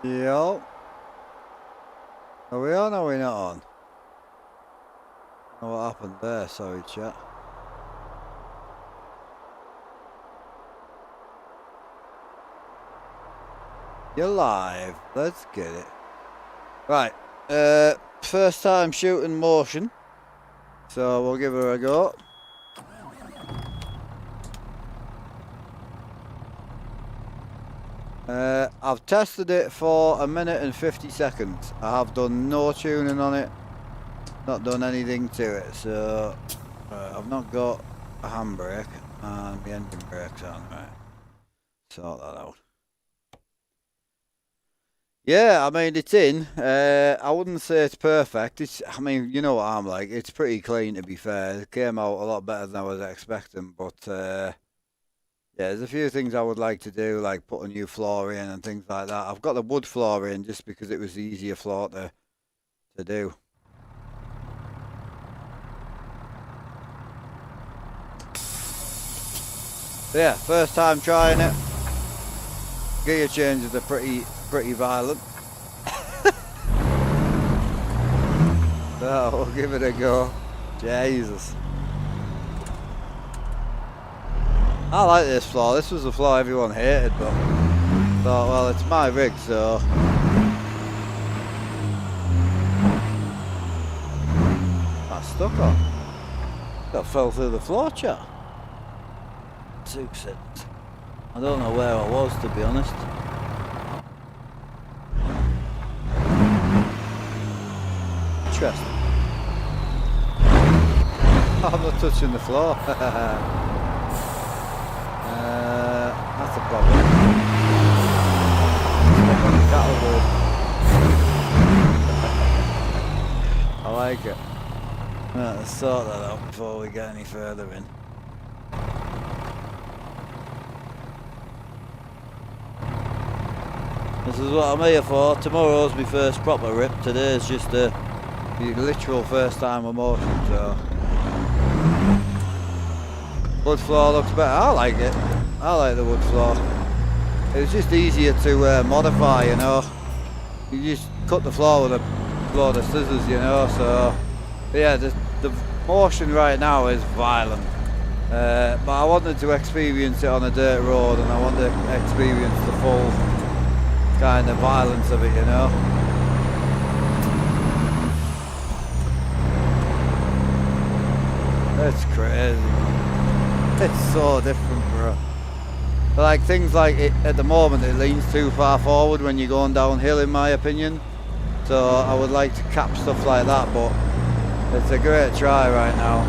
Yo. Are we on or are we not on? Oh, what happened there? Sorry, chat. You're live. Let's get it. Right. First time shooting motion. So we'll give her a go. I've tested it for 1 minute and 50 seconds. I have done no tuning on it. Not done anything to it. So I've not got a handbrake and the engine brake's on. Right. Sort that out. Yeah, I mean, it's in. I wouldn't say it's perfect. I mean, you know what I'm like. It's pretty clean, to be fair. It came out a lot better than I was expecting. But, yeah, there's a few things I would like to do, like put a new floor in and things like that. I've got the wood floor in just because it was the easier floor to do. So, yeah, first time trying it. Gear changes are pretty violent. So we'll give it a go. Jesus. I like this floor. This was the floor everyone hated, but thought, well, it's my rig, so that's stuck on. That fell through the floor, chat. 2 seconds. I don't know where I was, to be honest. Interesting. I'm not touching the floor. That's a problem. I like it. Right, let's sort that out before we get any further in. This is what I'm here for. Tomorrow's my first proper rip. Today's just the literal first time I'm motion, so. Wood floor looks better. I like it. I like the wood floor. It's just easier to modify, you know. You just cut the floor with a load of scissors, you know, so. But yeah, the motion right now is violent. But I wanted to experience it on a dirt road, and I want to experience the full kind of violence of it, you know. It's crazy. It's so different, bro. Like things like it at the moment, it leans too far forward when you're going downhill, in my opinion. So I would like to cap stuff like that, but it's a great try right now.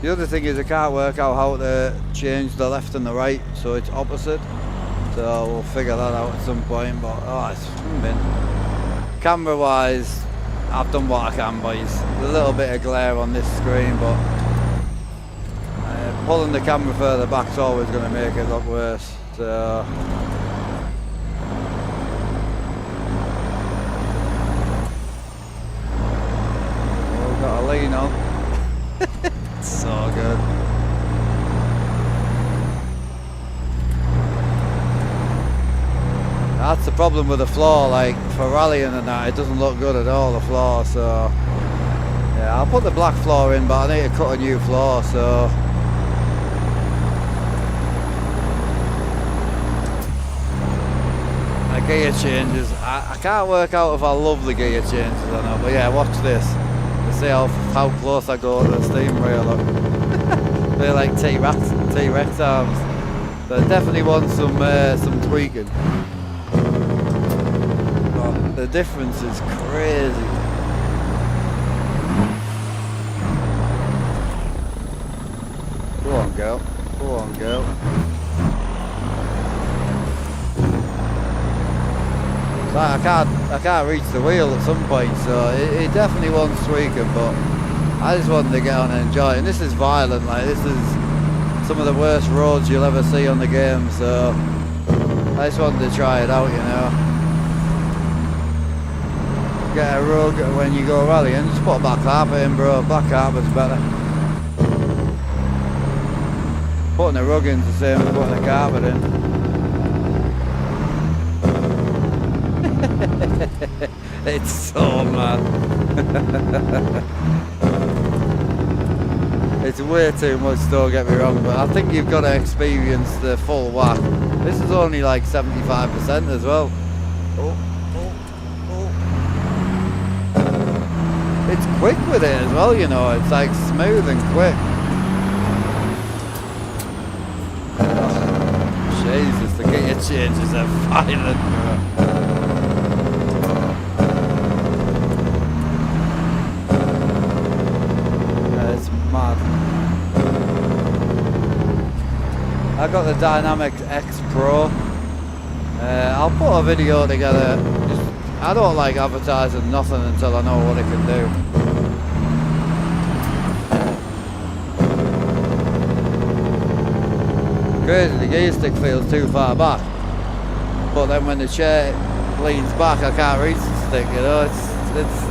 The other thing is I can't work out how to change the left and the right, so it's opposite. So we'll figure that out at some point, but oh, it's been. Camera wise, I've done what I can, boys. A little bit of glare on this screen, but pulling the camera further back is always going to make it look worse. So we've got a lean on. It's so good. That's the problem with the floor, like for rallying and that, it doesn't look good at all, the floor, so yeah, I'll put the black floor in, but I need to cut a new floor, so my gear changes, I can't work out if I love the gear changes or not, but yeah, watch this. You see how close I go to the steam rail, look. They're like T-Rex arms. But definitely want some tweaking. The difference is crazy. Go on, girl. Go on, girl. So I can't reach the wheel at some point, so it definitely wants tweaking, but I just wanted to get on and enjoy it. And this is violent, like this is some of the worst roads you'll ever see on the game, so I just wanted to try it out, you know. Get a rug when you go rallying, just put a black carpet in, bro. Black carpet's better. Putting a rug in's the same as putting a carpet in. It's so mad. It's way too much, don't get me wrong, but I think you've got to experience the full whack. This is only like 75% as well. Oh. It's quick with it as well, you know, it's like smooth and quick. Oh, Jesus, the gear changes are violent, bro. It's mad. I got the Dynamics X Pro. I'll put a video together. I don't like advertising nothing until I know what it can do. Crazy, the gear stick feels too far back, but then when the chair leans back I can't reach the stick, you know, it's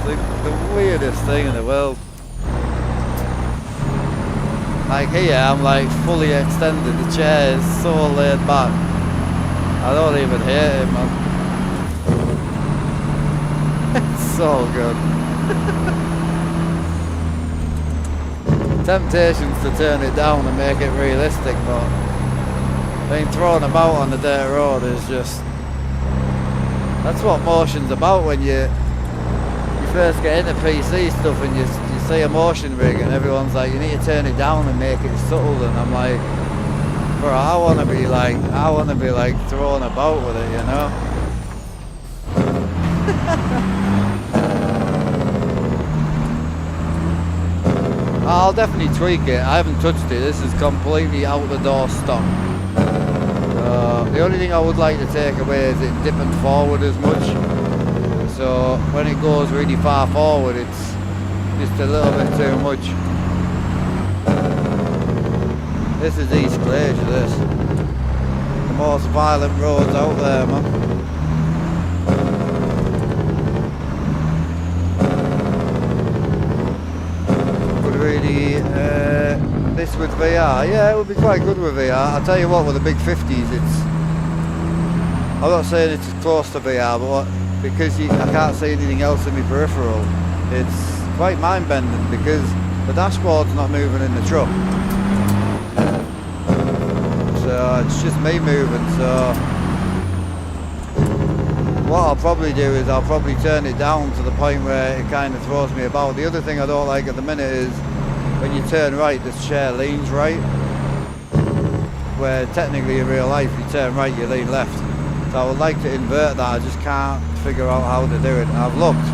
the weirdest thing in the world. Like here I'm like fully extended, the chair is so laid back, I don't even hate it, man. It's so good. Temptations to turn it down and make it realistic, but being thrown about on the dirt road is just, that's what motion's about. When you first get into PC stuff and you see a motion rig and everyone's like, you need to turn it down and make it subtle, and I'm like, bro, I want to be like thrown about with it, you know. I'll definitely tweak it. I haven't touched it. This is completely out the door stock. The only thing I would like to take away is it dipping forward as much. So when it goes really far forward, it's just a little bit too much. This is East Glacier, this. The most violent roads out there, man. Really, this with VR, yeah, it would be quite good with VR. I'll tell you what, with the big 50s, I'm not saying it's as close to VR, but because I can't see anything else in my peripheral, it's quite mind-bending because the dashboard's not moving in the truck. So it's just me moving, so what I'll probably do is I'll probably turn it down to the point where it kind of throws me about. The other thing I don't like at the minute is when you turn right, the chair leans right, where technically in real life you turn right, you lean left. So I would like to invert that, I just can't figure out how to do it. I've looked.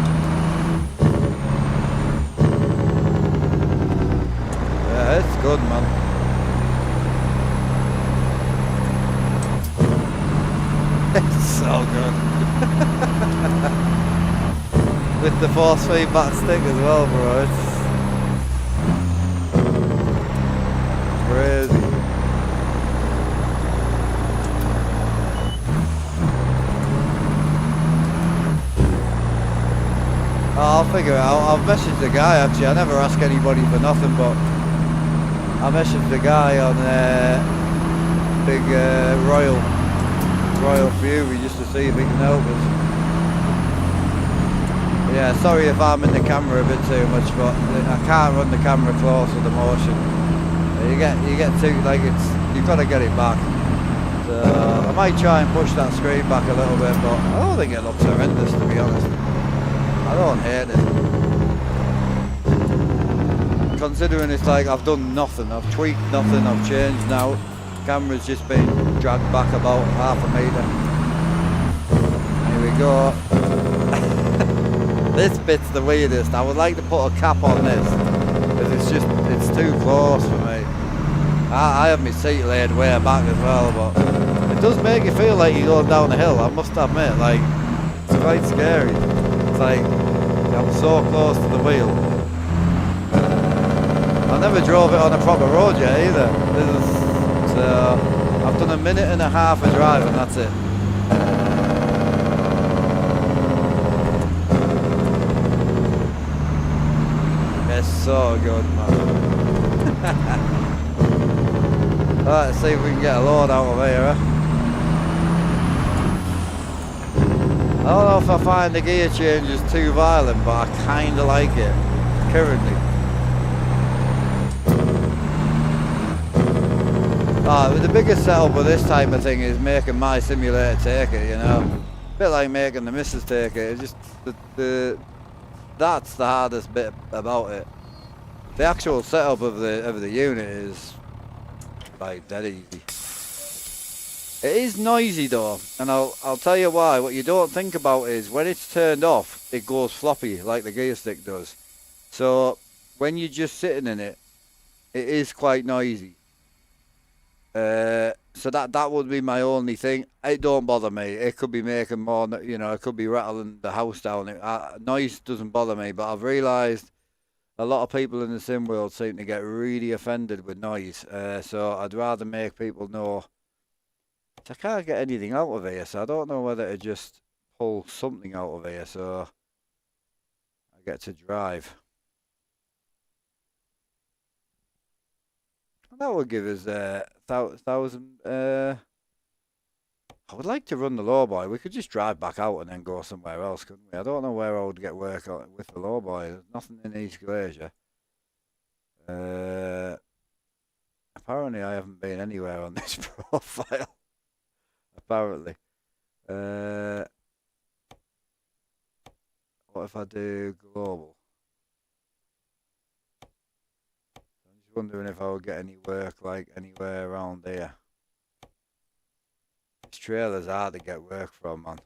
Yeah, it's good, man. It's so good. With the force feedback stick as well, bro, it's crazy. I'll figure it out. I've messaged the guy actually. I never ask anybody for nothing, but I messaged the guy on big Royal View just to see if he can help us. Yeah, sorry if I'm in the camera a bit too much, but I can't run the camera close with the motion. You get too, like, you've got to get it back. So I might try and push that screen back a little bit, but I don't think it looks horrendous, to be honest. I don't hate it. Considering it's like I've done nothing, I've tweaked nothing, I've changed now. Camera's just been dragged back about half a metre. Here we go. This bit's the weirdest. I would like to put a cap on this, because it's too close for me. I have my seat laid way back as well, but it does make you feel like you're going down a hill, I must admit. Like, it's quite scary. It's like, I'm so close to the wheel. I never drove it on a proper road yet either. I've done a minute and a half of driving, that's it. It's so good, man. Right, let's see if we can get a load out of here, huh? I don't know if I find the gear changes too violent, but I kind of like it currently. The biggest setup with this type of thing is making my simulator take it, you know. A bit like making the missus take it. It's just that's the hardest bit about it. The actual setup of the unit is like dead easy. It is noisy though, and I'll tell you why. What you don't think about is when it's turned off, it goes floppy like the gear stick does. So when you're just sitting in it, it is quite noisy. So that would be my only thing. It don't bother me. It could be making more, you know, it could be rattling the house down. Noise doesn't bother me, but I've realised a lot of people in the sim world seem to get really offended with noise. So I'd rather make people know. I can't get anything out of here, so I don't know whether to just pull something out of here so I get to drive. That would give us 1,000. I would like to run the lowboy. We could just drive back out and then go somewhere else, couldn't we? I don't know where I would get work with the lowboy. There's nothing in East Glacier. Apparently, I haven't been anywhere on this profile. Apparently. What if I do global? I'm just wondering if I would get any work like anywhere around here. This trailer's hard to get work from, man.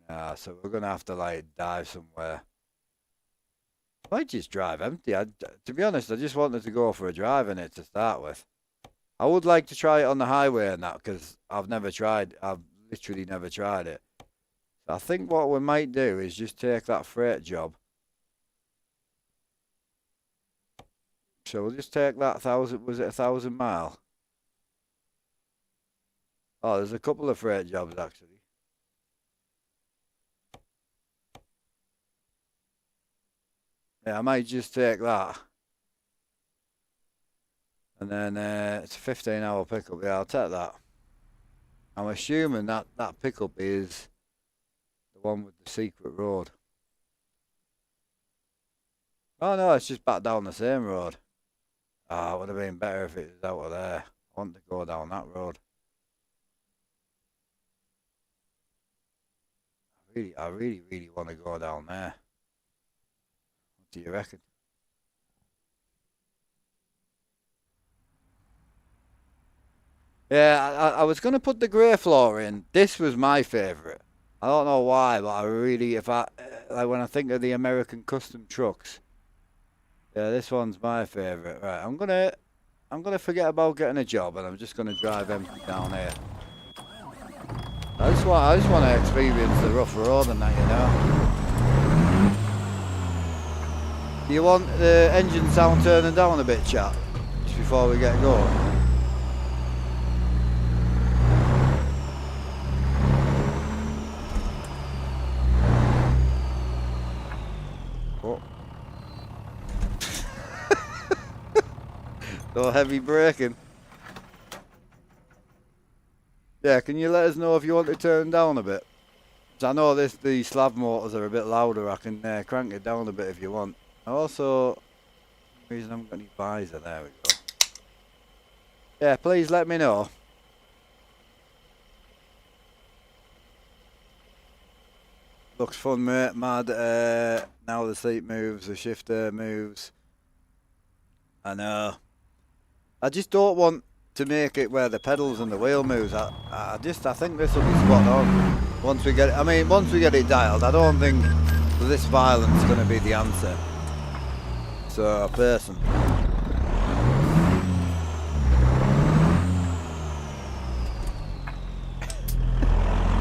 Nah, so we're gonna have to like dive somewhere. I might just drive empty. To be honest, I just wanted to go for a drive in it to start with. I would like to try it on the highway and that, because I've literally never tried it. So I think what we might do is just take that freight job. So we'll just take that 1,000, was it 1,000 mile? Oh, there's a couple of freight jobs actually. Yeah, I might just take that. And then it's a 15-hour pickup. Yeah, I'll take that. I'm assuming that pickup is the one with the secret road. Oh no, it's just back down the same road. It would have been better if it was out of there. I want to go down that road. I really want to go down there. What do you reckon? Yeah, I was going to put the grey floor in. This was my favourite. I don't know why, but I really, like when I think of the American custom trucks, yeah, this one's my favourite. Right, I'm gonna forget about getting a job, and I'm just gonna drive empty down here. I just want to experience the rough road and that, you know. Do you want the engine sound turning down a bit, chat, just before we get going? No heavy braking. Yeah, can you let us know if you want to turn down a bit? I know the slab motors are a bit louder. I can crank it down a bit if you want. Also, for some reason I haven't got any visor. There we go. Yeah, please let me know. Looks fun, mate. Mad. Now the seat moves, the shifter moves. I know. I just don't want to make it where the pedals and the wheel moves. I think this will be spot on. Once we get it dialed, I don't think this violence is going to be the answer. So, person.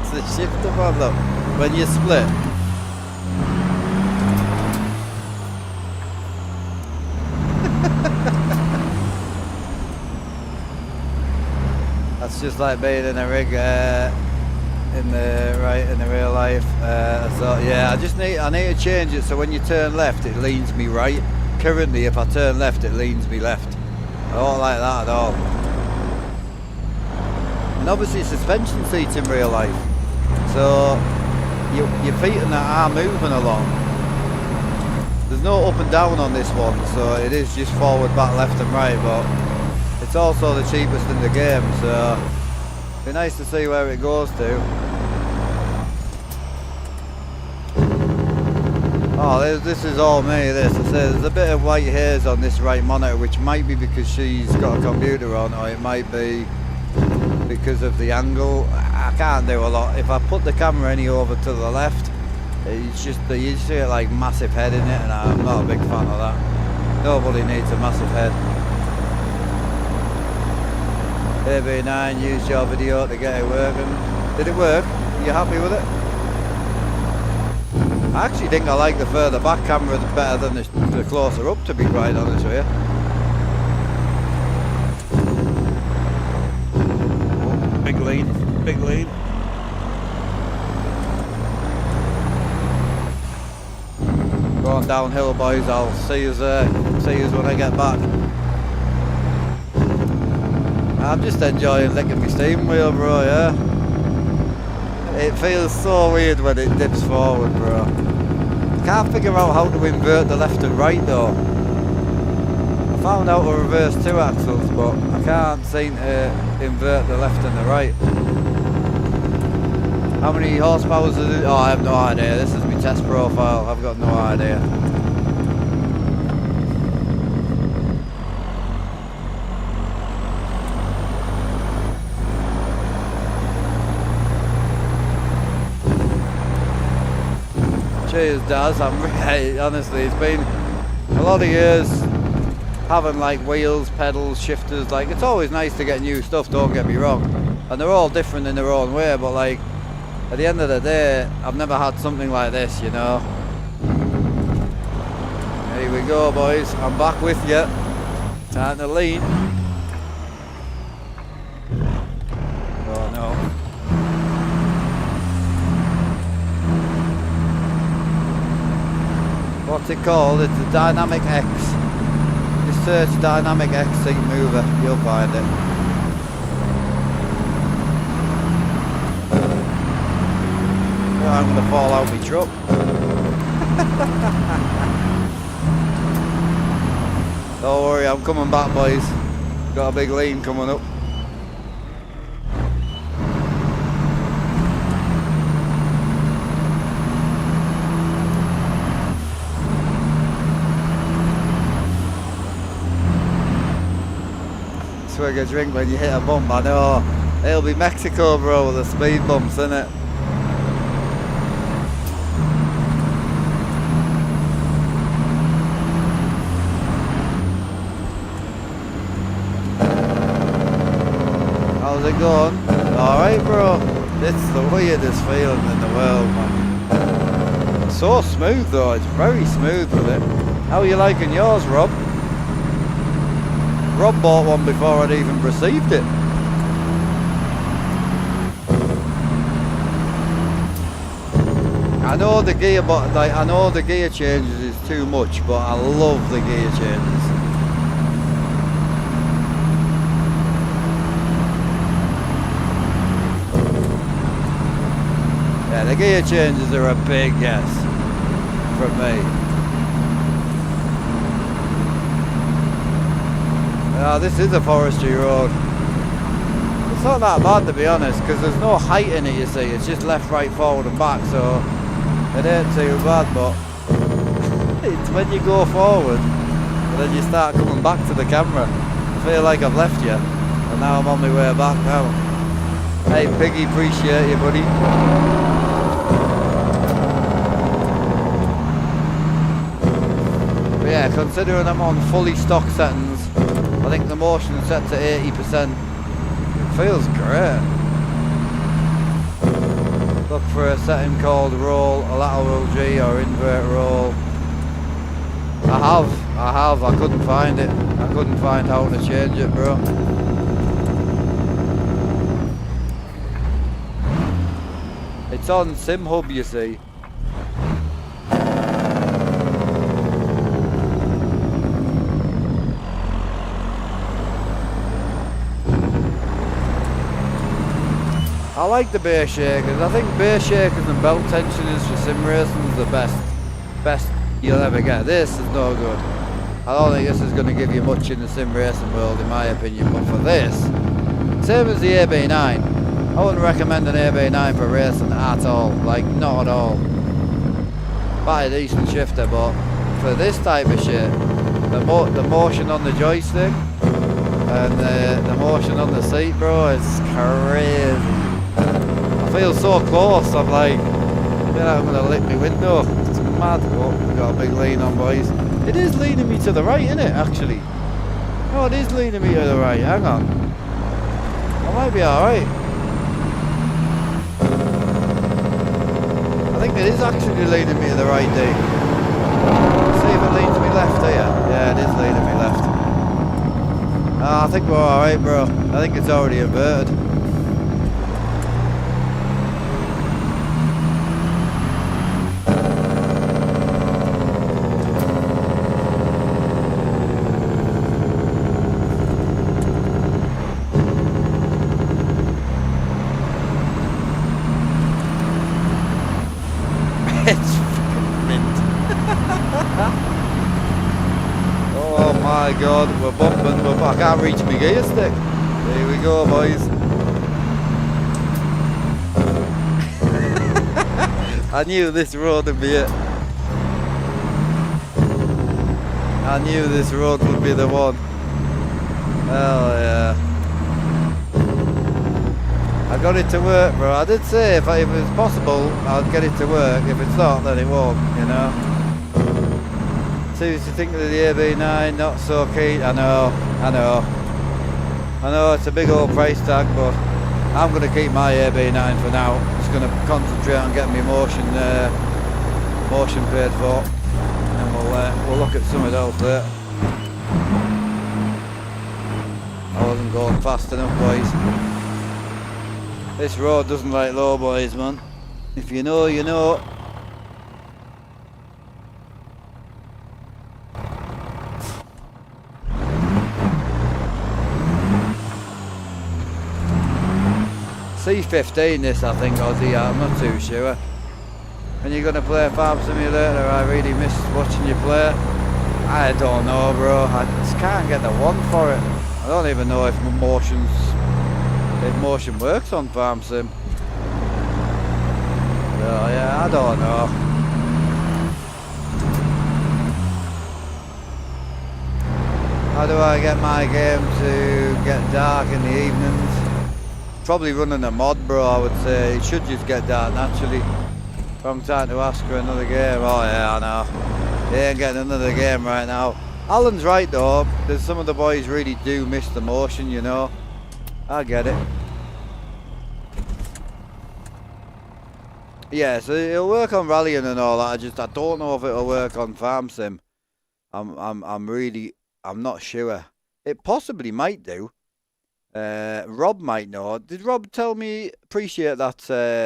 It's the shifter problem when you split. That's just like being in a rig in the real life. So yeah, I need to change it so when you turn left it leans me right. Currently if I turn left it leans me left. I don't like that at all. And obviously suspension seats in real life. So your feet and that are moving along. There's no up and down on this one, so it is just forward, back, left and right, but it's also the cheapest in the game, so it'd be nice to see where it goes to. Oh, this is all me, this. I say there's a bit of white hairs on this right monitor, which might be because she's got a computer on, or it might be because of the angle. I can't do a lot. If I put the camera any over to the left, it's just, you see it like massive head in it, and I'm not a big fan of that. Nobody needs a massive head. AB9 used your video to get it working. Did it work? Are you happy with it? I actually think I like the further back camera better than the closer up, to be quite honest with you. Oh, big lean, big lean. Going downhill, boys. I'll see you when I get back. I'm just enjoying licking my steering wheel, bro, yeah? It feels so weird when it dips forward, bro. I can't figure out how to invert the left and right, though. I found out to reverse 2 axles, but I can't seem to invert the left and the right. How many horsepower is it? Oh, I have no idea. This is my test profile. I've got no idea. Cheers, Daz. Honestly, it's been a lot of years having like wheels, pedals, shifters. Like, it's always nice to get new stuff, don't get me wrong. And they're all different in their own way, but like, at the end of the day, I've never had something like this, you know. Here we go, boys. I'm back with you. Time to lean. Oh no. What's it called? It's a Dynamic X. Just search Dynamic X seat mover, you'll find it. I'm going to fall out my truck. Don't worry, I'm coming back, boys. Got a big lean coming up. Swig a drink when you hit a bump. I know. It'll be Mexico, bro, with the speed bumps, innit? How's it going? Alright, bro. It's the weirdest feeling in the world, man. It's so smooth, though. It's very smooth with it. How are you liking yours, Rob? Rob bought one before I'd even received it. I know the gear, but like, I know the gear changes is too much, but I love the gear changes. Yeah, the gear changes are a big yes from me. This is a forestry road. It's not that bad, to be honest, because there's no height in it, you see. It's just left, right, forward and back, so it ain't too bad, but it's when you go forward and then you start coming back to the camera. I feel like I've left you, and now I'm on my way back now. Hey Piggy, appreciate you, buddy. But yeah, considering I'm on fully stock settings, I think the motion set to 80%. It feels great. Look for a setting called roll, a lateral G or invert roll. I have, I couldn't find it. I couldn't find how to change it, bro. It's on SimHub, you see. I like the beer shakers. I think beer shakers and belt tensioners for sim racing is the best you'll ever get. This is no good. I don't think this is going to give you much in the sim racing world, in my opinion. But for this, same as the AB9, I wouldn't recommend an AB9 for racing at all. Like, not at all. Buy a decent shifter, but for this type of shit, the motion on the joystick and the motion on the seat, bro, it's crazy. I feel so close, I'm like, yeah, I'm gonna lick my window. It's mad. Oh, got a big lean on, boys. It is leaning me to the right, isn't it, actually? Oh, it is leaning me to the right. Hang on. I might be alright. I think it is actually leaning me to the right, D. See if it leans me left here. Yeah, it is leaning me left. I think we're alright, bro. I think it's already inverted. It's mint. Oh my god, we're bumping. I can't reach my gear stick. Here we go, boys. I knew this road would be it. I knew this road would be the one. Hell yeah. I got it to work, bro. I did say if it was possible, I'd get it to work. If it's not, then it won't, you know. Seriously, think of the AB9, not so keen. I know, it's a big old price tag, but I'm going to keep my AB9 for now. Just going to concentrate on getting my motion paid for, and we'll look at something else there. I wasn't going fast enough, boys. This road doesn't like low, boys, man. If you know, you know. C15 this, I think, Aussie, I'm not too sure. When you're going to play Farm Simulator, I really miss watching you play. I don't know, bro. I just can't get the one for it. I don't even know if motion works on Farm Sim. So yeah, I don't know. How do I get my game to get dark in the evenings? Probably running a mod, bro, I would say. It should just get dark naturally. Wrong time to ask for another game. Oh yeah, I know. They ain't getting another game right now. Alan's right though. There's some of the boys really do miss the motion, you know. I get it. Yeah, so it'll work on rallying and all that. I don't know if it'll work on Farm Sim. I'm not sure. It possibly might do. Rob might know. Did Rob tell me? Appreciate that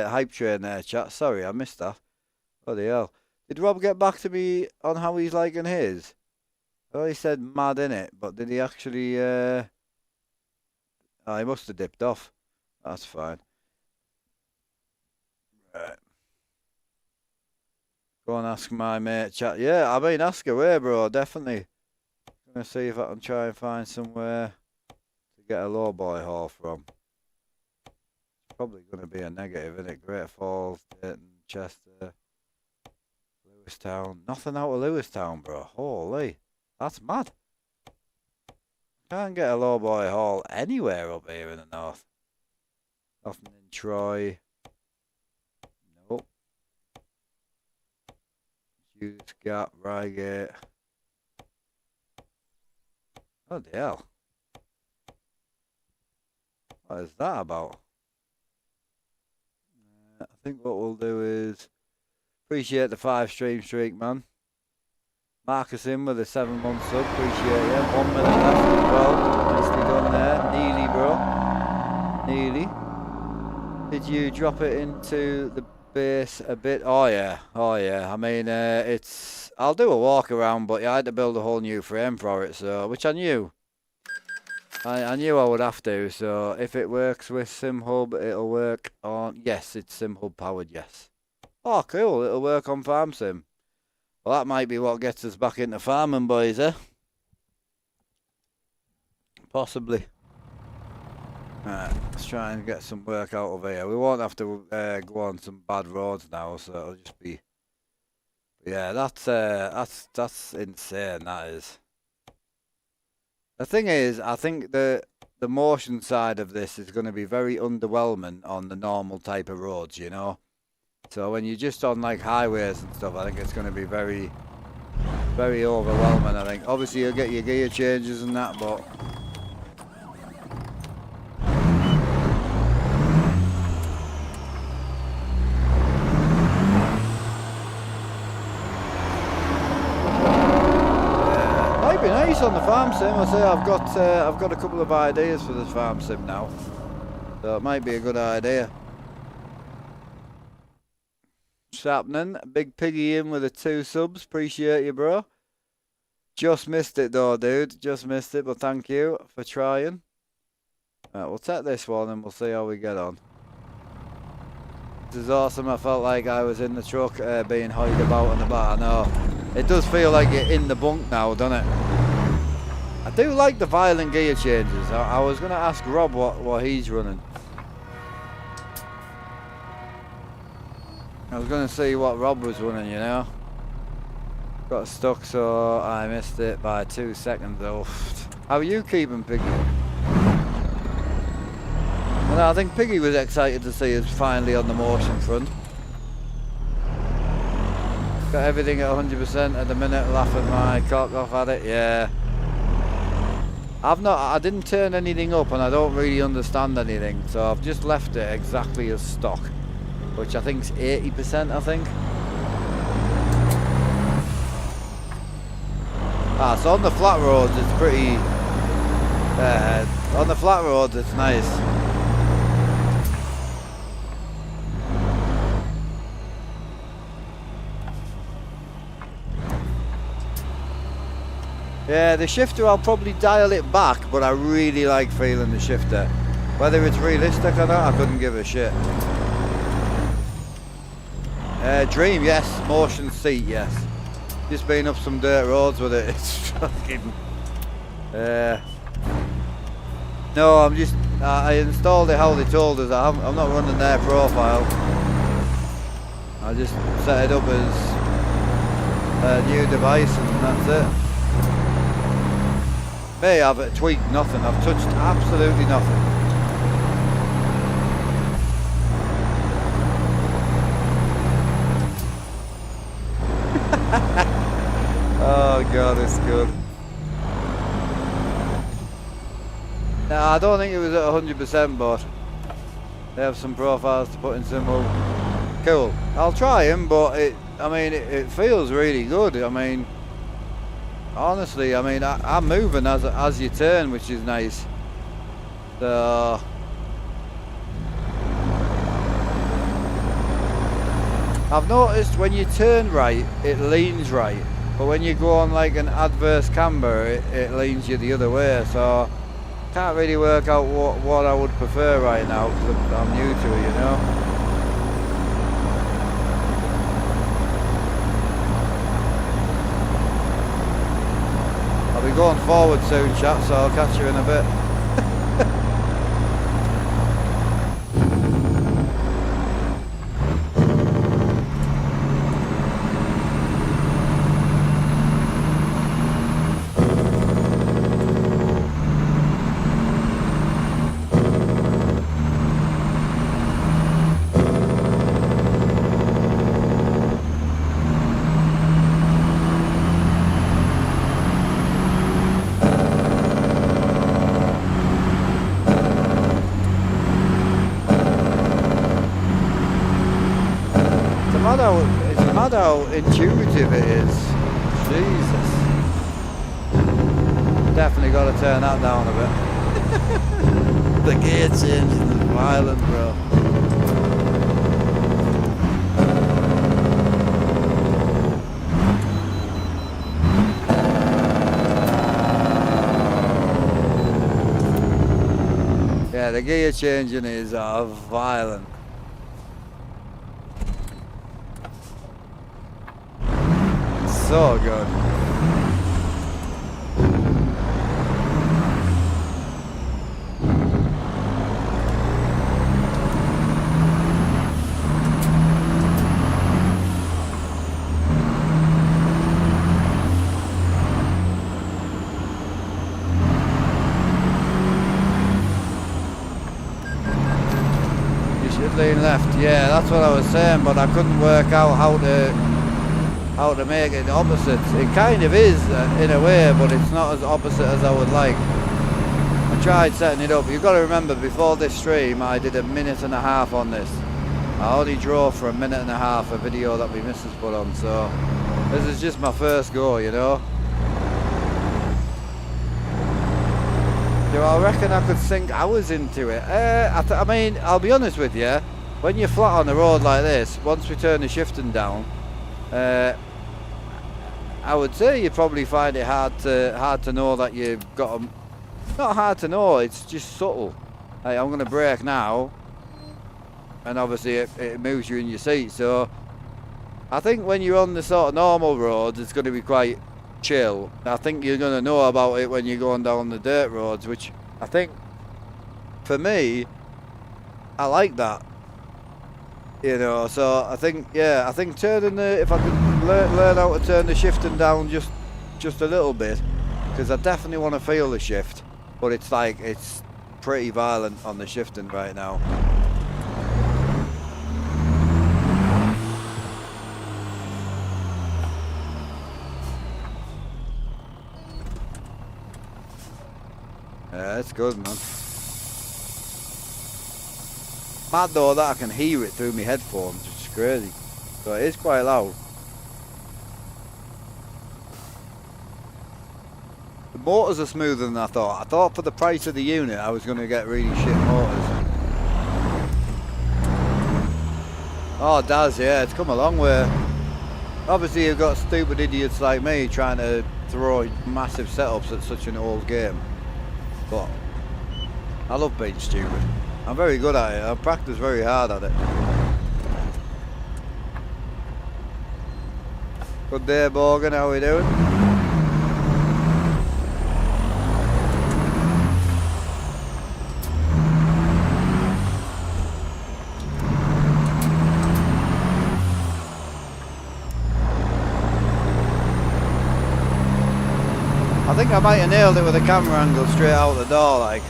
hype train there, chat. Sorry, I missed that. Bloody hell. Did Rob get back to me on how he's liking his? Oh, he said mad in it, but did he actually? Oh, he must have dipped off. That's fine. Right. Go and ask my mate, chat. Yeah, I mean, ask away, bro. Definitely. I'm gonna see if I can try and find somewhere to get a low boy haul from. It's probably gonna be a negative, isn't it? Great Falls, Dayton, Chester, Lewistown. Nothing out of Lewistown, bro. Holy, that's mad. Can't get a low boy haul anywhere up here in the north. Nothing in Troy. Nope. Hughes Gap, Reigate. Oh the hell. What is that about? I think what we'll do is appreciate the 5 stream streak, man. Marcus in with a 7-month sub, appreciate you. 1 minute left as well. Nicely done there. Nearly, bro. Nearly. Did you drop it into the base a bit? Oh yeah. I mean, I'll do a walk around, but I had to build a whole new frame for it, so which I knew. I knew I would have to, so if it works with SimHub, it'll work on... Yes, it's SimHub powered, yes. Oh, cool, it'll work on FarmSim. Well, that might be what gets us back into farming, boys, eh? Possibly. Alright, let's try and get some work out of here. We won't have to go on some bad roads now, so it'll just be... Yeah, that's insane, that is. The thing is, I think the motion side of this is going to be very underwhelming on the normal type of roads, you know? So when you're just on like highways and stuff, I think it's going to be very, very overwhelming, I think. Obviously you'll get your gear changes and that, but... Might be nice on the farm sim. I say I've got a couple of ideas for the farm sim now. So it might be a good idea. What's happening? Big Piggy in with the 2 subs. Appreciate you, bro. Just missed it though, dude. Just missed it, but thank you for trying. Right, we'll take this one and we'll see how we get on. This is awesome. I felt like I was in the truck being hoiked about in the back. I know. It does feel like you're in the bunk now, doesn't it? I do like the violent gear changes. I was going to ask Rob what he's running. I was going to see what Rob was running, you know. Got stuck, so I missed it by 2 seconds though. How are you keeping, Piggy? Well, I think Piggy was excited to see us finally on the motion front. Got everything at 100% at the minute, laughing my cock off at it, yeah. I didn't turn anything up and I don't really understand anything, so I've just left it exactly as stock. Which I think is 80%, I think. So on the flat roads it's pretty... on the flat roads it's nice. Yeah, the shifter I'll probably dial it back, but I really like feeling the shifter. Whether it's realistic or not, I couldn't give a shit. Dream, yes. Motion seat, yes. Just been up some dirt roads with it. It's fucking... No, I'm just... I installed it how they told us. I'm not running their profile. I just set it up as a new device and that's it. May have tweaked nothing. I've touched absolutely nothing. Oh god, it's good. No, I don't think it was at 100%, but they have some profiles to put in symbol. Cool. I'll try him, but it feels really good. I mean, honestly, I'm moving as you turn, which is nice. So I've noticed when you turn right, it leans right, but when you go on like an adverse camber, it leans you the other way. So can't really work out what I would prefer right now because I'm new to it, you know. I'll be going forward soon, chat, so I'll catch you in a bit. It's mad how intuitive it is. Jesus. Definitely got to turn that down a bit. The gear change is violent, bro. Yeah, the gear changing is violent. So good. Lean left, yeah, that's what I was saying, but I couldn't work out how to make it opposite. It kind of is in a way, but it's not as opposite as I would like. I tried setting it up. You've got to remember, before this stream I did 1.5 minutes on this. I only drove for 1.5 minutes, a video that my missus put on, so this is just my first go, you know. Do I reckon I could sink hours into it? I mean, I'll be honest with you, when you're flat on the road like this, once we turn the shifting down, I would say you probably find it hard to know that you've got them. Not hard to know, it's just subtle. Like, I'm going to brake now, and obviously it moves you in your seat, so I think when you're on the sort of normal roads, it's going to be quite chill. I think you're going to know about it when you're going down the dirt roads, which I think, for me, I like that, you know. So I think, yeah, I think turning if I could learn how to turn the shifting down just a little bit, because I definitely want to feel the shift, but it's like, it's pretty violent on the shifting right now. Yeah, that's good, man. Mad though that I can hear it through my headphones, which is crazy. So it is quite loud. The motors are smoother than I thought. I thought for the price of the unit I was going to get really shit motors. Oh, it does, yeah, it's come a long way. Obviously you've got stupid idiots like me trying to throw massive setups at such an old game. But I love being stupid. I'm very good at it. I practice very hard at it. Good day, Morgan. How are we doing? I think I might have nailed it with a camera angle straight out the door, like.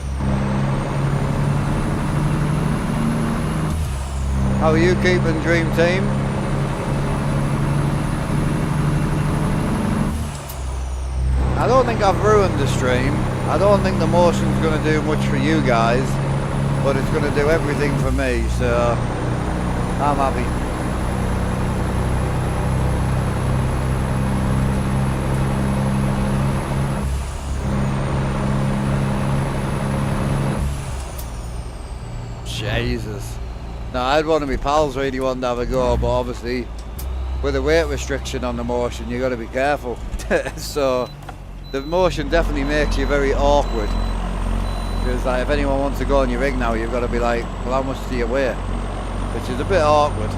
How are you keeping, Dream Team? I don't think I've ruined the stream. I don't think the motion's going to do much for you guys, but it's going to do everything for me, so I'm happy. Jesus. No, I had one of my pals really wanted to have a go, but obviously with a weight restriction on the motion you got to be careful. So the motion definitely makes you very awkward, because like, if anyone wants to go on your rig now, you've got to be like, well, how much do you weigh? Which is a bit awkward.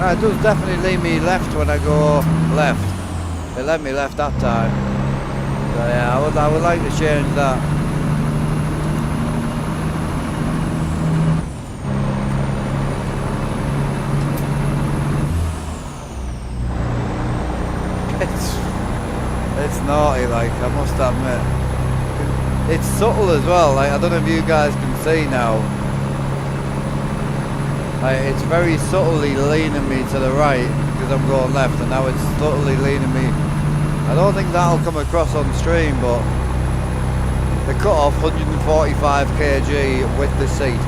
It does definitely lead me left when I go left. It led me left that time. So yeah, I would like to change that. It's naughty, like, I must admit. It's subtle as well, like, I don't know if you guys can see now. It's very subtly leaning me to the right because I'm going left, and now it's subtly leaning me. I don't think that'll come across on stream, but the cut-off 145 kg with the seat.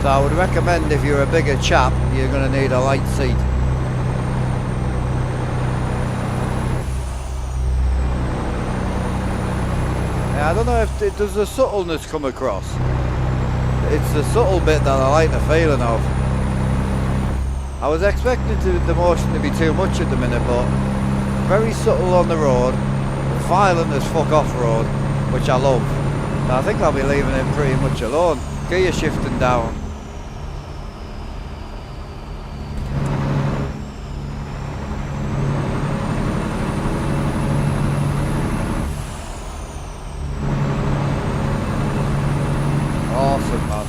So I would recommend, if you're a bigger chap, you're going to need a light seat. Yeah, I don't know if does the subtleness come across. It's the subtle bit that I like the feeling of. I was expecting the motion to be too much at the minute, but very subtle on the road, violent as fuck off road, which I love. So I think I'll be leaving it pretty much alone. Gear shifting down. Awesome, man.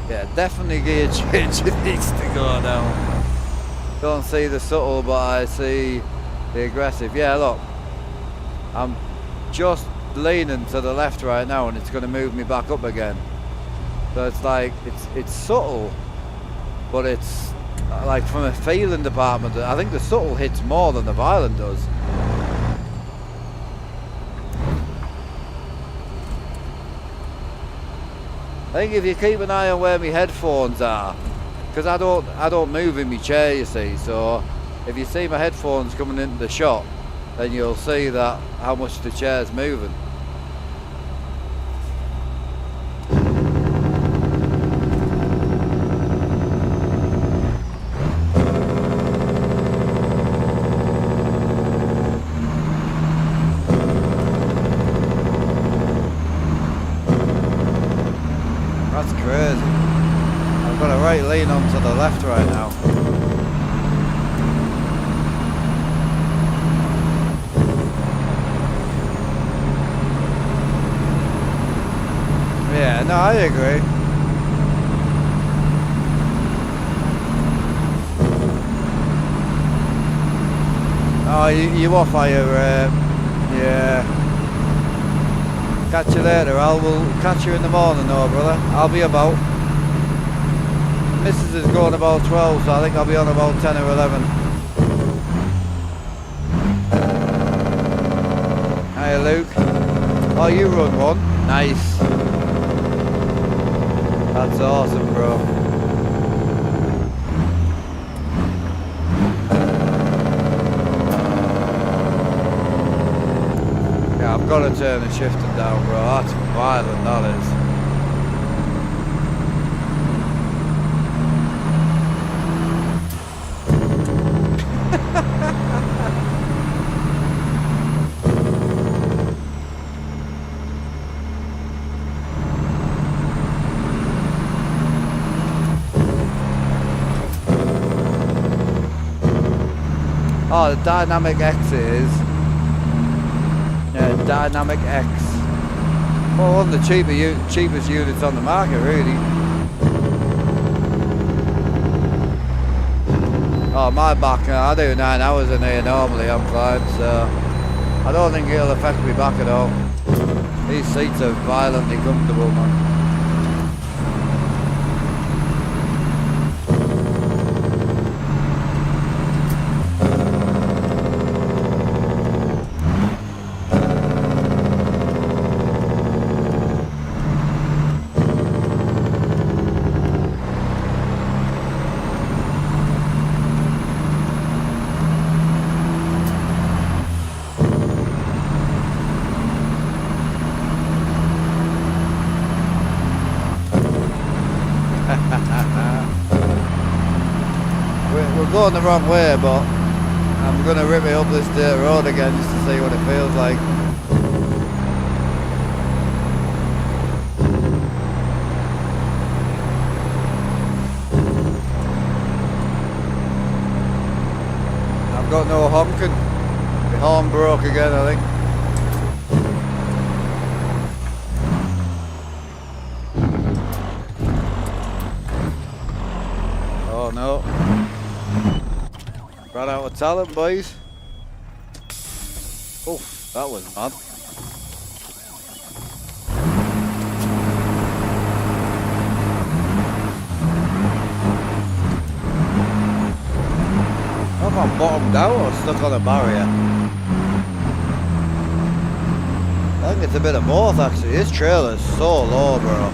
Yeah, definitely gear change. It needs to go down. Don't see the subtle, but I see the aggressive. Yeah, look, I'm just leaning to the left right now, and it's going to move me back up again. So it's like it's subtle, but it's like from a feeling department. I think the subtle hits more than the violent does. I think if you keep an eye on where my headphones are, because I don't move in my chair, you see, so if you see my headphones coming into the shot, then you'll see that how much the chair's moving. That's crazy. I've got a right lean on to the left right now. Yeah, no, I agree. Oh, you off, are you? Yeah. Catch you later. We'll catch you in the morning though, brother. I'll be about. Mrs. is going about 12, so I think I'll be on about 10 or 11. Hey, Luke. Oh, you run one. Nice. That's awesome, bro. Yeah, I've got to turn the shifting down, bro. That's violent, that is. Oh, the Dynamic X is. Yeah, Dynamic X. Well, one of the cheapest units on the market, really. Oh, my back, I do 9 hours in here normally on climbs, so I don't think it'll affect me back at all. These seats are violently comfortable, man. We're going the wrong way, but I'm going to rip it up this dirt road again just to see what it feels like. I've got no honking. The horn broke again, I think. Oh no. Ran out of talent, boys. Oh, that was mad. If I'm bottomed out or stuck on a barrier. I think it's a bit of both actually. This trailer's so low, bro.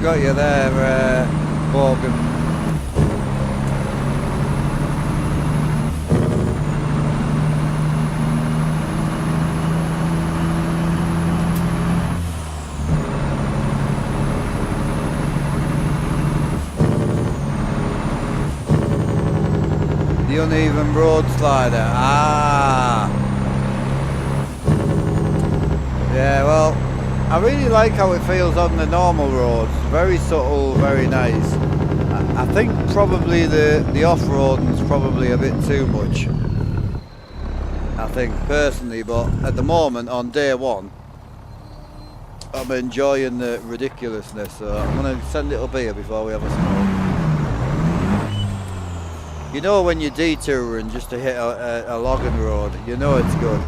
got you there, Morgan. The uneven road slider. Ah. Yeah, well, I really like how it feels on the normal roads. Very subtle, very nice. I think probably the off-roading's probably a bit too much. I think personally, but at the moment on day one, I'm enjoying the ridiculousness. So I'm gonna send it up here before we have a smoke. You know when you're detouring just to hit a logging road, you know it's good.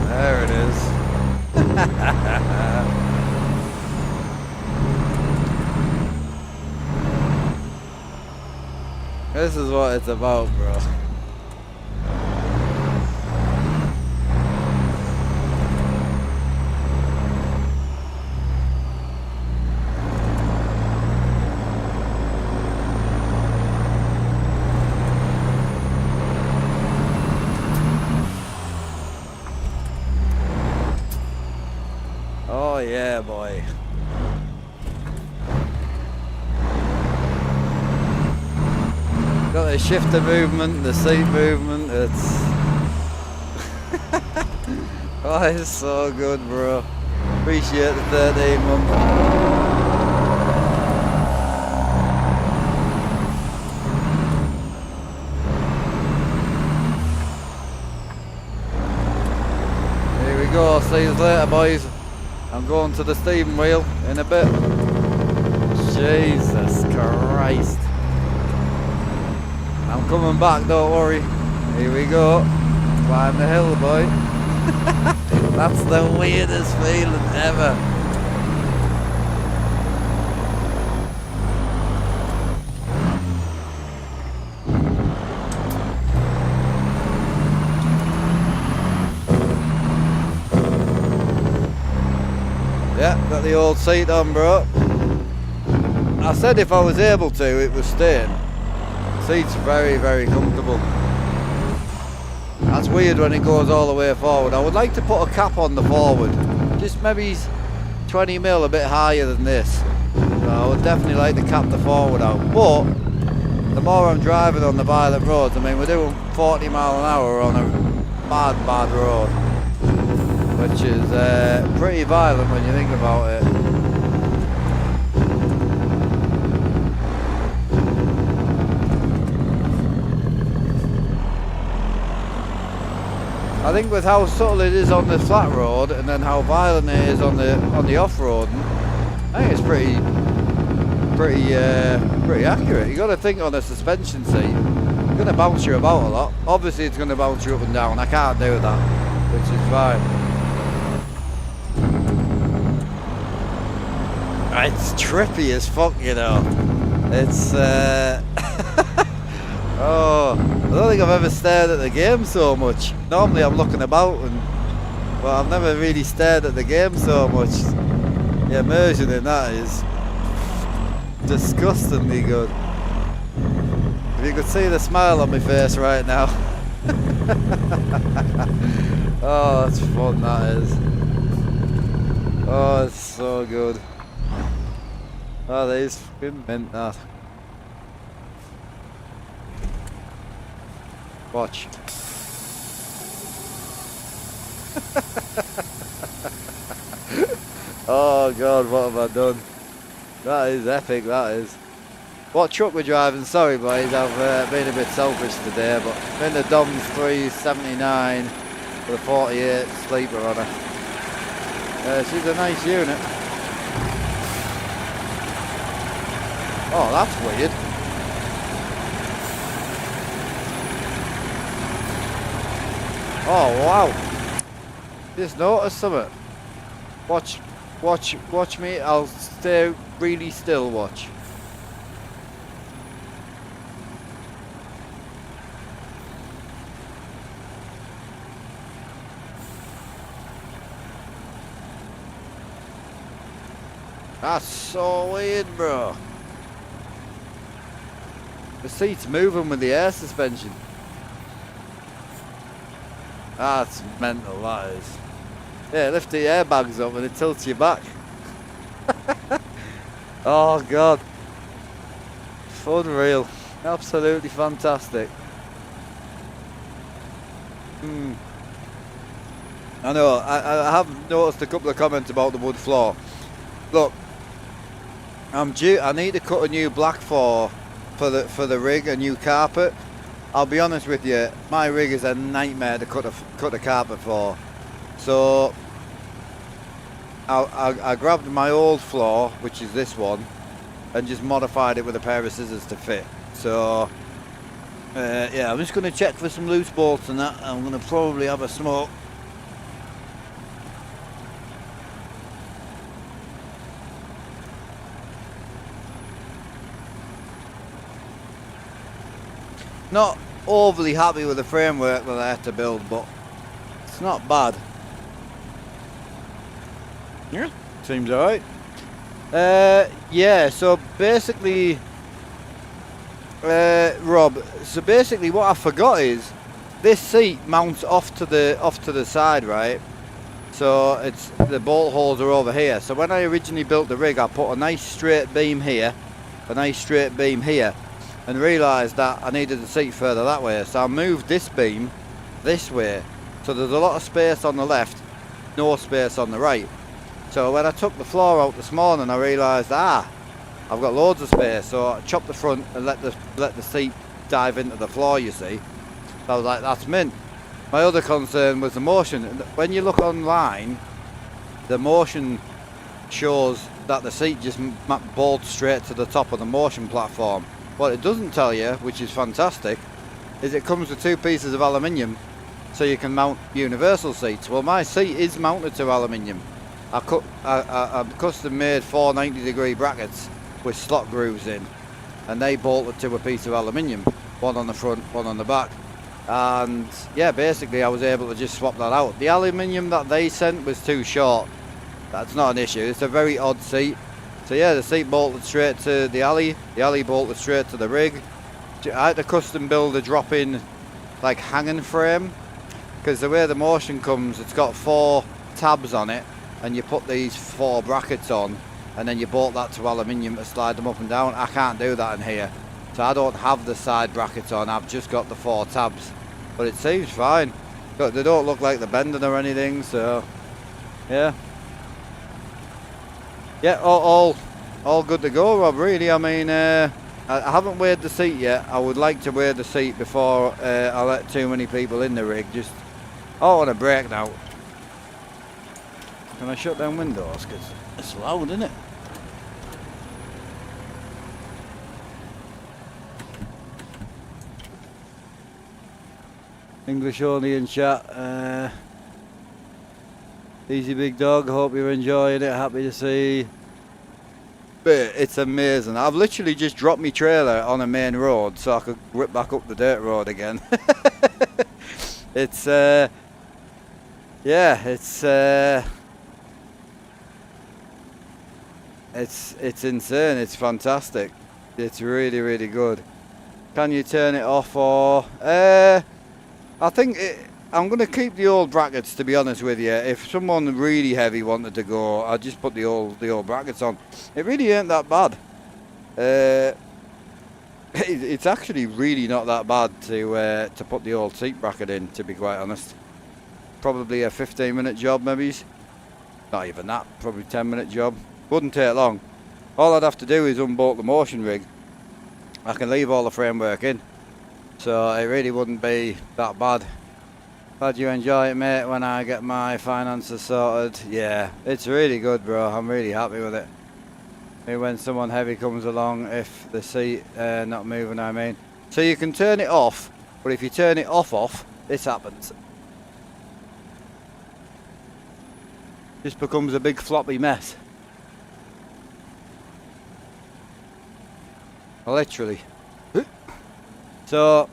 There it is. This is what it's about, bro. Oh yeah, boy. Got the shifter movement, the seat movement, it's... oh, it's so good, bro. Appreciate the 13 months. Here we go, see you later, boys. I'm going to the steering wheel in a bit. Jesus Christ. I'm coming back, don't worry. Here we go. Climb the hill, boy. That's the weirdest feeling ever. Yeah, got the old seat on, bro. I said if I was able to, it was staying. Seat's very, very comfortable. That's weird when it goes all the way forward. I would like to put a cap on the forward. Just maybe 20 mil a bit higher than this. So I would definitely like to cap the forward out. But the more I'm driving on the violent roads, I mean we're doing 40 mile an hour on a bad road. Which is pretty violent when you think about it. I think with how subtle it is on the flat road and then how violent it is on the off-road, I think it's pretty accurate. You got to think on a suspension seat, it's going to bounce you about a lot. Obviously it's going to bounce you up and down. I can't do that, which is fine. It's trippy as fuck, you know. It's oh, I don't think I've ever stared at the game so much. Normally I'm looking about, but I've never really stared at the game so much. The immersion in that is disgustingly good. If you could see the smile on my face right now. Oh, that's fun, that is. Oh, it's so good. Oh, that is fucking mint, that. Watch. Oh God, what have I done? That is epic, that is. What truck we're driving? Sorry boys, I've been a bit selfish today, but I'm in the Dom's 379 with a 48 sleeper on her. She's a nice unit. Oh, that's weird. Oh wow. Just noticed something. Watch me. I'll stay really still, watch. That's so weird, bro. The seat's moving with the air suspension. That's mental, that is. Yeah, lift the airbags up and it tilts you back. Oh god. Unreal. Absolutely fantastic. I know, I have noticed a couple of comments about the wood floor. Look, I need to cut a new black floor for the rig, a new carpet. I'll be honest with you, my rig is a nightmare to cut a carpet for. So I grabbed my old floor, which is this one, and just modified it with a pair of scissors to fit. So yeah, I'm just going to check for some loose bolts and that. I'm going to probably have a smoke. Not overly happy with the framework that I had to build, but it's not bad. Yeah, seems alright. Yeah, so basically, Rob, so basically what I forgot is this seat mounts off to the side, right? So it's the bolt holes are over here. So when I originally built the rig, I put a nice straight beam here, a nice straight beam here, and realised that I needed the seat further that way. So I moved this beam this way. So there's a lot of space on the left, no space on the right. So when I took the floor out this morning, I realised, I've got loads of space. So I chopped the front and let the seat dive into the floor, you see. So I was like, that's mint. My other concern was the motion. When you look online, the motion shows that the seat just bolts straight to the top of the motion platform. What it doesn't tell you, which is fantastic, is it comes with two pieces of aluminium so you can mount universal seats. Well, my seat is mounted to aluminium. I custom made 490-degree brackets with slot grooves in, and they bolted to a piece of aluminium, one on the front, one on the back. And yeah, basically I was able to just swap that out. The aluminium that they sent was too short. That's not an issue. It's a very odd seat. So yeah, the seat bolted straight to the alley bolted straight to the rig. I had to custom build a drop-in like hanging frame, because the way the motion comes, it's got 4 tabs on it, and you put these 4 brackets on, and then you bolt that to aluminium to slide them up and down. I can't do that in here, so I don't have the side brackets on. I've just got the 4 tabs, but it seems fine. But they don't look like they're bending or anything, so yeah. Yeah, all good to go, Rob, really. I mean, I haven't weighed the seat yet. I would like to weigh the seat before I let too many people in the rig. Just, I want a break now. Can I shut down windows? Because it's loud, isn't it? English only in chat. Easy big dog, hope you're enjoying it, happy to see. But it's amazing. I've literally just dropped my trailer on a main road so I could rip back up the dirt road again. It's yeah, it's insane, it's fantastic. It's really, really good. Can you turn it off or I think I'm going to keep the old brackets, to be honest with you. If someone really heavy wanted to go, I'd just put the old brackets on. It really ain't that bad. It's actually really not that bad to put the old seat bracket in, to be quite honest. Probably a 15-minute job, maybe. Not even that, probably 10-minute job. Wouldn't take long. All I'd have to do is unbolt the motion rig. I can leave all the framework in. So it really wouldn't be that bad. Glad you enjoy it, mate, when I get my finances sorted. Yeah, it's really good, bro. I'm really happy with it. Maybe when someone heavy comes along, if the seat not moving, I mean. So you can turn it off, but if you turn it off, this happens. just becomes a big floppy mess. Literally. So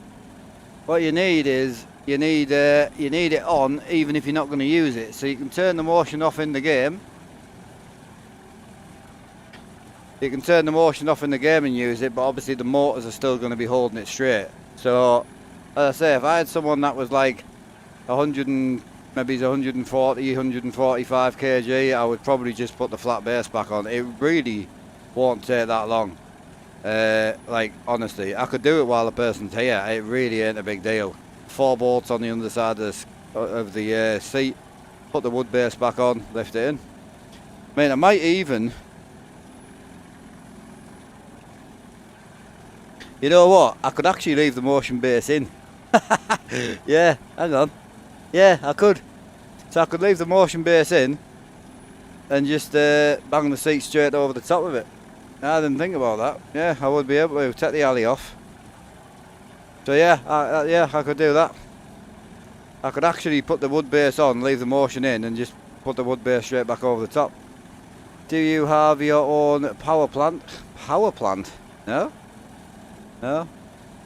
what you need is you need it on even if you're not going to use it. So you can turn the motion off in the game. You can turn the motion off in the game and use it, but obviously the motors are still going to be holding it straight. So as I say, if I had someone that was like 100 and maybe 140, 145 kg, I would probably just put the flat base back on. It really won't take that long. Like honestly, I could do it while the person's here. It really ain't a big deal. 4 bolts on the underside of the seat. Put the wood base back on, lift it in. I mean, I might even. You know what? I could actually leave the motion base in. Yeah, hang on. Yeah, I could. So I could leave the motion base in and just bang the seat straight over the top of it. I didn't think about that. Yeah, I would be able to take the alley off. So yeah, I could do that. I could actually put the wood base on, leave the motion in, and just put the wood base straight back over the top. Do you have your own power plant? Power plant? No? No?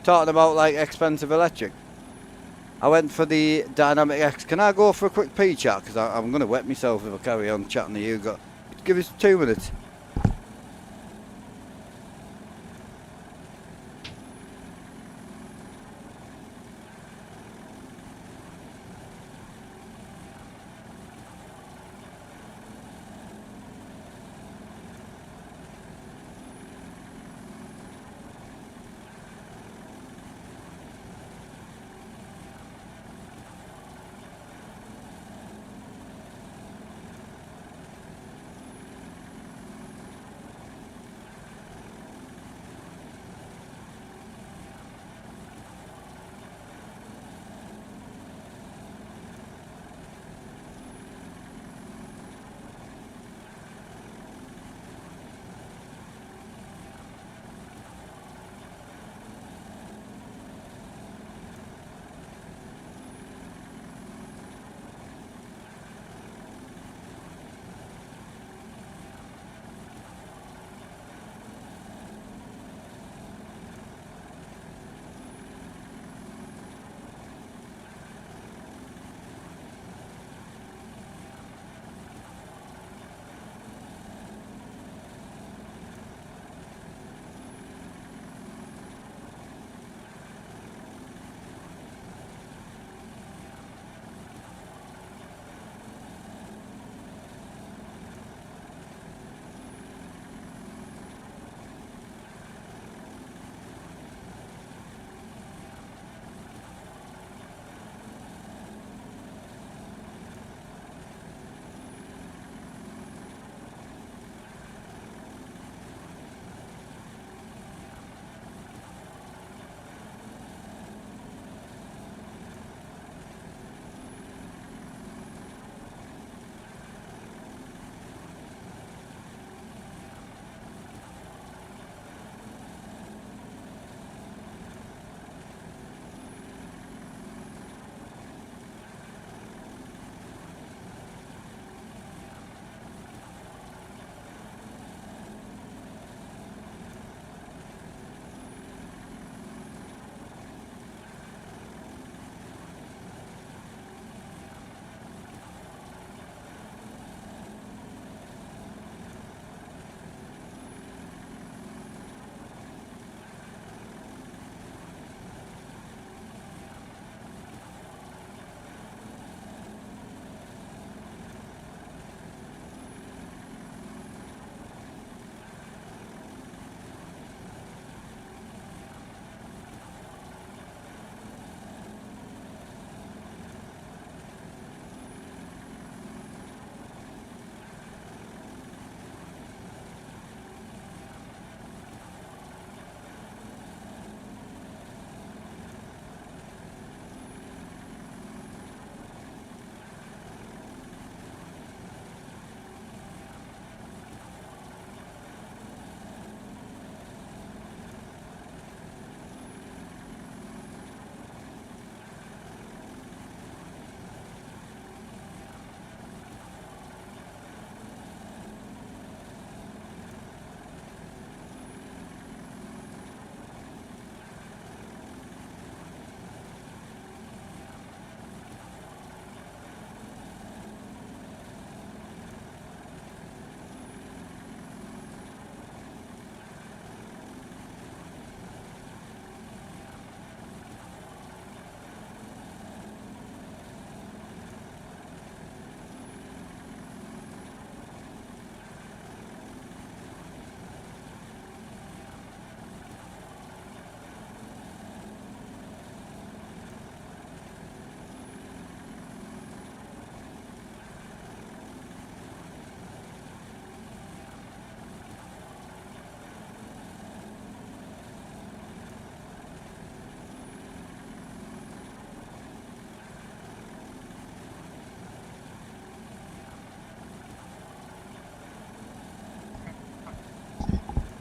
Talking about like expensive electric. I went for the Dynamic X. Can I go for a quick pee chat? Because I'm going to wet myself if I carry on chatting to you. Give us 2 minutes.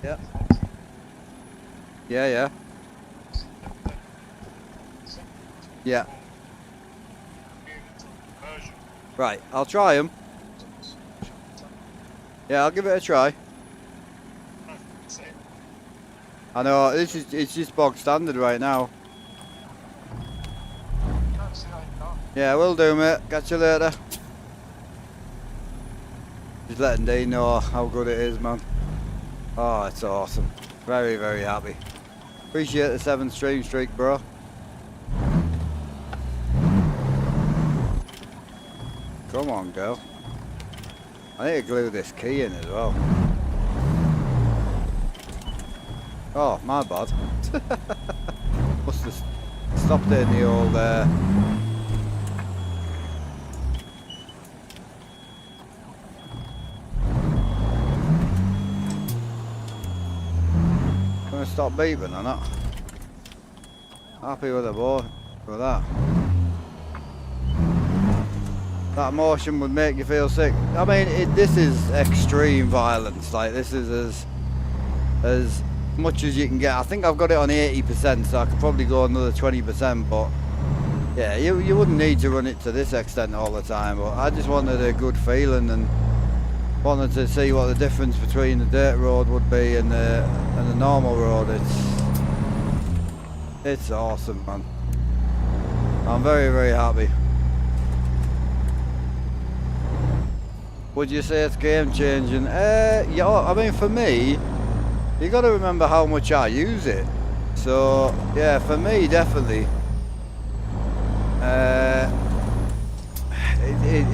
Yeah. Yeah, yeah. Yeah. Right, I'll try them. Yeah, I'll give it a try. I know, it's just bog standard right now. Yeah, will do, mate. Catch you later. Just letting Dean know how good it is, man. Oh, it's awesome. Very, very happy. Appreciate the 7 stream streak, bro. Come on, girl. I need to glue this key in as well. Oh, my bad. Must have stopped it in the old Gonna stop beeping or not? Happy with the boy with that. That motion would make you feel sick. I mean, this is extreme violence. Like, this is as much as you can get. I think I've got it on 80%, so I could probably go another 20%. But yeah, you wouldn't need to run it to this extent all the time. But I just wanted a good feeling and wanted to see what the difference between the dirt road would be and the normal road. It's awesome, man. I'm very, very happy. Would you say it's game changing? Yeah, I mean, for me, you got to remember how much I use it. So yeah, for me, definitely.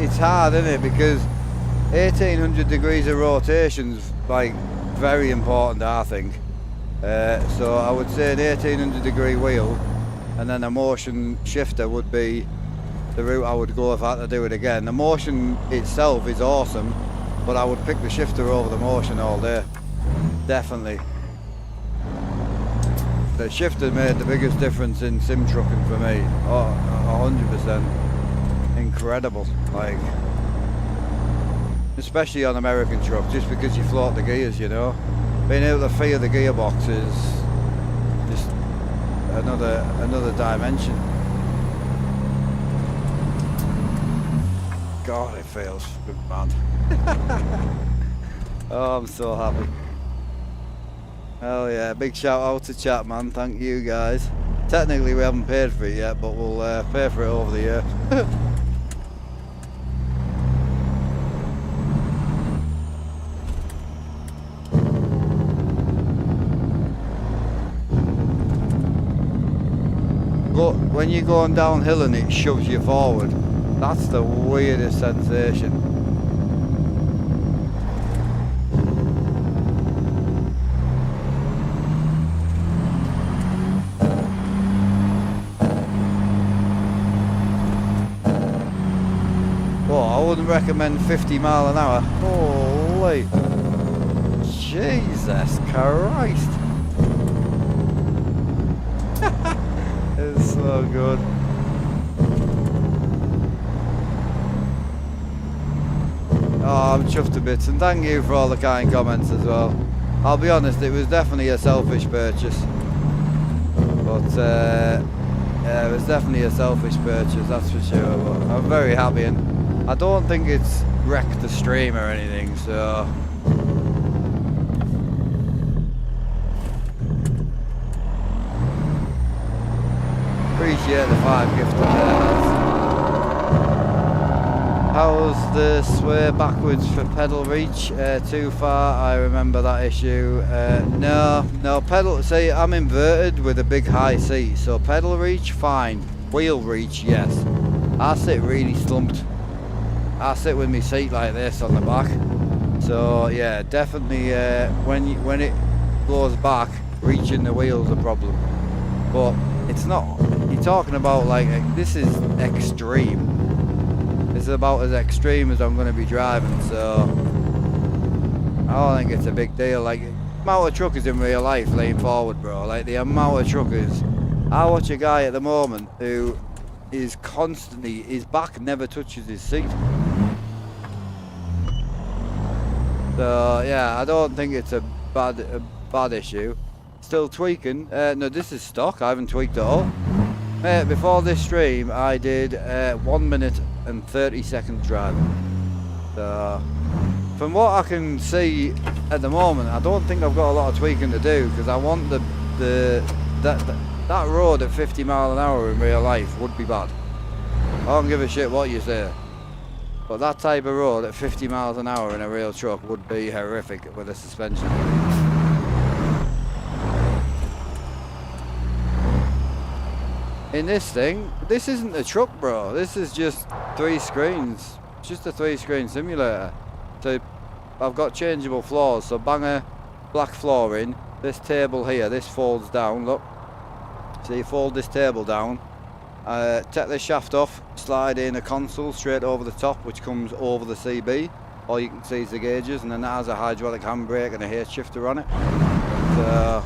It's hard, isn't it? Because 1800 degrees of rotation's like very important, I think. So I would say an 1800 degree wheel, and then a motion shifter would be the route I would go if I had to do it again. The motion itself is awesome, but I would pick the shifter over the motion all day. Definitely. The shifter made the biggest difference in sim trucking for me. Oh, 100%. Incredible. Like, especially on American trucks, just because you float the gears, you know. Being able to feel the gearbox is just another dimension. God, it feels good, man. Oh, I'm so happy. Hell yeah, big shout out to chat, man. Thank you guys. Technically we haven't paid for it yet, but we'll pay for it over the year. But when you're going downhill and it shoves you forward, that's the weirdest sensation. Well, I wouldn't recommend 50 mile an hour. Holy Jesus Christ. It's so good. Oh, I'm chuffed to bits, and thank you for all the kind comments as well. I'll be honest, it was definitely a selfish purchase. But yeah, it was definitely a selfish purchase, that's for sure. But I'm very happy, and I don't think it's wrecked the stream or anything, so. Appreciate the 5 gifted there. How's the sway backwards for pedal reach? Too far, I remember that issue. No pedal, see, I'm inverted with a big high seat, so pedal reach, fine. Wheel reach, yes. I sit really slumped. I sit with my seat like this on the back. So yeah, definitely when it goes back, reaching the wheel's a problem. But it's not. You're talking about like, this is extreme. This is about as extreme as I'm going to be driving, so I don't think it's a big deal. Like, the amount of truckers in real life laying forward, bro. Like, the amount of truckers. I watch a guy at the moment who is constantly, his back never touches his seat. So yeah, I don't think it's a bad issue. Still tweaking. No, this is stock. I haven't tweaked at all. Before this stream, I did 1 minute and 30 seconds driving. So, from what I can see at the moment, I don't think I've got a lot of tweaking to do, because I want that road at 50 mile an hour in real life would be bad. I don't give a shit what you say. But that type of road at 50 miles an hour in a real truck would be horrific with a suspension. In this thing, this isn't a truck, bro. This is just 3 screens. It's just a 3-screen simulator. So I've got changeable floors. So bang a black floor in. This table here, this folds down, look. So you fold this table down. Take the shaft off, slide in a console straight over the top, which comes over the CB. All you can see is the gauges, and then that has a hydraulic handbrake and a hair shifter on it. So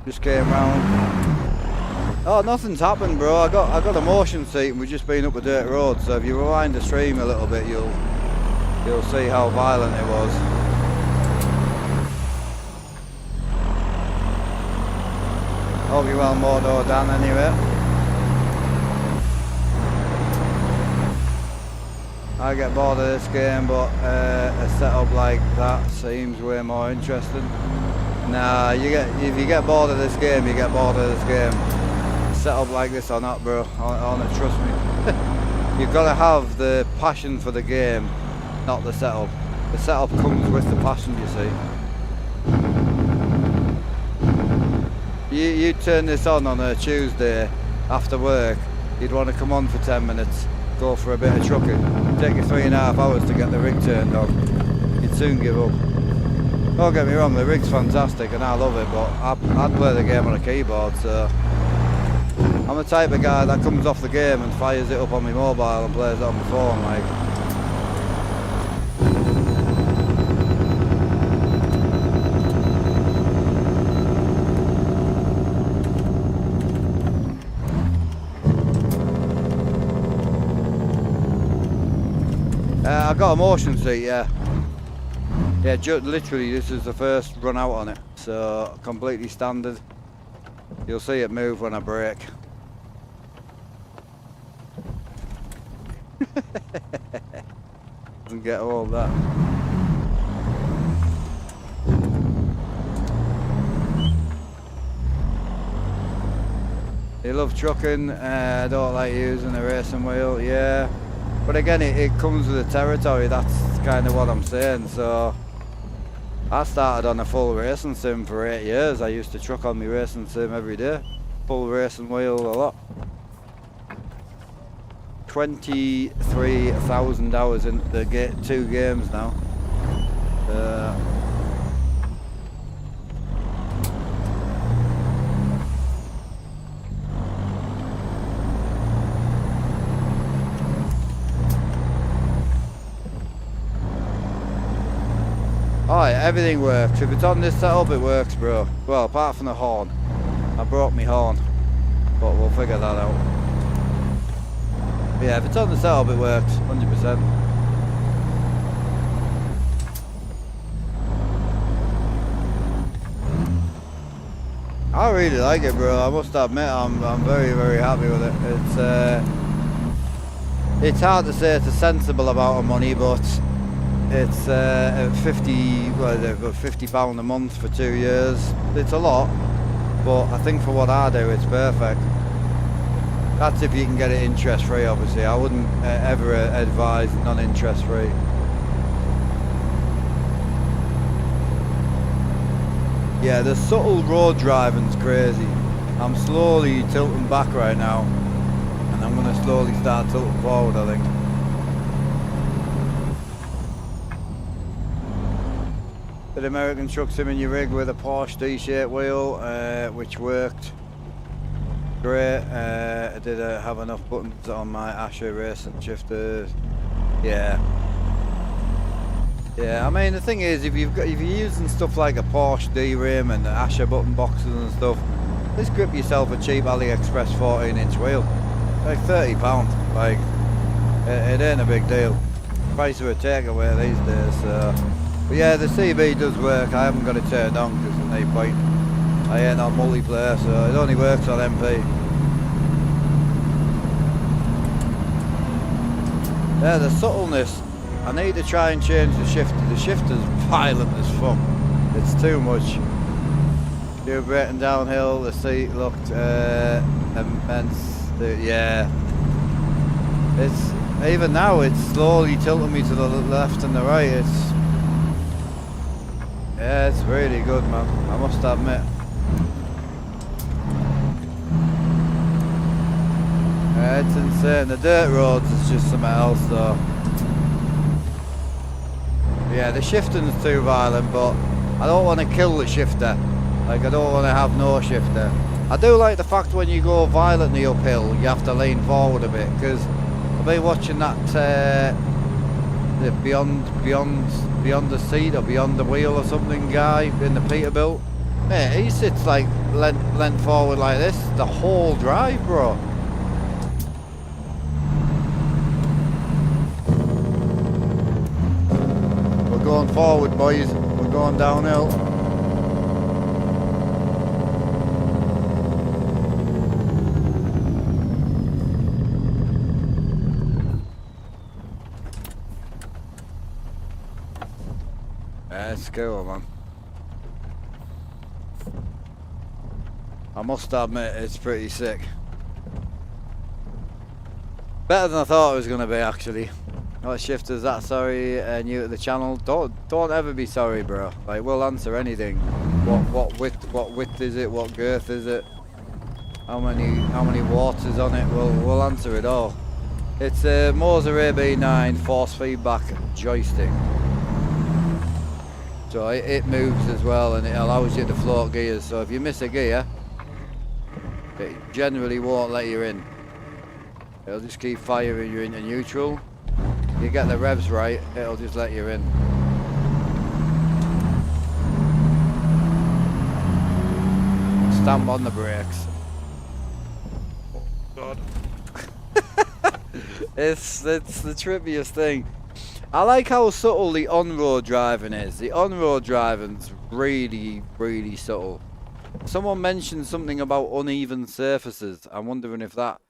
just came round. Oh, nothing's happened, bro. I got a motion seat, and we've just been up a dirt road. So if you rewind the stream a little bit, you'll see how violent it was. Hope you're well motored down anyway. I get bored of this game, but a setup like that seems way more interesting. Nah, if you get bored of this game, you get bored of this game. A setup like this or not, bro. Trust me. You've got to have the passion for the game, not the setup. The setup comes with the passion, you see. You turn this on a Tuesday after work, you'd want to come on for 10 minutes, go for a bit of trucking. Take you 3.5 hours to get the rig turned on. You'd soon give up. Don't get me wrong, the rig's fantastic and I love it, but I'd play the game on a keyboard, so I'm the type of guy that comes off the game and fires it up on my mobile and plays it on my phone, like. I got a motion seat, yeah. Yeah, literally this is the first run out on it, so completely standard. You'll see it move when I brake. Doesn't get all that. You love trucking, I don't like using a racing wheel, yeah. But again, it comes with the territory, that's kind of what I'm saying. So I started on a full racing sim for 8 years. I used to truck on my racing sim every day. Full racing wheel a lot. 23,000 hours in the 2 games now. Alright, everything works. If it's on this setup, it works, bro. Well, apart from the horn. I broke my horn. But we'll figure that out. But yeah, if it's on the setup, it works. 100%. I really like it, bro. I must admit, I'm very, very happy with it. It's hard to say it's a sensible amount of money, but it's £50 a month for 2 years. It's a lot, but I think for what I do, it's perfect. That's if you can get it interest free, obviously. I wouldn't ever advise non-interest free. Yeah, the subtle road driving's crazy. I'm slowly tilting back right now, and I'm going to slowly start tilting forward, I think. Did American truck sim in your rig with a Porsche D-shaped wheel, which worked great. I did have enough buttons on my Asher racing shifters. Yeah. Yeah, I mean the thing is, if you're using stuff like a Porsche D-rim and the Asher button boxes and stuff, just grip yourself a cheap AliExpress 14-inch wheel, like £30. Like it ain't a big deal. price of a takeaway these days. So, but yeah, the CB does work. I haven't got it turned on because there's no point. I ain't on multiplayer, so it only works on MP. Yeah, the subtleness. I need to try and change the shifter. The shifter's violent as fuck. It's too much. You're braking downhill, the seat looked immense. Yeah. It's even now it's slowly tilting me to the left and the right. Yeah, it's really good, man. I must admit. Yeah, it's insane. The dirt roads is just something else though. Yeah, the shifting's too violent, but I don't want to kill the shifter. Like, I don't want to have no shifter. I do like the fact when you go violently uphill, you have to lean forward a bit, because I've been watching that the beyond the seat or beyond the wheel or something guy in the Peterbilt. Mate, he sits like leant forward like this the whole drive, bro. We're going forward, boys. We're going downhill. Let's go, man. I must admit, it's pretty sick. Better than I thought it was going to be, actually. What shifters that sorry, new to the channel? Don't ever be sorry, bro. Like, we'll answer anything. What width is it? What girth is it? How many waters on it? We'll answer it all. It's a Moser AB9 force feedback joystick. So it moves as well, and it allows you to float gears. So if you miss a gear, it generally won't let you in. It'll just keep firing you into neutral. You get the revs right, it'll just let you in. Stamp on the brakes. Oh God. It's the trippiest thing. I like how subtle the on-road driving is. The on-road driving's really, really subtle. Someone mentioned something about uneven surfaces. I'm wondering if that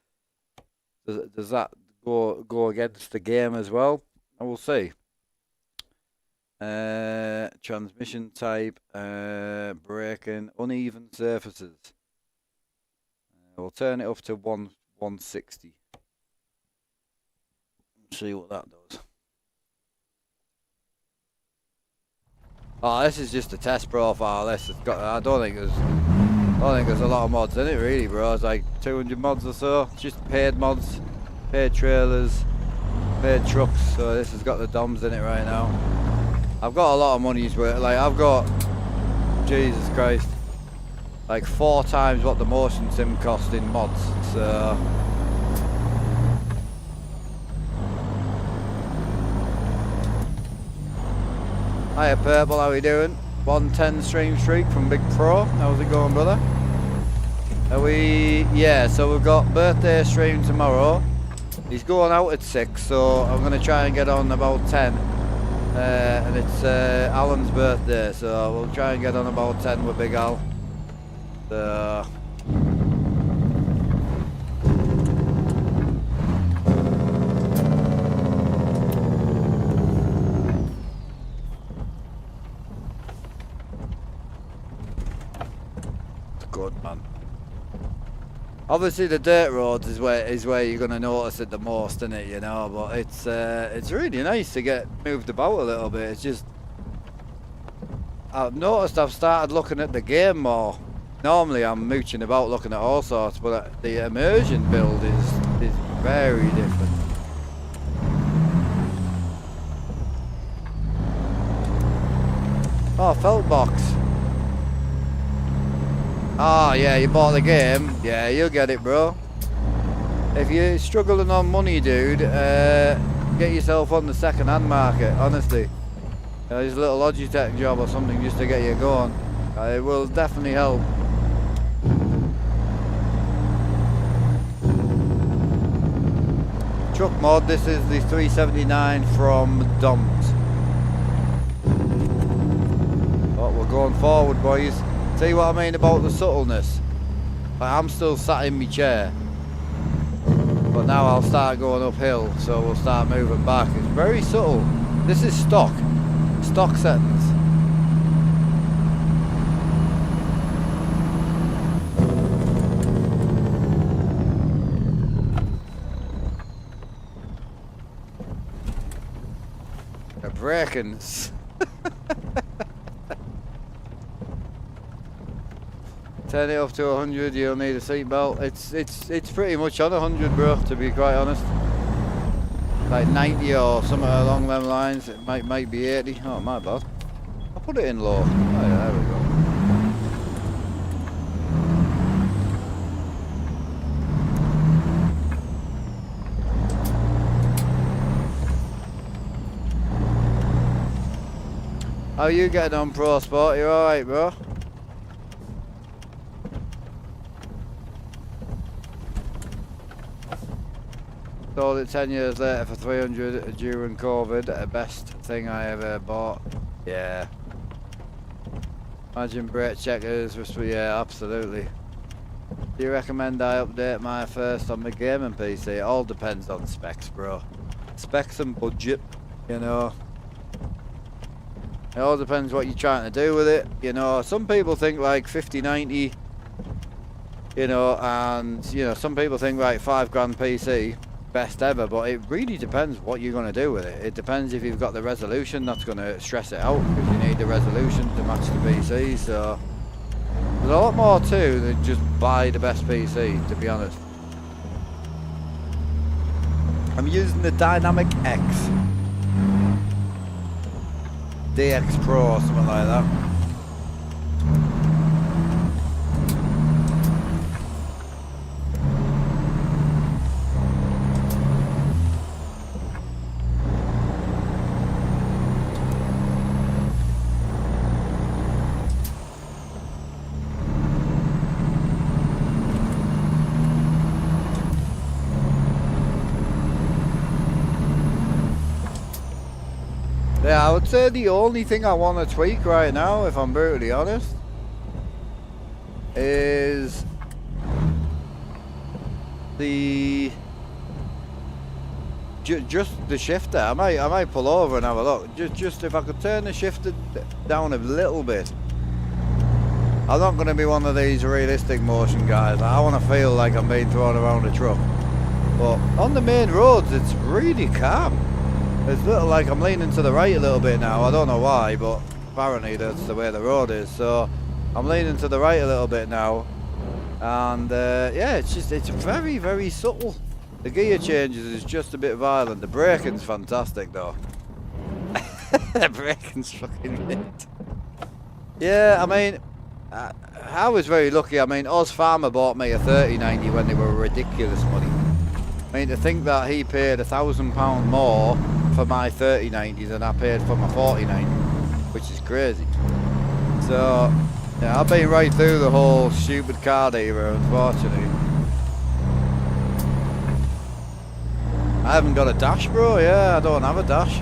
does that go against the game as well. I will see. Transmission type, braking, uneven surfaces. We'll turn it up to 160. See what that does. Oh, this is just a test profile. This has got. I don't think there's a lot of mods in it, really, bro. It's like 200 mods or so. It's just paid mods, paid trailers, paid trucks. So this has got the DOMs in it right now. I've got a lot of money's worth. Like, I've got, Jesus Christ, like 4 times what the motion sim cost in mods. So. Hiya Purple, how we doing? 110 stream streak from Big Pro. How's it going, brother? Are we... Yeah, so we've got birthday stream tomorrow. He's going out at 6, so I'm going to try and get on about 10. And it's Alan's birthday, so we'll try and get on about 10 with Big Al. So... Good, man. Obviously the dirt roads is where you're gonna notice it the most, isn't it, you know, but it's really nice to get moved about a little bit. It's just I've noticed I've started looking at the game more. Normally I'm mooching about looking at all sorts, but the immersion build is very different. Oh, felt box. Ah, yeah, you bought the game. Yeah, you'll get it, bro. If you're struggling on money, dude, get yourself on the second-hand market, honestly. Just a little Logitech job or something just to get you going. It will definitely help. truck mod. This is the 379 from Doms. Oh, we're going forward, boys. See what I mean about the subtleness? Like, I'm still sat in my chair, but now I'll start going uphill, so we'll start moving back. It's very subtle. This is stock settings. They're braking. Turn it up to 100, you'll need a seatbelt. It's pretty much on 100, bro, to be quite honest. Like 90 or something along them lines. It might be 80. Oh, my bad. I'll put it in low. Oh yeah, there we go. How are you getting on, Pro Sport? You alright, bro? Sold it 10 years later for 300 during COVID. The best thing I ever bought. Yeah. Imagine brake checkers. Yeah, absolutely. Do you recommend I update my first on the gaming PC? It all depends on specs, bro. Specs and budget, you know. It all depends what you're trying to do with it. You know, some people think like 5090, you know, and, you know, some people think like £5 PC. Best ever, but it really depends what you're going to do with it. It depends if you've got the resolution that's going to stress it out, because you need the resolution to match the PC. So there's a lot more to than just buy the best PC, to be honest. I'm using the Dynamic X DX Pro or something like that. Yeah, I would say the only thing I want to tweak right now, if I'm brutally honest, is the just the shifter. I might pull over and have a look. Just if I could turn the shifter down a little bit. I'm not going to be one of these realistic motion guys. I want to feel like I'm being thrown around a truck. But on the main roads, it's really calm. It's little like I'm leaning to the right a little bit now. I don't know why, but apparently that's the way the road is. So I'm leaning to the right a little bit now, and yeah, it's very, very subtle. The gear changes is just a bit violent. The braking's fantastic though. The braking's fucking mint. Yeah, I mean, I was very lucky. I mean, Oz Farmer bought me a 3090 when they were ridiculous money. I mean, to think that he paid £1,000 more for my 3090 than I paid for my 4090, which is crazy. So, yeah, I've been right through the whole stupid card era, unfortunately. I haven't got a dash, bro. Yeah, I don't have a dash.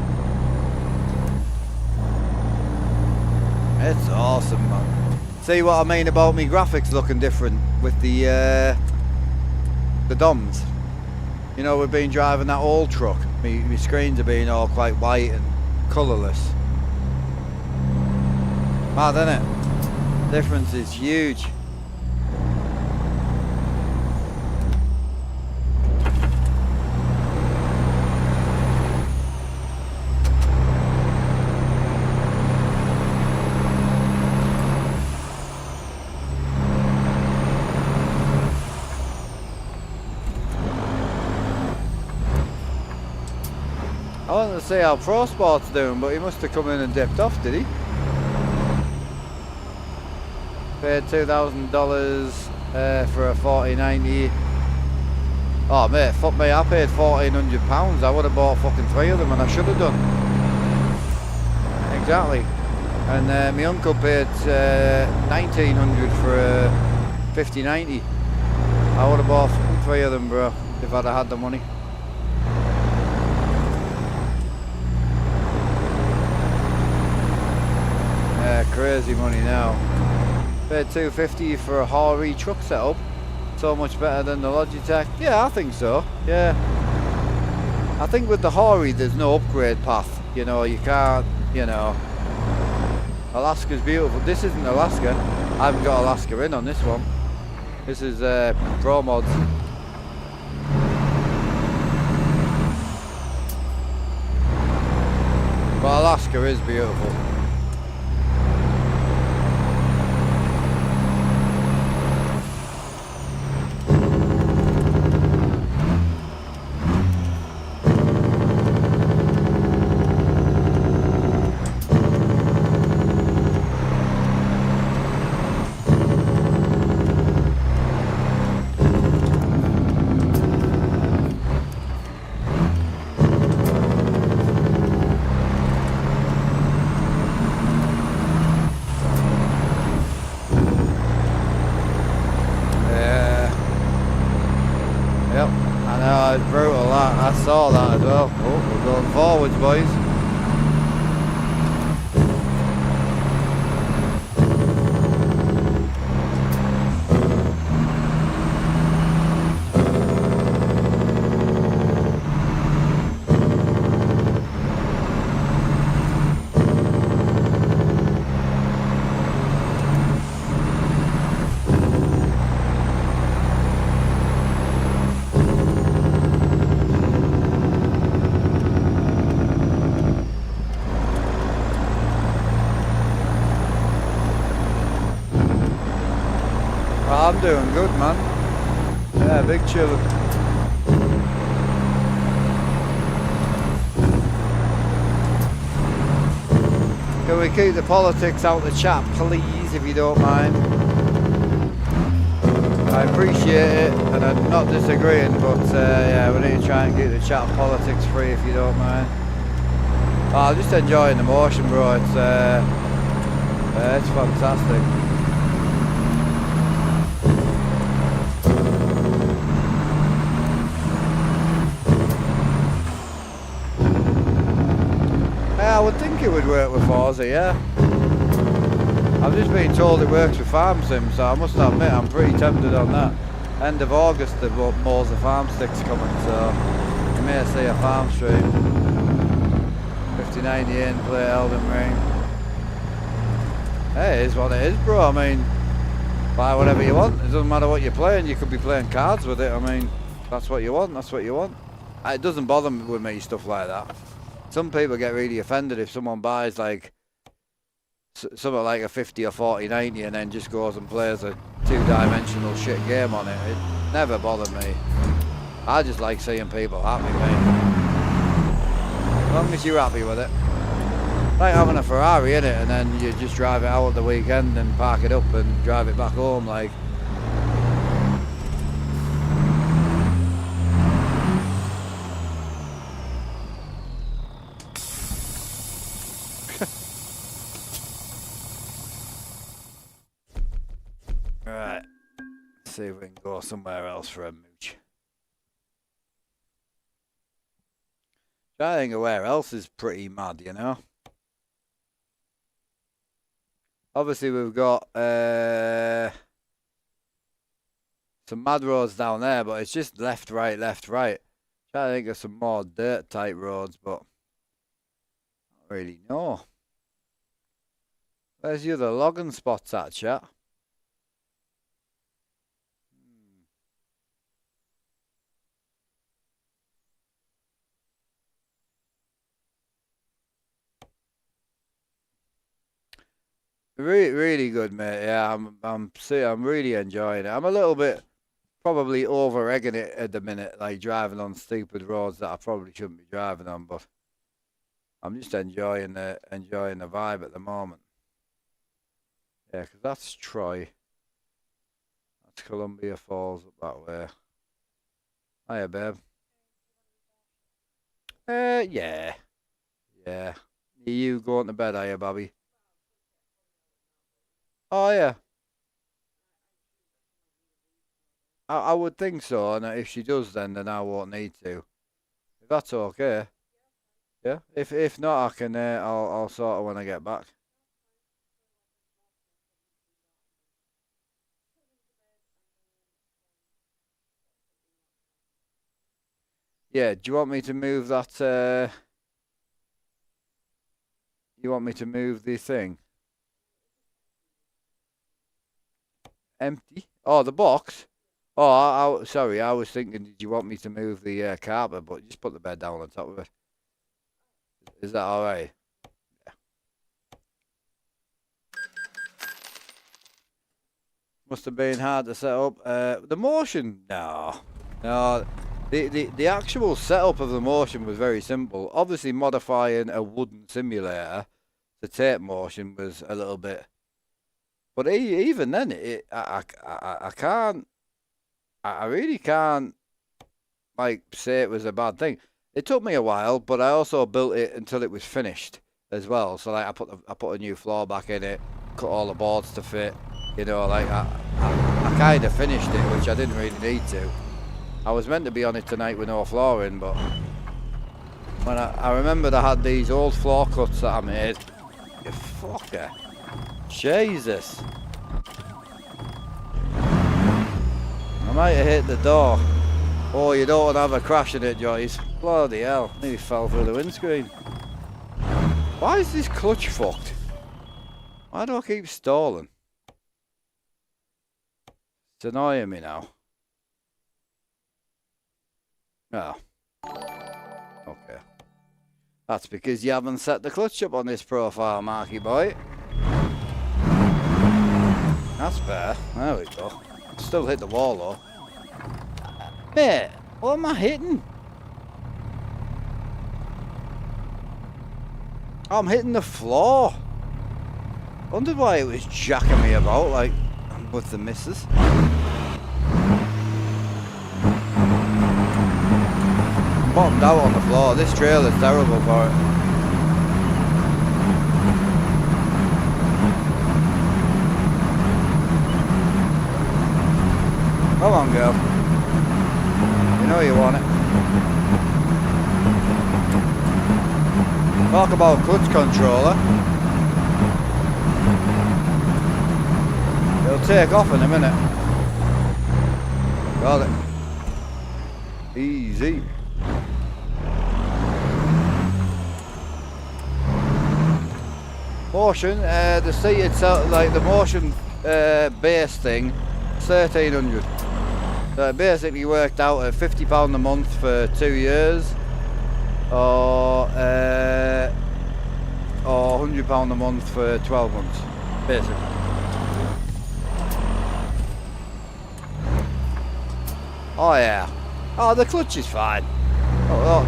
It's awesome, man. See what I mean about me graphics looking different with the DOMs. You know, we've been driving that old truck. My screens are being all quite white and colourless. Mad, isn't it? Difference is huge. I wanted to see how Pro Sport's doing, but he must have come in and dipped off, did he? Paid $2,000 for a 4090. Oh mate, fuck me, I paid £1,400. I would have bought fucking 3 of them, and I should have done. Exactly. And my uncle paid $1,900 for a 5090. I would have bought 3 of them, bro, if I'd have had the money. crazy money now. Paid $250 for a Hori truck setup. So much better than the Logitech. Yeah, I think so. Yeah. I think with the Hori there's no upgrade path. You know, you can't, you know. Alaska's beautiful. This isn't Alaska. I haven't got Alaska in on this one. This is Pro Mods. But Alaska is beautiful. I saw that as well. Oh, we're going forwards, boys. I'm doing good, man. Yeah, big chill. Can we keep the politics out of the chat, please, if you don't mind? I appreciate it, and I'm not disagreeing, but yeah, we need to try and keep the chat politics free, if you don't mind. Oh, I'm just enjoying the motion, bro. It's fantastic. I would think it would work with Forza, yeah. I've just been told it works with Farm Sim, so I must admit I'm pretty tempted on that. End of August, the Moza Farm Stick's coming, so you may see a farm stream. 5090 in, play Elden Ring. Hey, it is what it is, bro. I mean, buy whatever you want. It doesn't matter what you're playing. You could be playing cards with it. I mean, that's what you want. That's what you want. It doesn't bother me with me, stuff like that. Some people get really offended if someone buys like something like a 50 or 4090 and then just goes and plays a two-dimensional shit game on it. It never bothered me. I just like seeing people happy, mate. As long as you're happy with it. Like having a Ferrari, innit? And then you just drive it out at the weekend and park it up and drive it back home, like. Right, see if we can go somewhere else for a mooch. I think where else is pretty mad, you know. Obviously we've got some mad roads down there, but it's just left, right, left, right. Trying to think of some more dirt type roads, but I don't really know. Where's the other logging spots at, chat? Really good, mate. Yeah, I'm really enjoying it. I'm a little bit probably over egging it at the minute, like driving on stupid roads that I probably shouldn't be driving on, but I'm just enjoying the vibe at the moment. Yeah, because that's Troy. That's Columbia Falls up that way. Hiya, babe. Yeah. Yeah. Are you going to bed, are you, Bobby? Oh, yeah. I would think so, and if she does, then I won't need to. If that's okay. Yeah. If not, I can. I'll sort it when I get back. Yeah, do you want me to move that, you want me to move the thing? Empty? Oh, the box? Oh, sorry, I was thinking, did you want me to move the carpet? But just put the bed down on top of it. Is that all right? Yeah. Must have been hard to set up. The motion? No. No. The actual setup of the motion was very simple. Obviously, modifying a wooden simulator to tape motion was a little bit. But even then, I can't. I really can't like say it was a bad thing. It took me a while, but I also built it until it was finished as well. So like I put a new floor back in it, cut all the boards to fit. You know, like I kind of finished it, which I didn't really need to. I was meant to be on it tonight with no flooring, but when I remembered I had these old floor cuts that I made. You fucker. Jesus. I might have hit the door. Oh, you don't want to have a crash in it, Joyce. Bloody hell. Nearly fell through the windscreen. Why is this clutch fucked? Why do I keep stalling? It's annoying me now. Oh. Okay. That's because you haven't set the clutch up on this profile, Marky boy. That's better. There we go. Still hit the wall though. Mate, what am I hitting? I'm hitting the floor. Wondered why it was jacking me about like with the missus. Bottomed out on the floor. This trailer's terrible for it. Come on, girl. You know you want it. Talk about clutch controller. It'll take off in a minute. Got it. Easy. Motion, the seat itself, like the motion base thing, 1300. So it basically worked out at £50 a month for 2 years, or £100 a month for 12 months, basically. Oh yeah. Oh, the clutch is fine.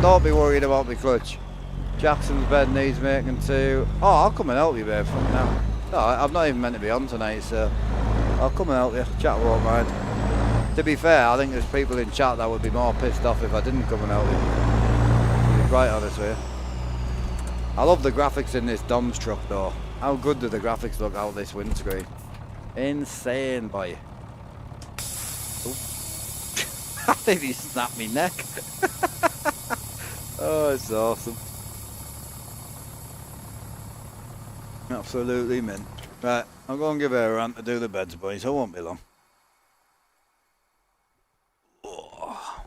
Don't be worried about the clutch. Jackson's bed needs making too. Oh, I'll come and help you, babe. Fucking hell. No, I'm not even meant to be on tonight, so I'll come and help you. Chat won't mind. To be fair, I think there's people in chat that would be more pissed off if I didn't come and help you. To be quite honest with you. I love the graphics in this Dom's truck though. How good do the graphics look out this windscreen? Insane, boy. I think he snapped me neck. Oh, it's awesome. Absolutely, man. Right, I'll go and give her a rant to do the beds, boys. I won't be long. Oh.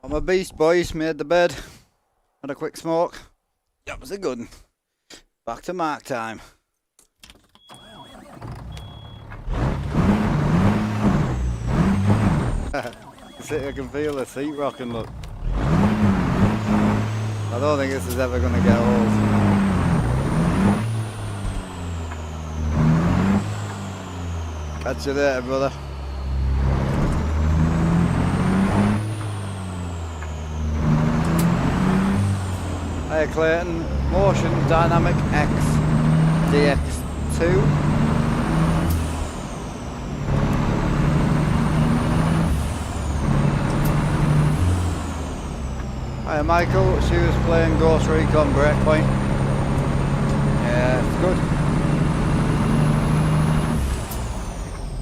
I'm a beast, boys. Made the bed. Had a quick smoke. That was a good one. Back to mark time. I can feel the seat rocking, look. I don't think this is ever going to get old. Catch you later, brother. Hey Clayton, Motion Dynamic X DX2. Hi Michael, she was playing Ghost Recon Breakpoint. Yeah, it's good.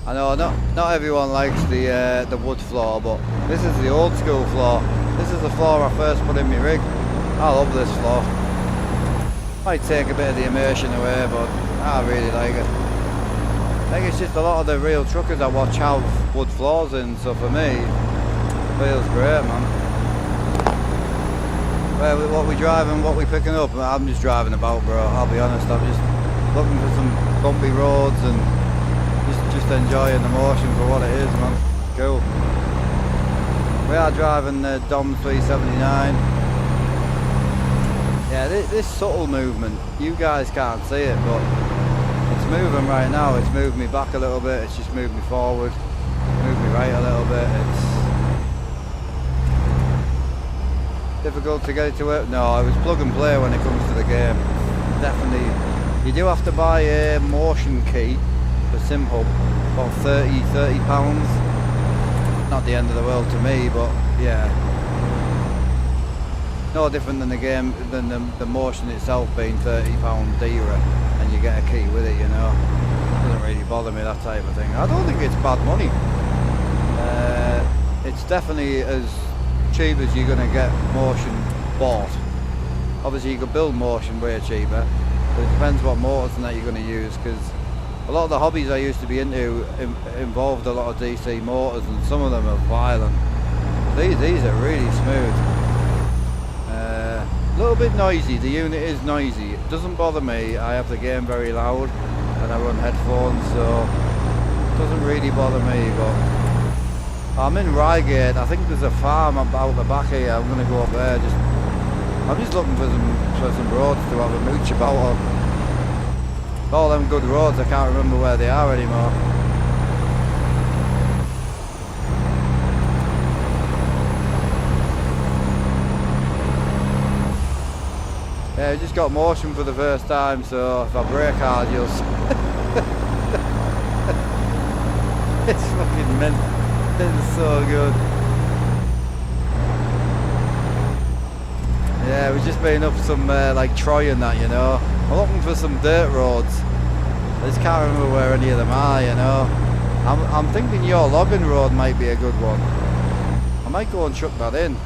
I know not everyone likes the wood floor, but this is the old school floor. This is the floor I first put in my rig. I love this floor. Might take a bit of the immersion away, but I really like it. I think it's just a lot of the real truckers I watch have wood floors in, so for me, it feels great, man. Well, what we driving, what we picking up, I'm just driving about, bro. I'll be honest, I'm just looking for some bumpy roads and just enjoying the motion for what it is, man. Cool. We are driving the Dom 379. Yeah, this subtle movement, you guys can't see it, but it's moving right now. It's moved me back a little bit, it's just moved me forward, moved me right a little bit. It's difficult to get it to work. No, it was plug and play when it comes to the game. Definitely, you do have to buy a motion key for SimHub, about £30 pounds. Not the end of the world to me, but yeah. No different than the game, than the motion itself being £30 dearer, and you get a key with it, you know. It doesn't really bother me, that type of thing. I don't think it's bad money. It's definitely as cheap as you're going to get motion bought. Obviously you could build motion way cheaper, but it depends what motors and that you're going to use, because a lot of the hobbies I used to be into involved a lot of DC motors, and some of them are violent. These are really smooth. A little bit noisy, the unit is noisy. It doesn't bother me, I have the game very loud and I run headphones, so it doesn't really bother me. But I'm in Reigate, I think there's a farm out the back here. I'm going to go up there. I'm just looking for some roads to have a mooch about on. All them good roads, I can't remember where they are anymore. Yeah, I just got motion for the first time, so if I brake hard, you'll see. It's fucking mint. It's so good. Yeah, we've just been up some like Troy and that, you know. I'm looking for some dirt roads. I just can't remember where any of them are, you know. I'm thinking your logging road might be a good one. I might go and chuck that in.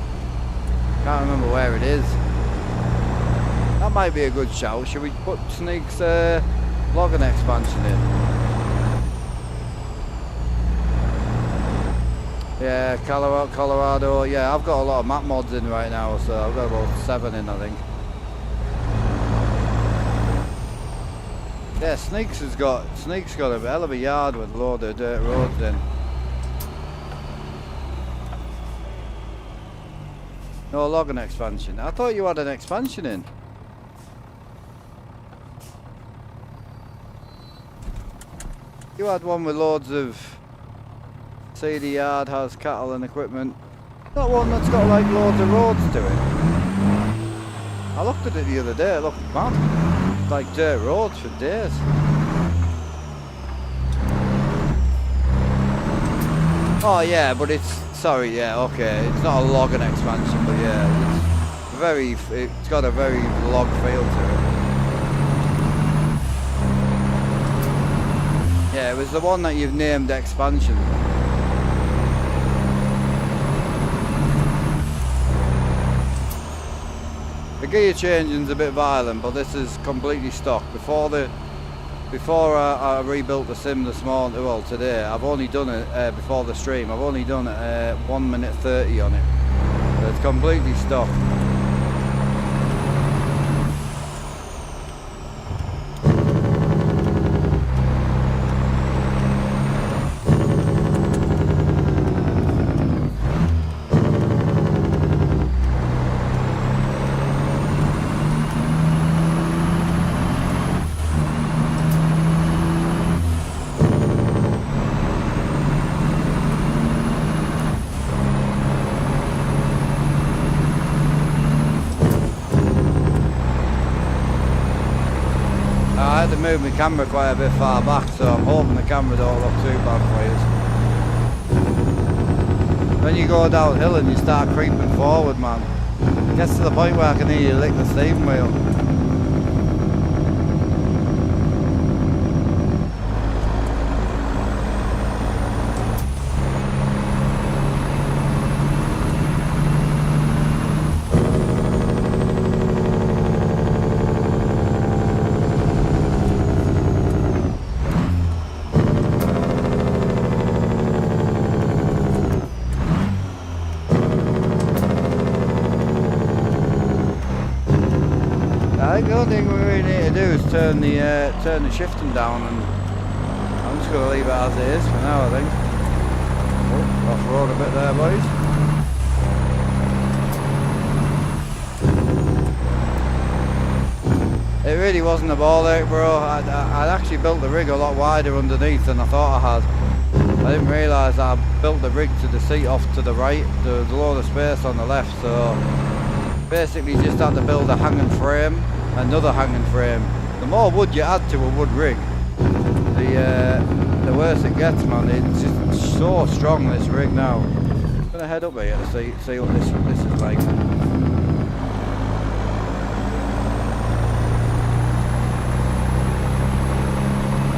Can't remember where it is. That might be a good shout. Should we put Sneak's logging expansion in? Yeah, Colorado. Yeah, I've got a lot of map mods in right now, so I've got about 7 in, I think. Yeah, Sneak's got a hell of a yard with a load of dirt roads in. No logging expansion. I thought you had an expansion in. You had one with loads of CD yard, has cattle and equipment. That one that's got like loads of roads to it. I looked at it the other day, it looked mad. Like dirt roads for days. Oh yeah, but it's, sorry, yeah, okay, it's not a logging expansion, but yeah, it's got a very log feel to it. Yeah, it was the one that you've named expansion. The gear changing's a bit violent, but this is completely stock. Before I rebuilt the sim this morning, well today, I've only done it before the stream. I've only done 1 minute 30 on it. It's completely stopped. I had to move my camera quite a bit far back, so I'm hoping the camera don't look too bad for you. When you go downhill and you start creeping forward, man, it gets to the point where I can hear you lick the steering wheel. I think the only thing we really need to do is turn the shifting down, and I'm just going to leave it as it is for now, I think. Oh, off road a bit there, boys. It really wasn't a ball ache, bro. I'd actually built the rig a lot wider underneath than I thought I had. I didn't realise that I built the rig to the seat off to the right. There was a load of space on the left, so basically just had to build a hanging frame, another hanging frame. The more wood you add to a wood rig, the worse it gets, man. It's just so strong, this rig now. I'm gonna head up here to see what this is like.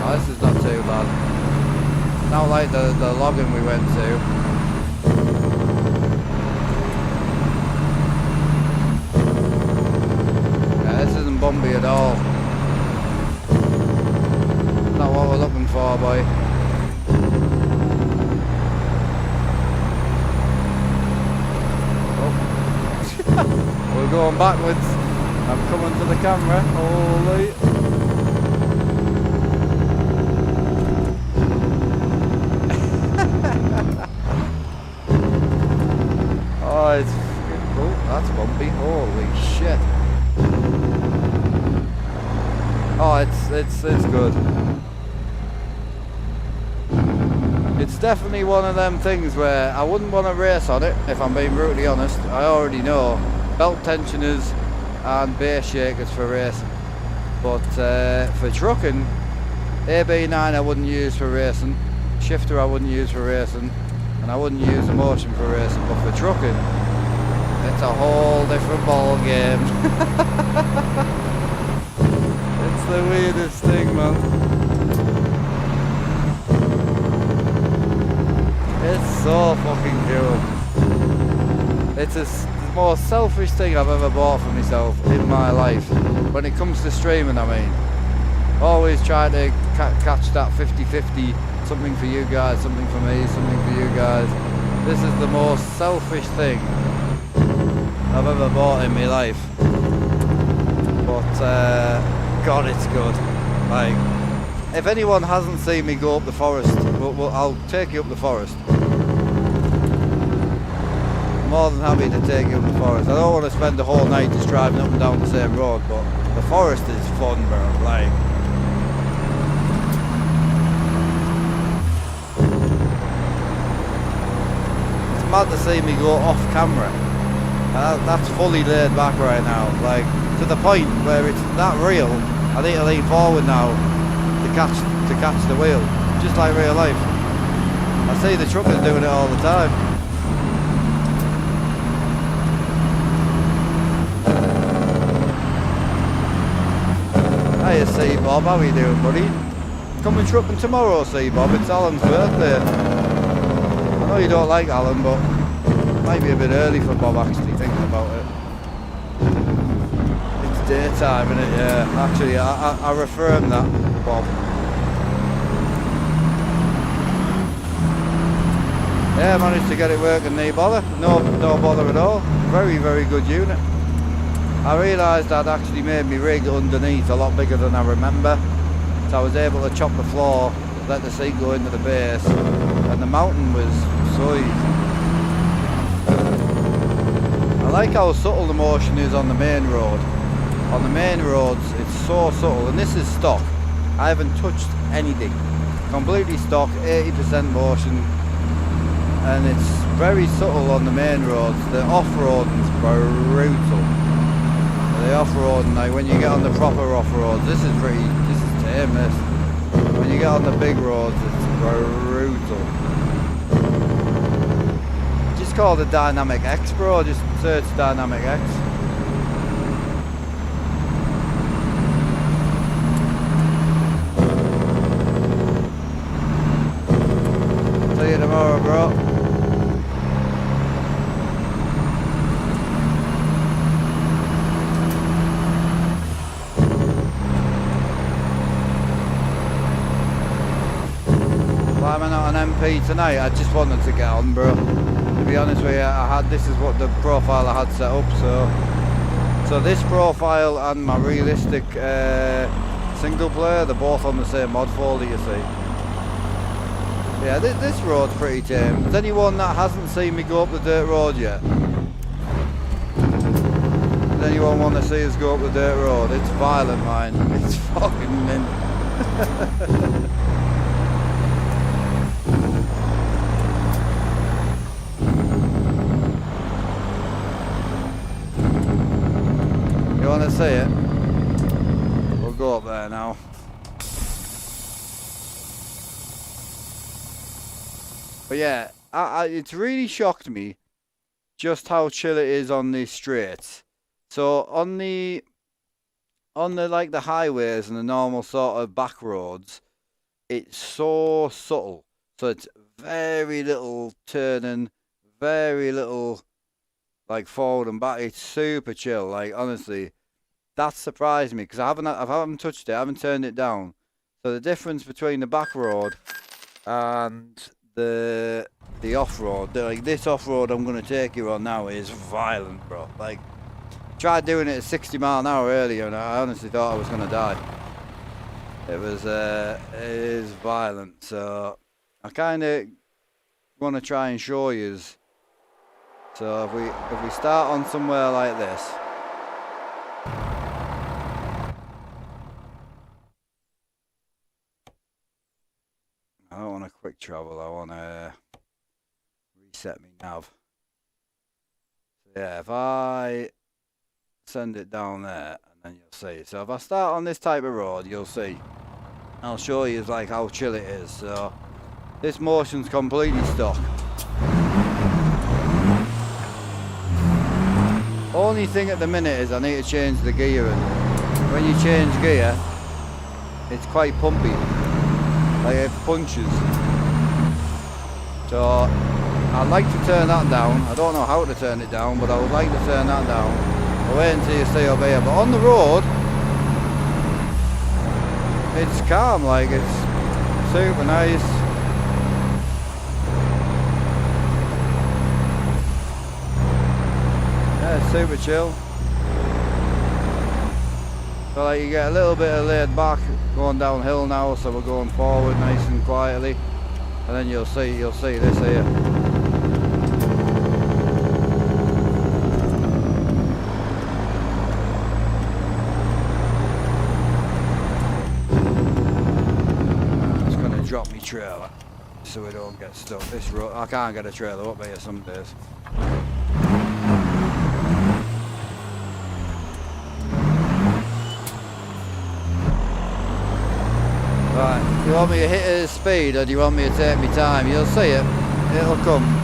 Oh, this is not too bad. Not like the logging we went to. This isn't bumpy at all. Not what we're looking for, boy. Oh. We're going backwards. I'm coming to the camera. Holy. Oh, it's... Oh, that's bumpy. Holy shit. Oh, it's good. It's definitely one of them things where I wouldn't want to race on it, if I'm being brutally honest. I already know belt tensioners and base shakers for racing, but for trucking, AB9 I wouldn't use for racing, shifter I wouldn't use for racing, and I wouldn't use the motion for racing. But for trucking, it's a whole different ball game. It's the weirdest thing, man. It's so fucking cool. It's the most selfish thing I've ever bought for myself in my life. When it comes to streaming, I mean. Always try to catch that 50-50. Something for you guys, something for me, something for you guys. This is the most selfish thing I've ever bought in my life. But, God, it's good. Like, if anyone hasn't seen me go up the forest, I'll take you up the forest. I'm more than happy to take you up the forest. I don't want to spend the whole night just driving up and down the same road, but the forest is fun, bro. Like, it's mad to see me go off camera. That's fully laid back right now. Like, to the point where it's that real, I need to lean forward now to catch the wheel, just like real life. I see the truckers doing it all the time. Hiya C Bob, how are you doing, buddy? Coming trucking tomorrow, C Bob, it's Alan's birthday. I know you don't like Alan, but it might be a bit early for Bob actually thinking about it. Daytime, innit? Yeah, actually I reaffirm that, Bob. Yeah, I managed to get it working, no bother. No bother at all. Very, very good unit. I realised I'd actually made me rig underneath a lot bigger than I remember. So I was able to chop the floor, let the seat go into the base, and the mountain was so easy. I like how subtle the motion is on the main road. On the main roads, it's so subtle, and this is stock. I haven't touched anything. Completely stock, 80% motion, and it's very subtle on the main roads. The off-roading's brutal. The off-roading, like when you get on the proper off-roads, this is tame, this. When you get on the big roads, it's brutal. Just call the Dynamic X, bro. Just search Dynamic X. See you tomorrow, bro. Why am I not an MP tonight? I just wanted to get on, bro. To be honest with you, this is what the profile I had set up, so this profile and my realistic single player, they're both on the same mod folder, you see. Yeah, this road's pretty tame. Is anyone that hasn't seen me go up the dirt road yet? Does anyone want to see us go up the dirt road? It's violent, mine. It's fucking mint. You want to see it? We'll go up there now. But yeah, it's really shocked me just how chill it is on these straights. So on the like the highways and the normal sort of back roads, it's so subtle. So it's very little turning, very little like forward and back. It's super chill. Like honestly, that surprised me because I haven't touched it. I haven't turned it down. So the difference between the back road and the off-road, like this off-road I'm going to take you on now is violent, bro. Like, tried doing it at 60 mile an hour earlier and I honestly thought I was going to die. It is violent, so I kind of want to try and show you. So if we start on somewhere like this, I don't want a quick travel, I want to reset me nav. So yeah, if I send it down there, and then you'll see. So if I start on this type of road, you'll see. I'll show you like how chill it is. So this motion's completely stock. Only thing at the minute is I need to change the gear, and when you change gear, it's quite pumpy. Like it punches. So I'd like to turn that down. I don't know how to turn it down, but I would like to turn that down. I'll wait until you see over here. But on the road, it's calm, like it's super nice. Yeah, it's super chill. So like you get a little bit of laid back going downhill now, so we're going forward nice and quietly, and then you'll see this here. I'm just gonna drop me trailer so we don't get stuck. This road, I can't get a trailer up here some days. Right, do you want me to hit it at speed or do you want me to take my time? You'll see it, it'll come.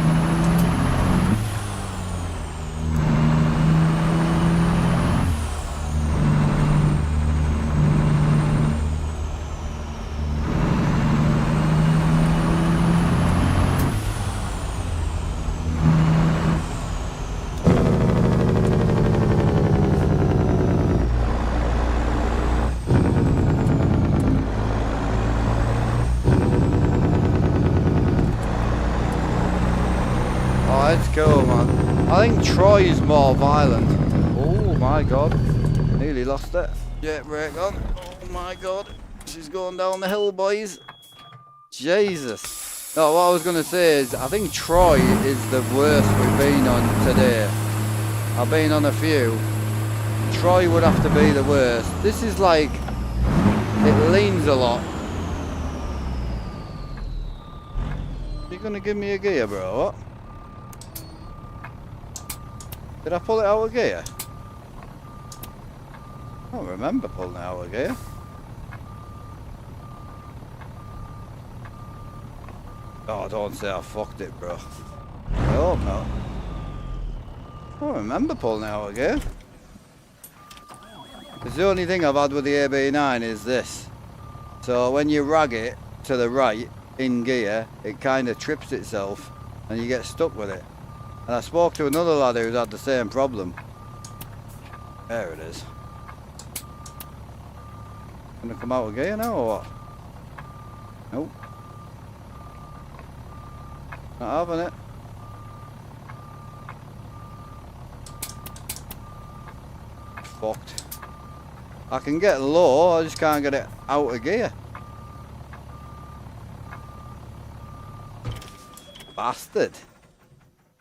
cool, man. I think Troy's more violent. Oh my god. Nearly lost it. Jet brake on. Oh my god. She's going down the hill, boys. Jesus. No, what I was going to say is, I think Troy is the worst we've been on today. I've been on a few. Troy would have to be the worst. This is like, it leans a lot. You gonna give me a gear, bro? What? Did I pull it out of gear? I don't remember pulling it out of gear. Oh, don't say I fucked it, bro. I hope not. I don't remember pulling it out of gear. Because the only thing I've had with the AB9 is this. So when you rag it to the right in gear, it kind of trips itself and you get stuck with it. And I spoke to another lad who's had the same problem. There it is. Gonna come out of gear now or what? Nope. Not having it. Fucked. I can get low, I just can't get it out of gear. Bastard.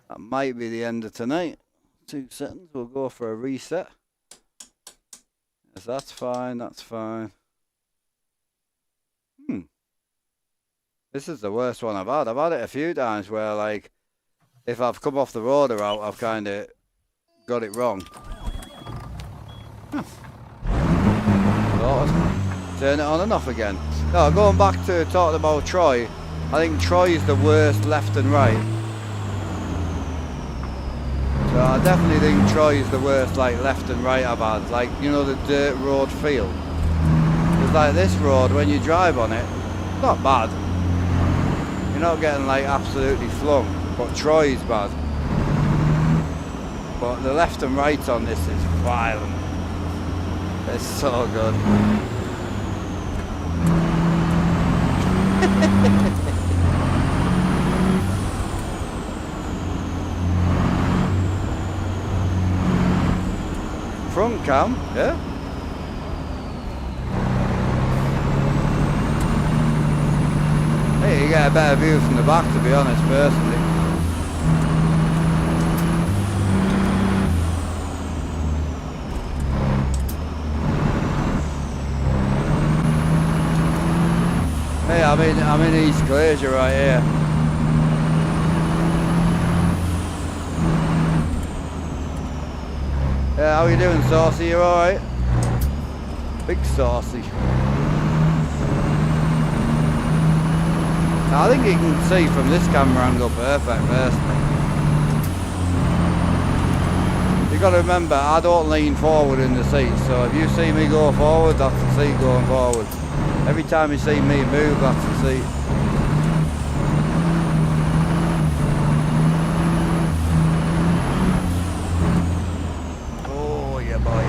That might be the end of tonight. 2 seconds, we'll go for a reset. Yes, that's fine, that's fine. This is the worst one I've had. I've had it a few times where, like, if I've come off the road or out, I've kind of got it wrong. Turn it on and off again. No, going back to talking about Troy, I think Troy's the worst left and right. So I definitely think Troy's the worst, like, left and right I've had. Like, you know, the dirt road feel. It's like this road, when you drive on it, it's not bad. You're not getting, like, absolutely flung, but Troy's bad. But the left and right on this is violent. It's so good. Front cam, yeah. Hey, you get a better view from the back, to be honest, personally. Hey, I'm in East Glacier right here. Yeah, how you doing, Saucy? You alright? Big Saucy. I think you can see from this camera angle perfect, personally. You got to remember, I don't lean forward in the seat, so if you see me go forward, that's the seat going forward. Every time you see me move, that's the seat. Oh, yeah, boy.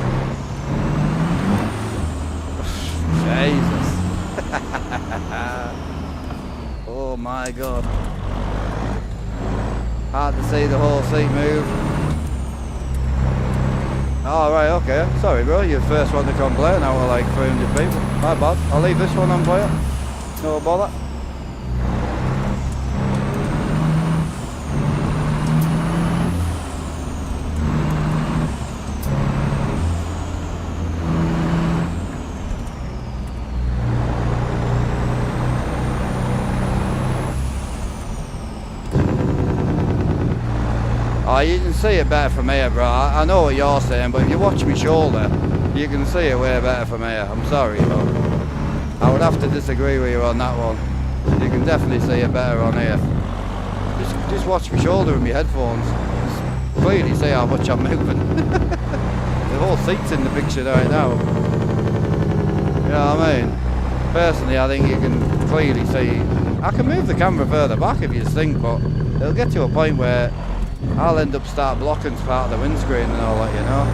Jesus. Oh my God. Hard to see the whole seat move. Oh, right, okay. Sorry, bro. You're the first one to complain out of like 300 people. My bad. I'll leave this one on for you. No bother. Oh, you can see it better from here, bro. I know what you're saying, but if you watch my shoulder, you can see it way better from here. I'm sorry, but I would have to disagree with you on that one. You can definitely see it better on here. Just watch my shoulder with my headphones. Just clearly see how much I'm moving. The whole seat's in the picture right now. You know what I mean? Personally, I think you can clearly see. I can move the camera further back if you think, but it'll get to a point where I'll end up start blocking part of the windscreen and I'll let you know.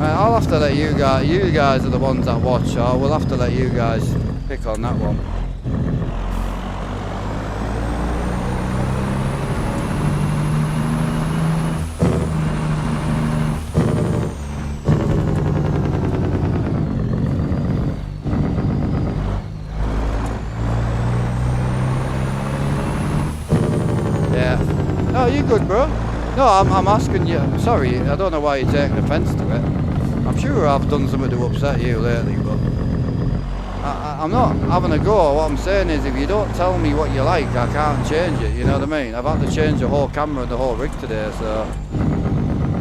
I'll have to let you guys are the ones that watch, so we'll have to let you guys pick on that one. No, you're good, bro. No, I'm asking you. Sorry, I don't know why you're taking offence to it. I'm sure I've done something to upset you lately, but I'm not having a go. What I'm saying is, if you don't tell me what you like, I can't change it. You know what I mean? I've had to change the whole camera and the whole rig today, so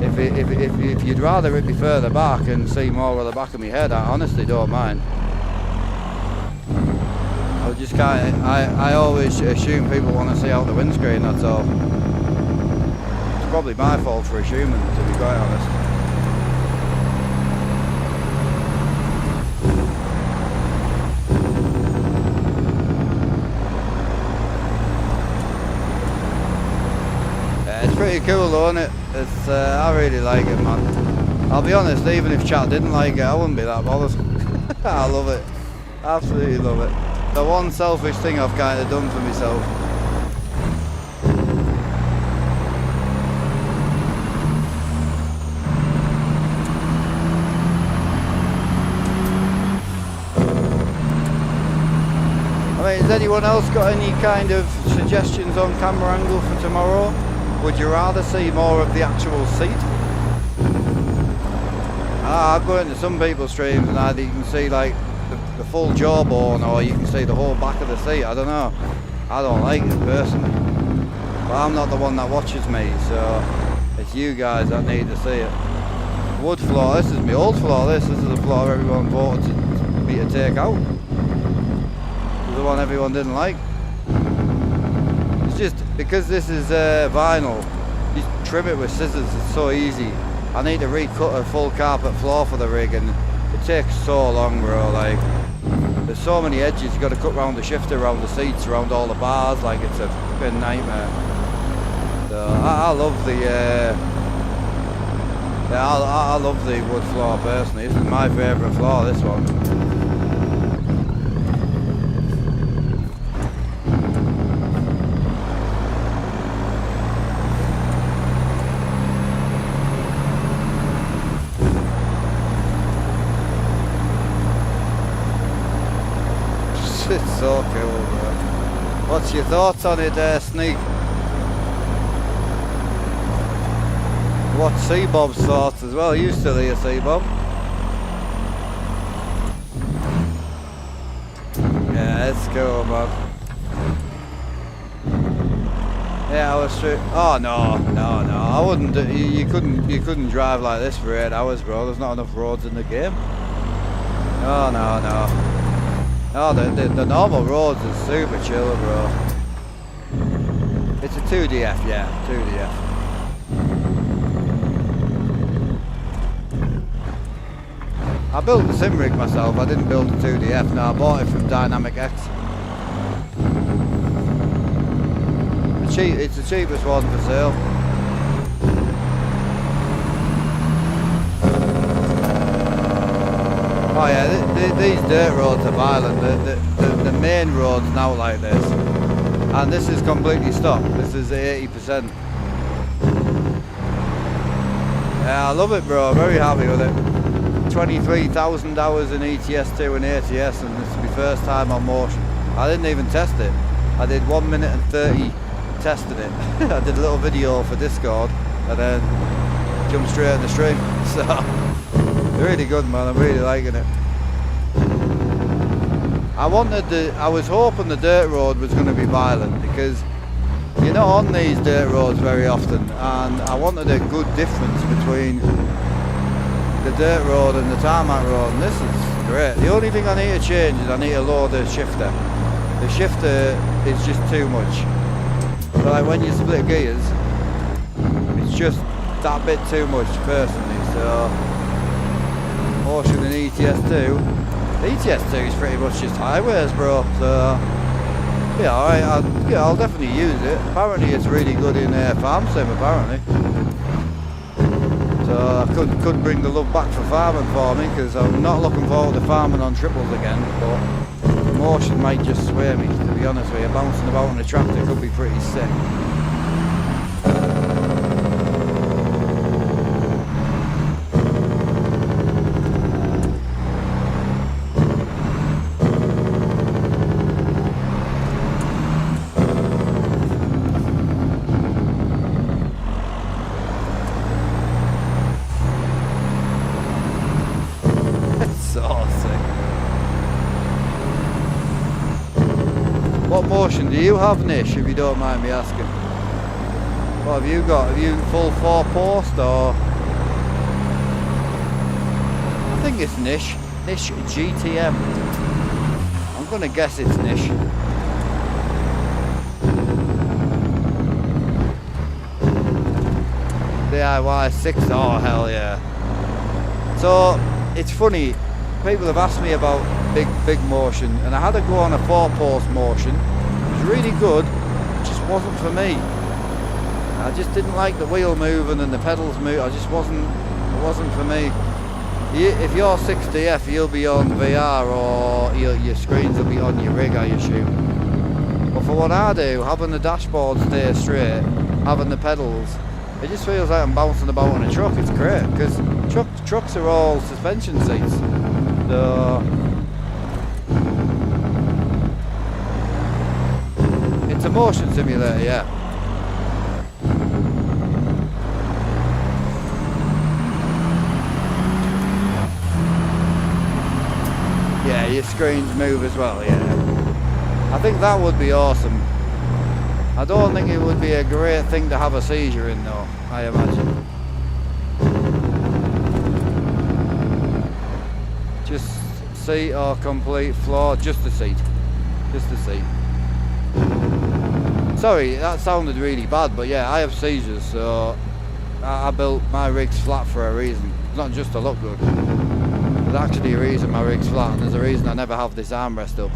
if you'd rather it be further back and see more of the back of my head, I honestly don't mind. I just can't. I always assume people want to see out the windscreen. That's all. It's probably my fault for assuming, to be quite honest. It's pretty cool though, isn't it? It's, I really like it, man. I'll be honest, even if chat didn't like it, I wouldn't be that bothered. I love it. Absolutely love it. The one selfish thing I've kind of done for myself. I mean, has anyone else got any kind of suggestions on camera angle for tomorrow? Would you rather see more of the actual seat? I go into some people's streams and either you can see like the full jawbone or you can see the whole back of the seat. I don't know. I don't like it personally. But I'm not the one that watches me, so it's you guys that need to see it. Wood floor, this is my old floor, this is the floor everyone voted me to take out. The one everyone didn't like. It's just because this is vinyl, you trim it with scissors, it's so easy. I need to recut a full carpet floor for the rig and it takes so long, bro. Like, there's so many edges you got to cut around the shifter, around the seats, around all the bars, like it's a fucking nightmare. So I love the I love the wood floor personally. This is my favourite floor, this one. It's so cool, bro. What's your thoughts on it, Sneak? What's C-Bob's thoughts as well? You still here, C-Bob? Yeah, it's cool, man. Yeah, I was true. Oh no, I wouldn't. You couldn't drive like this for 8 hours, bro. There's not enough roads in the game. Oh no. Oh, the normal roads are super chill, bro. It's a 2DF, yeah, 2DF. I built the sim rig myself, I didn't build the 2DF, no, I bought it from Dynamic X. It's the cheapest one for sale. Oh yeah, these dirt roads are violent. The main road's now like this. And this is completely stopped. This is 80%. Yeah, I love it, bro. Very happy with it. 23,000 hours in ETS2 and ATS, and this is my first time on motion. I didn't even test it. I did 1 minute and 30 testing it. I did a little video for Discord and then jumped straight in the stream. So, really good, man. I'm really liking it. I was hoping the dirt road was going to be violent because you're not on these dirt roads very often, and I wanted a good difference between the dirt road and the tarmac road, and this is great. The only thing I need to change is I need to lower the shifter. The shifter is just too much. So like when you split gears, it's just that bit too much personally. So motion in ETS2. ETS2 is pretty much just highways, bro. So yeah, alright, I'll definitely use it. Apparently it's really good in farm sim, apparently. So I could bring the love back for farming for me, because I'm not looking forward to farming on triples again, but motion might just sway me, to be honest with you. Bouncing about on the tractor could be pretty sick. Do you have niche, if you don't mind me asking? What have you got? Have you full 4-post or? I think it's niche. Niche GTM. I'm gonna guess it's niche. DIY 6, oh hell yeah. So it's funny, people have asked me about big motion, and I had to go on a 4-post motion. It was really good, it just wasn't for me. I just didn't like the wheel moving and the pedals move. It wasn't for me. If you're 60F, you'll be on VR, or your screens will be on your rig, I assume. But for what I do, having the dashboard stay straight, having the pedals, it just feels like I'm bouncing about on a truck. It's great, because trucks are all suspension seats. So it's a motion simulator, yeah. Yeah, your screens move as well, yeah. I think that would be awesome. I don't think it would be a great thing to have a seizure in though, I imagine. Just seat or complete floor, just the seat. Just the seat. Sorry, that sounded really bad, but yeah, I have seizures, so I built my rigs flat for a reason. It's not just to look good. There's actually a reason my rig's flat, and there's a reason I never have this armrest up.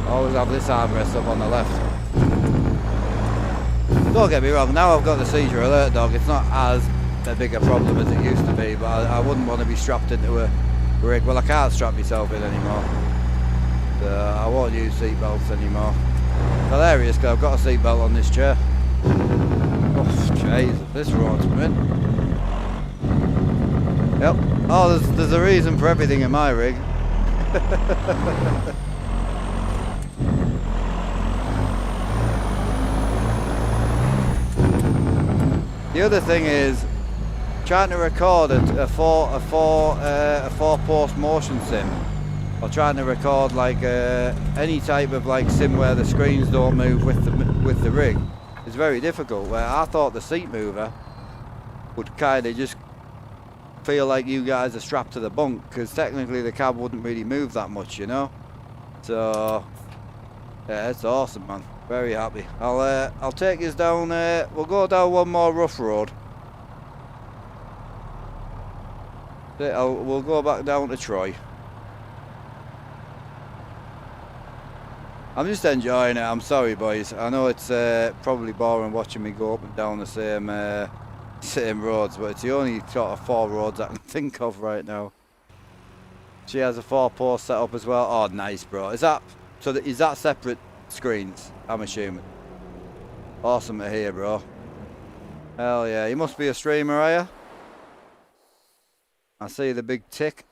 I always have this armrest up on the left. Don't get me wrong, now I've got the seizure alert dog, it's not as a big a problem as it used to be, but I wouldn't want to be strapped into a rig. Well, I can't strap myself in anymore. So I won't use seat belts anymore. Hilarious, because I've got a seat belt on this chair. Oh, Jesus, this road's mint. Yep. Oh, there's a reason for everything in my rig. The other thing is trying to record a four-post motion sim, or trying to record like any type of like sim where the screens don't move with the rig is very difficult. Where I thought the seat mover would kind of just feel like you guys are strapped to the bunk, because technically the cab wouldn't really move that much, you know. So yeah, it's awesome, man. Very happy. I'll take us down. We'll go down one more rough road. We'll go back down to Troy. I'm just enjoying it. I'm sorry, boys. I know it's probably boring watching me go up and down the same roads, but it's the only sort of 4 roads I can think of right now. She has a 4-post set up as well. Oh, nice, bro. Is that separate screens, I'm assuming? Awesome to hear, bro. Hell yeah. You must be a streamer, are you? I see the big tick.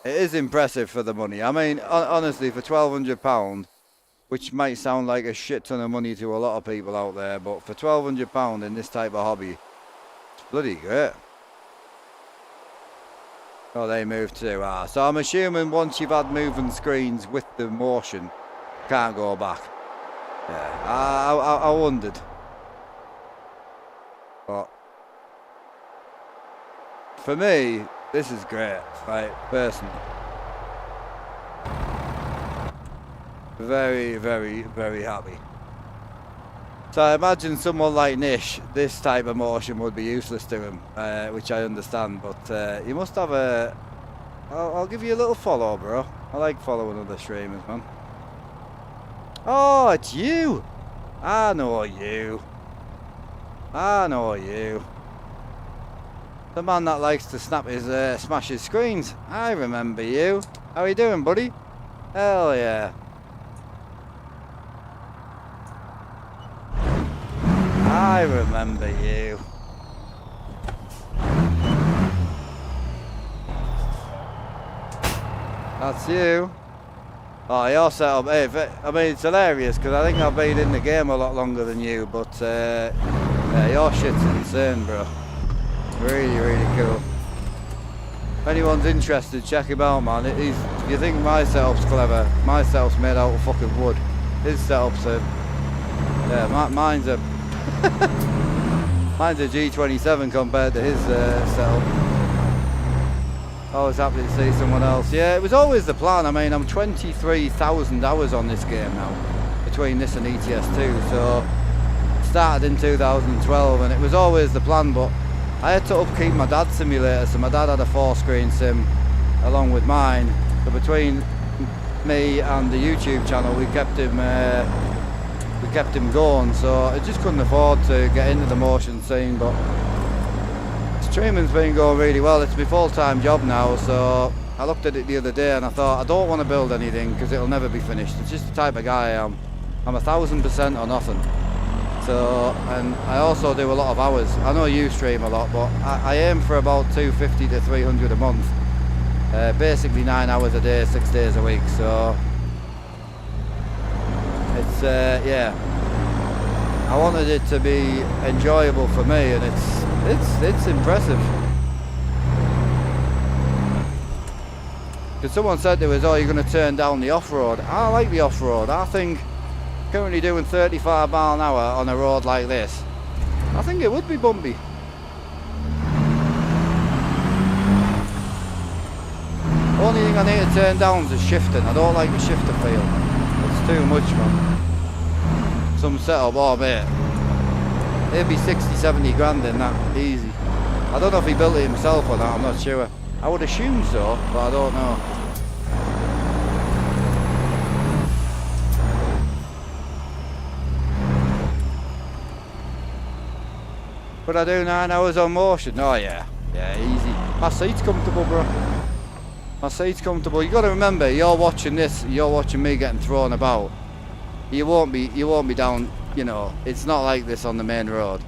It is impressive for the money. I mean, honestly, for £1,200, which might sound like a shit ton of money to a lot of people out there, but for £1,200 in this type of hobby, it's bloody great. Oh, they moved too. So I'm assuming once you've had moving screens with the motion, can't go back. Yeah, I wondered. But for me, this is great, like, personally. Very, very, very happy. So I imagine someone like Nish, this type of motion would be useless to him, which I understand, but you must have a... I'll give you a little follow, bro. I like following other streamers, man. Oh, it's you! I know you. I know you. The man that likes to smash his screens. I remember you. How you doing, buddy? Hell yeah. I remember you. That's you. Oh, you're set up. Hey, I mean, it's hilarious because I think I've been in the game a lot longer than you, but yeah, your shit's insane, bro. Really, really cool. If anyone's interested, check him out, man. You think my setup's clever? My setup's made out of fucking wood. His setup's mine's a mine's a G27 compared to his setup. Always happy to see someone else. Yeah, it was always the plan. I mean, I'm 23,000 hours on this game now, between this and ETS2. So started in 2012, and it was always the plan. But I had to upkeep my dad's simulator, so my dad had a 4-screen sim along with mine. So between me and the YouTube channel, we kept him going. So I just couldn't afford to get into the motion scene. But streaming's been going really well. It's my full-time job now. So I looked at it the other day and I thought, I don't want to build anything because it'll never be finished. It's just the type of guy I am. I'm 1,000% or nothing. So, and I also do a lot of hours. I know you stream a lot, but I aim for about 250 to 300 a month. Basically 9 hours a day, 6 days a week. So it's yeah. I wanted it to be enjoyable for me, and it's impressive. Because someone said to us, "Oh, you're going to turn down the off-road." I like the off-road. I think currently doing 35 mile an hour on a road like this, I think it would be bumpy. Only thing I need to turn down is the shifting. I don't like the shifter feel. It's too much, man. Some setup, oh mate, it'd be 60, 70 grand in that, easy. I don't know if he built it himself or not, I'm not sure. I would assume so, but I don't know. Could I do 9 hours on motion? Oh yeah, yeah, easy. My seat's comfortable, bro. My seat's comfortable. You got to remember, you're watching this. You're watching me getting thrown about. You won't be down. You know, it's not like this on the main road.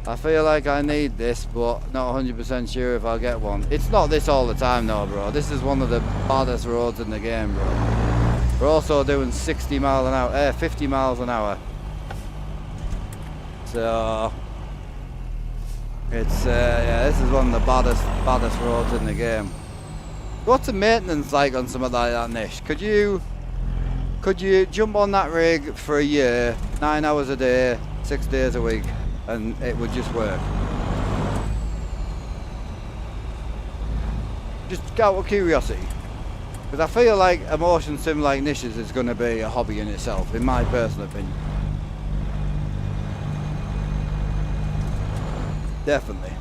I feel like I need this, but not 100% sure if I'll get one. It's not this all the time, though, bro. This is one of the baddest roads in the game, bro. We're also doing 60 miles an hour, 50 miles an hour. So it's yeah, this is one of the baddest roads in the game. What's the maintenance like on something like that, Nish? Could you jump on that rig for a year, 9 hours a day, 6 days a week, and it would just work? Just out of curiosity, because I feel like a motion sim like Nish's is going to be a hobby in itself, in my personal opinion. Definitely.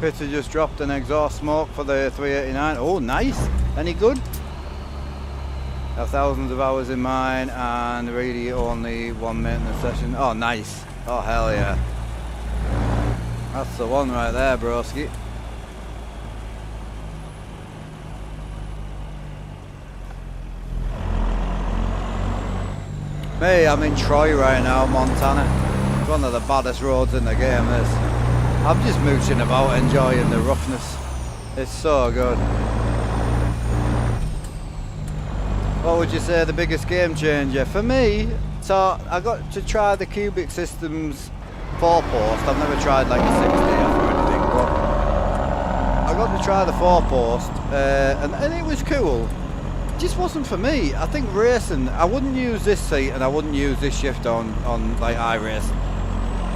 Peter just dropped an exhaust smoke for the 389. Oh, nice. Any good? Have thousands of hours in mine and really only one maintenance session. Oh, nice. Oh, hell yeah. That's the one right there, broski. Me, I'm in Troy right now, Montana. It's one of the baddest roads in the game, this. I'm just mooching about, enjoying the roughness. It's so good. What would you say the biggest game changer? For me, so I got to try the Cubic Systems 4-post. I've never tried like a 6DF or anything, but I got to try the 4-post, and it was cool. It just wasn't for me. I think racing, I wouldn't use this seat and I wouldn't use this shift on like iRacing.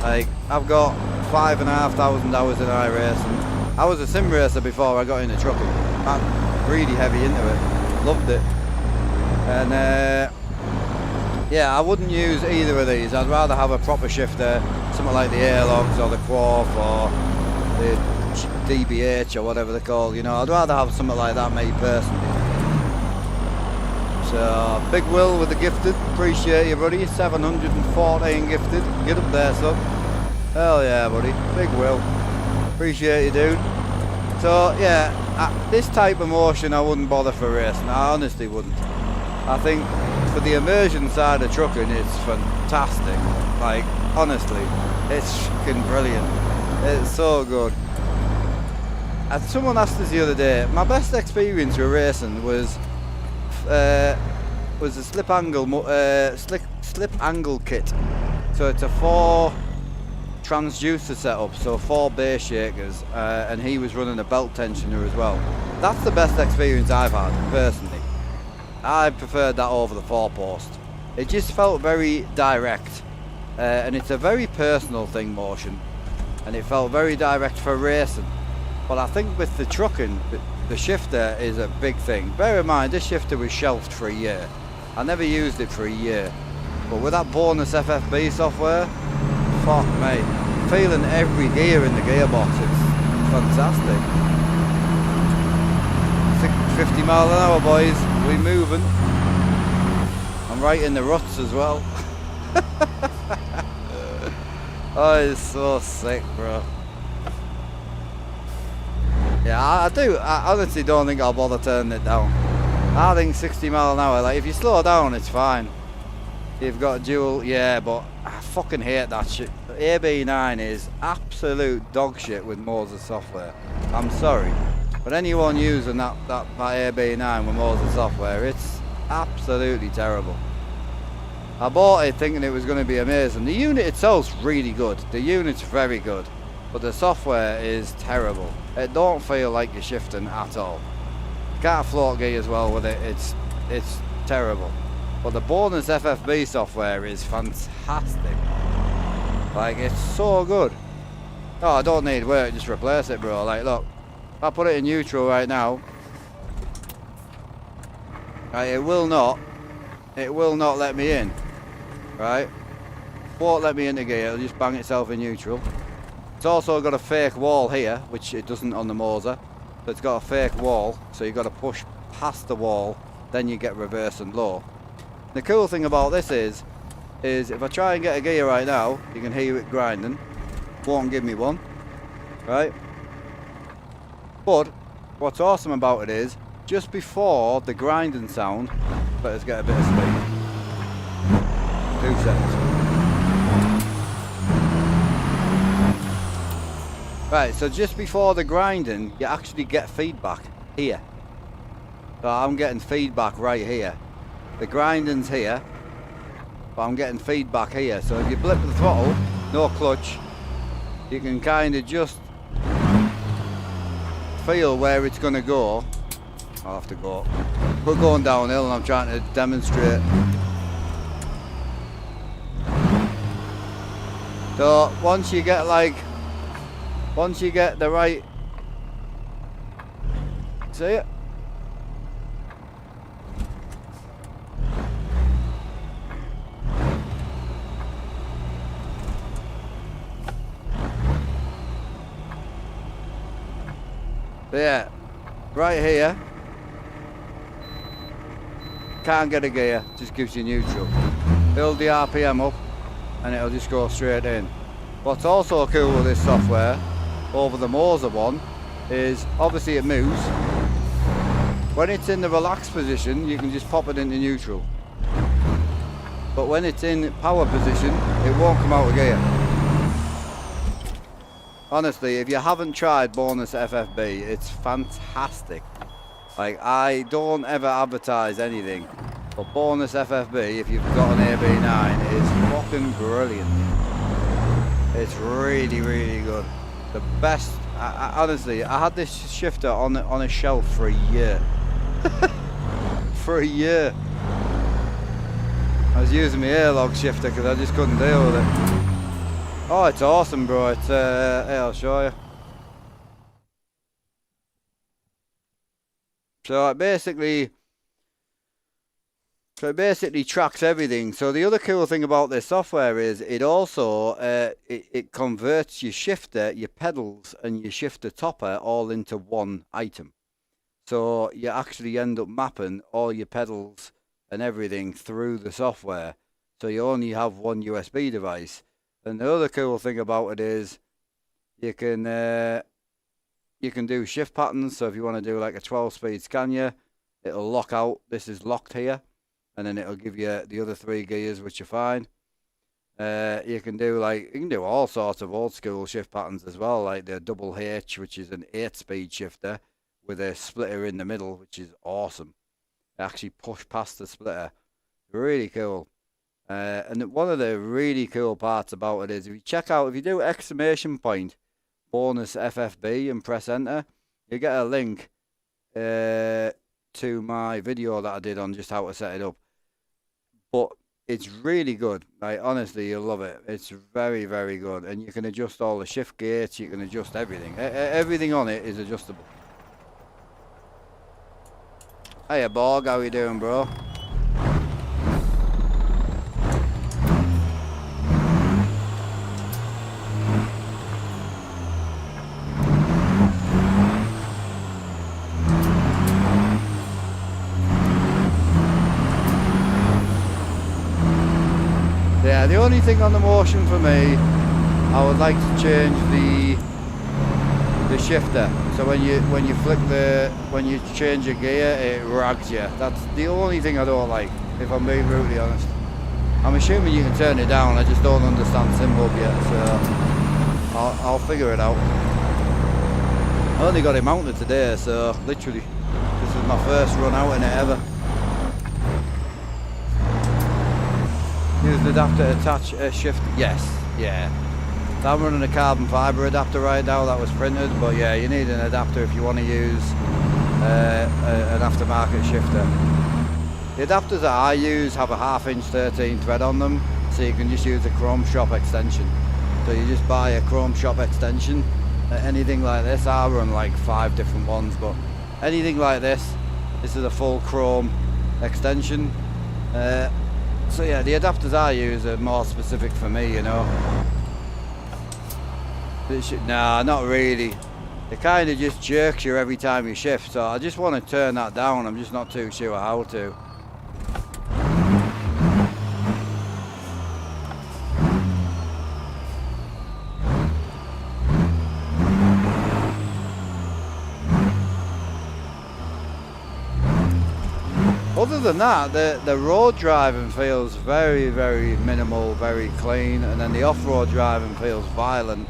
Like, I've got 5,500 hours in iRacing. I was a sim racer before I got into trucking. I'm really heavy into it. Loved it. And yeah, I wouldn't use either of these. I'd rather have a proper shifter, something like the Airlogs or the Quarf or the DBH or whatever they're called. You know, I'd rather have something like that, me personally. So, Big Will with the gifted, appreciate you, buddy. 714 gifted, get up there, son. Hell yeah, buddy. Big Will, appreciate you, dude. So yeah, this type of motion I wouldn't bother for racing. I honestly wouldn't. I think for the immersion side of trucking, it's fantastic. Like, honestly, it's fucking brilliant. It's so good. And someone asked us the other day, my best experience with racing was a slip angle kit. So it's a 4 transducer setup, so 4 bass shakers, and he was running a belt tensioner as well. That's the best experience I've had, personally. I preferred that over the 4-post. It just felt very direct, and it's a very personal thing, motion, and it felt very direct for racing. But I think with the trucking, the shifter is a big thing. Bear in mind, this shifter was shelved for a year. I never used it for a year. But with that bonus FFB software, fuck me, feeling every gear in the gearbox, it's fantastic. 50 mile an hour, boys, we moving. I'm right in the ruts as well. Oh, it's so sick, bro. Yeah, I honestly don't think I'll bother turning it down. I think 60 mile an hour, like if you slow down, it's fine. You've got dual, yeah, but I fucking hate that shit. AB9 is absolute dog shit with Moses software. I'm sorry, but anyone using that AB9 with Moses software, it's absolutely terrible. I bought it thinking it was going to be amazing. The unit itself's really good. The unit's very good, but the software is terrible. It don't feel like you're shifting at all. You can't float gear as well with it. It's terrible. But the bonus FFB software is fantastic. Like, it's so good. Oh, I don't need work, just replace it, bro. Like, look, if I put it in neutral right now, right, it will not let me in, right? Won't let me into gear, it'll just bang itself in neutral. It's also got a fake wall here, which it doesn't on the Moser. So it's got a fake wall, so you've got to push past the wall, then you get reverse and low. The cool thing about this is if I try and get a gear right now, you can hear it grinding. Won't give me one, right? But what's awesome about it is, just before the grinding sound, let's get a bit of speed. 2 seconds. Right, so just before the grinding, you actually get feedback here. So I'm getting feedback right here. The grinding's here, but I'm getting feedback here. So if you blip the throttle, no clutch, you can kind of just feel where it's going to go. I'll have to go. We're going downhill and I'm trying to demonstrate. So once you get the right, see it? Yeah, right here, can't get a gear, just gives you neutral. Build the RPM up and it'll just go straight in. What's also cool with this software over the Moser one is obviously it moves. When it's in the relaxed position, you can just pop it into neutral. But when it's in power position, it won't come out of gear. Honestly, if you haven't tried bonus FFB, it's fantastic. Like, I don't ever advertise anything, but bonus FFB, if you've got an AB9, is fucking brilliant. It's really, really good. The best. Honestly, I had this shifter on a shelf for a year. For a year. I was using my airlog shifter because I just couldn't deal with it. Oh, it's awesome, bro. It's here, I'll show you. So it basically tracks everything. So the other cool thing about this software is it also it converts your shifter, your pedals, and your shifter topper all into one item. So you actually end up mapping all your pedals and everything through the software. So you only have one USB device. And the other cool thing about it is you can do shift patterns. So if you want to do like a 12-speed Scania, it'll lock out. This is locked here, and then it'll give you the other 3 gears, which are fine. You can do all sorts of old school shift patterns as well, like the double H, which is an 8-speed shifter with a splitter in the middle, which is awesome. They actually push past the splitter. Really cool. And one of the really cool parts about it is if you do exclamation point bonus FFB and press enter, you get a link to my video that I did on just how to set it up. But it's really good. Like, honestly, you'll love it. It's very, very good. And you can adjust all the shift gates. You can adjust everything. Everything on it is adjustable. Hiya, Borg. How you doing, bro? Yeah, the only thing on the motion for me, I would like to change the shifter. So when you change your gear, it rags you. That's the only thing I don't like, if I'm being brutally honest. I'm assuming you can turn it down. I just don't understand SimHub yet, so I'll figure it out. I only got it mounted today, so literally this is my first run out in it ever. Use the adapter to attach a shift. Yes, yeah. So I'm running a carbon fibre adapter right now that was printed, but yeah, you need an adapter if you want to use an aftermarket shifter. The adapters that I use have a 1/2 inch 13 thread on them, so you can just use a Chrome Shop extension. So you just buy a Chrome Shop extension. Anything like this, I run like 5 different ones, but anything like this is a full Chrome extension. So yeah, the adapters I use are more specific for me, you know. Nah, not really. It kind of just jerks you every time you shift, so I just want to turn that down. I'm just not too sure how to. Other than that, the road driving feels very, very minimal, very clean, and then the off-road driving feels violent.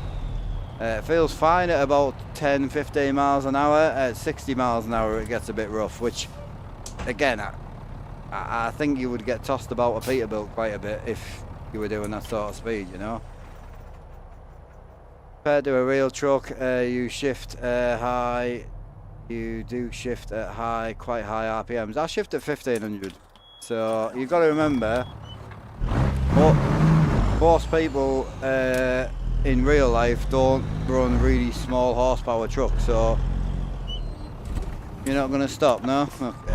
It feels fine at about 10-15 miles an hour. At 60 miles an hour it gets a bit rough, which again I think you would get tossed about a Peterbilt quite a bit if you were doing that sort of speed, you know. Compared to a real truck, you shift high. You do shift at quite high RPMs. I shift at 1500. So you've got to remember, most people in real life don't run really small horsepower trucks. So you're not going to stop, no? Okay.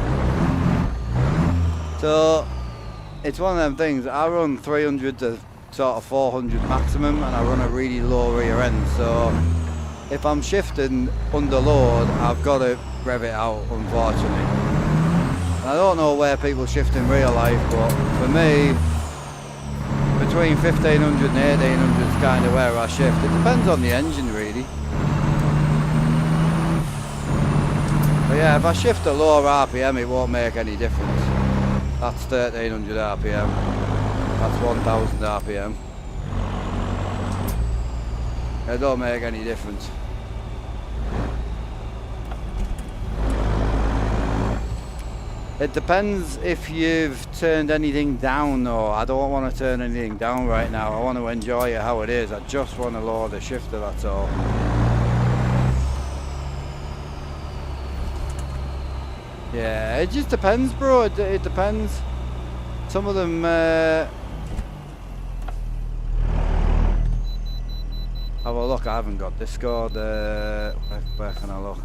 So it's one of them things. I run 300 to sort of 400 maximum, and I run a really low rear end. So if I'm shifting under load, I've got to rev it out, unfortunately. And I don't know where people shift in real life, but for me, between 1500 and 1800 is kind of where I shift. It depends on the engine, really. But yeah, if I shift at lower RPM, it won't make any difference. That's 1300 RPM. That's 1000 RPM. It don't make any difference. It depends if you've turned anything down though. I don't want to turn anything down right now. I want to enjoy it how it is. I just want to lower the shifter, that's all. Yeah, it just depends, bro. It depends. Some of them have a look. I haven't got Discord. Where can I look?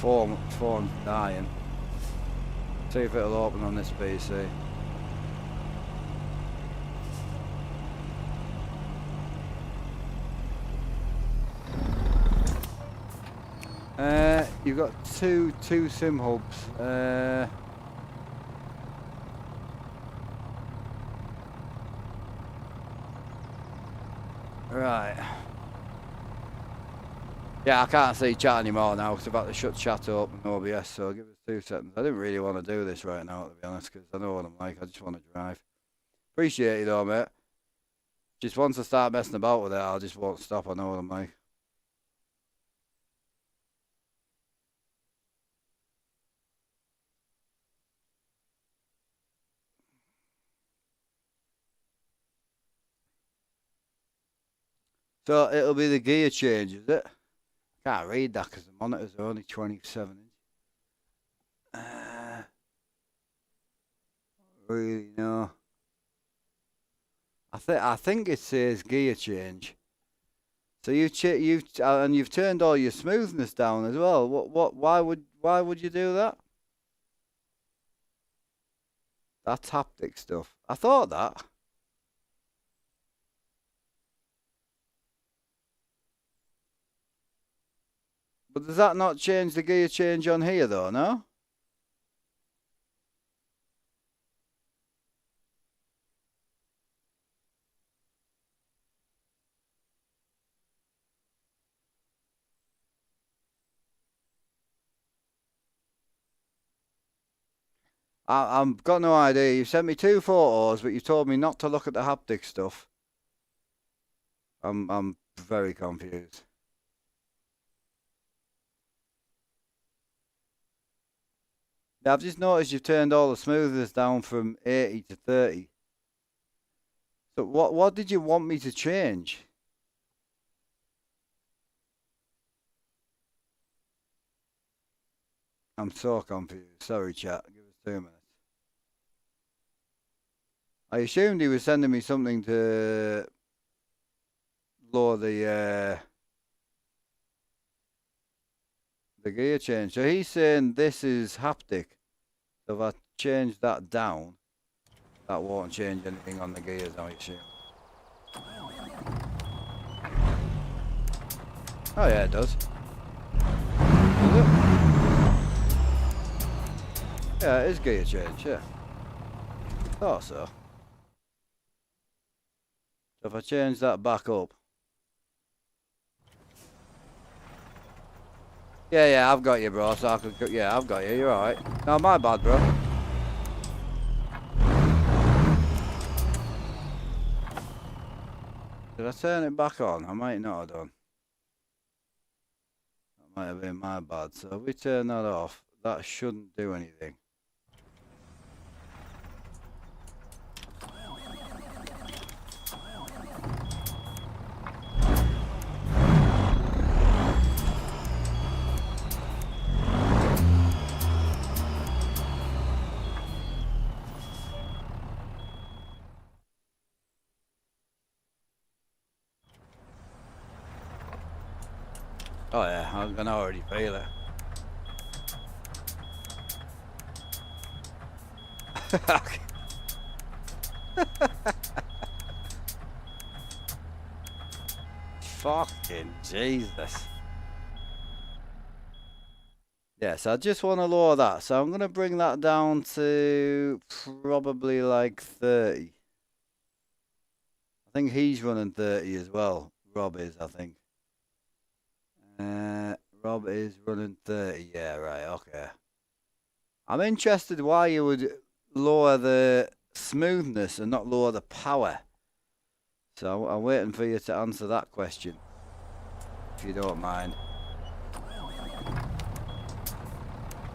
Phone's dying. See if it'll open on this PC. You've got two sim hubs. Right. Yeah, I can't see chat anymore now because I've had to shut chat up in OBS, so give us 2 seconds. I didn't really want to do this right now, to be honest, because I know what I'm like. I just want to drive. Appreciate you though, mate. Just once I start messing about with it, I just won't stop. I know what I'm like. So it'll be the gear change, is it? Can't read that because the monitors are only 27 inch. Really, no. I think it says gear change. So you've turned all your smoothness down as well. Why would you do that? That's haptic stuff. I thought that. But does that not change the gear change on here though, no? I've got no idea. You sent me 2 photos, but you told me not to look at the haptic stuff. I'm very confused. Now, I've just noticed you've turned all the smoothness down from 80 to 30. So what did you want me to change? I'm so confused. Sorry, chat. Give us 2 minutes. I assumed he was sending me something to lower the gear change. So he's saying this is haptic. So if I change that down, that won't change anything on the gears, I assume. Oh yeah, it does. Does it? Yeah, it is gear change, yeah. Thought so. So if I change that back up. Yeah, I've got you, bro. So I could, yeah, I've got you. You're alright. No, my bad, bro. Did I turn it back on? I might not have done. That might have been my bad. So if we turn that off, that shouldn't do anything. Oh yeah, I can already feel it. Fucking Jesus. Yes, I just want to lower that. So I'm going to bring that down to probably like 30. I think he's running 30 as well. Rob is, I think. Rob is running 30. Yeah, right, okay. I'm interested why you would lower the smoothness and not lower the power. So I'm waiting for you to answer that question, if you don't mind.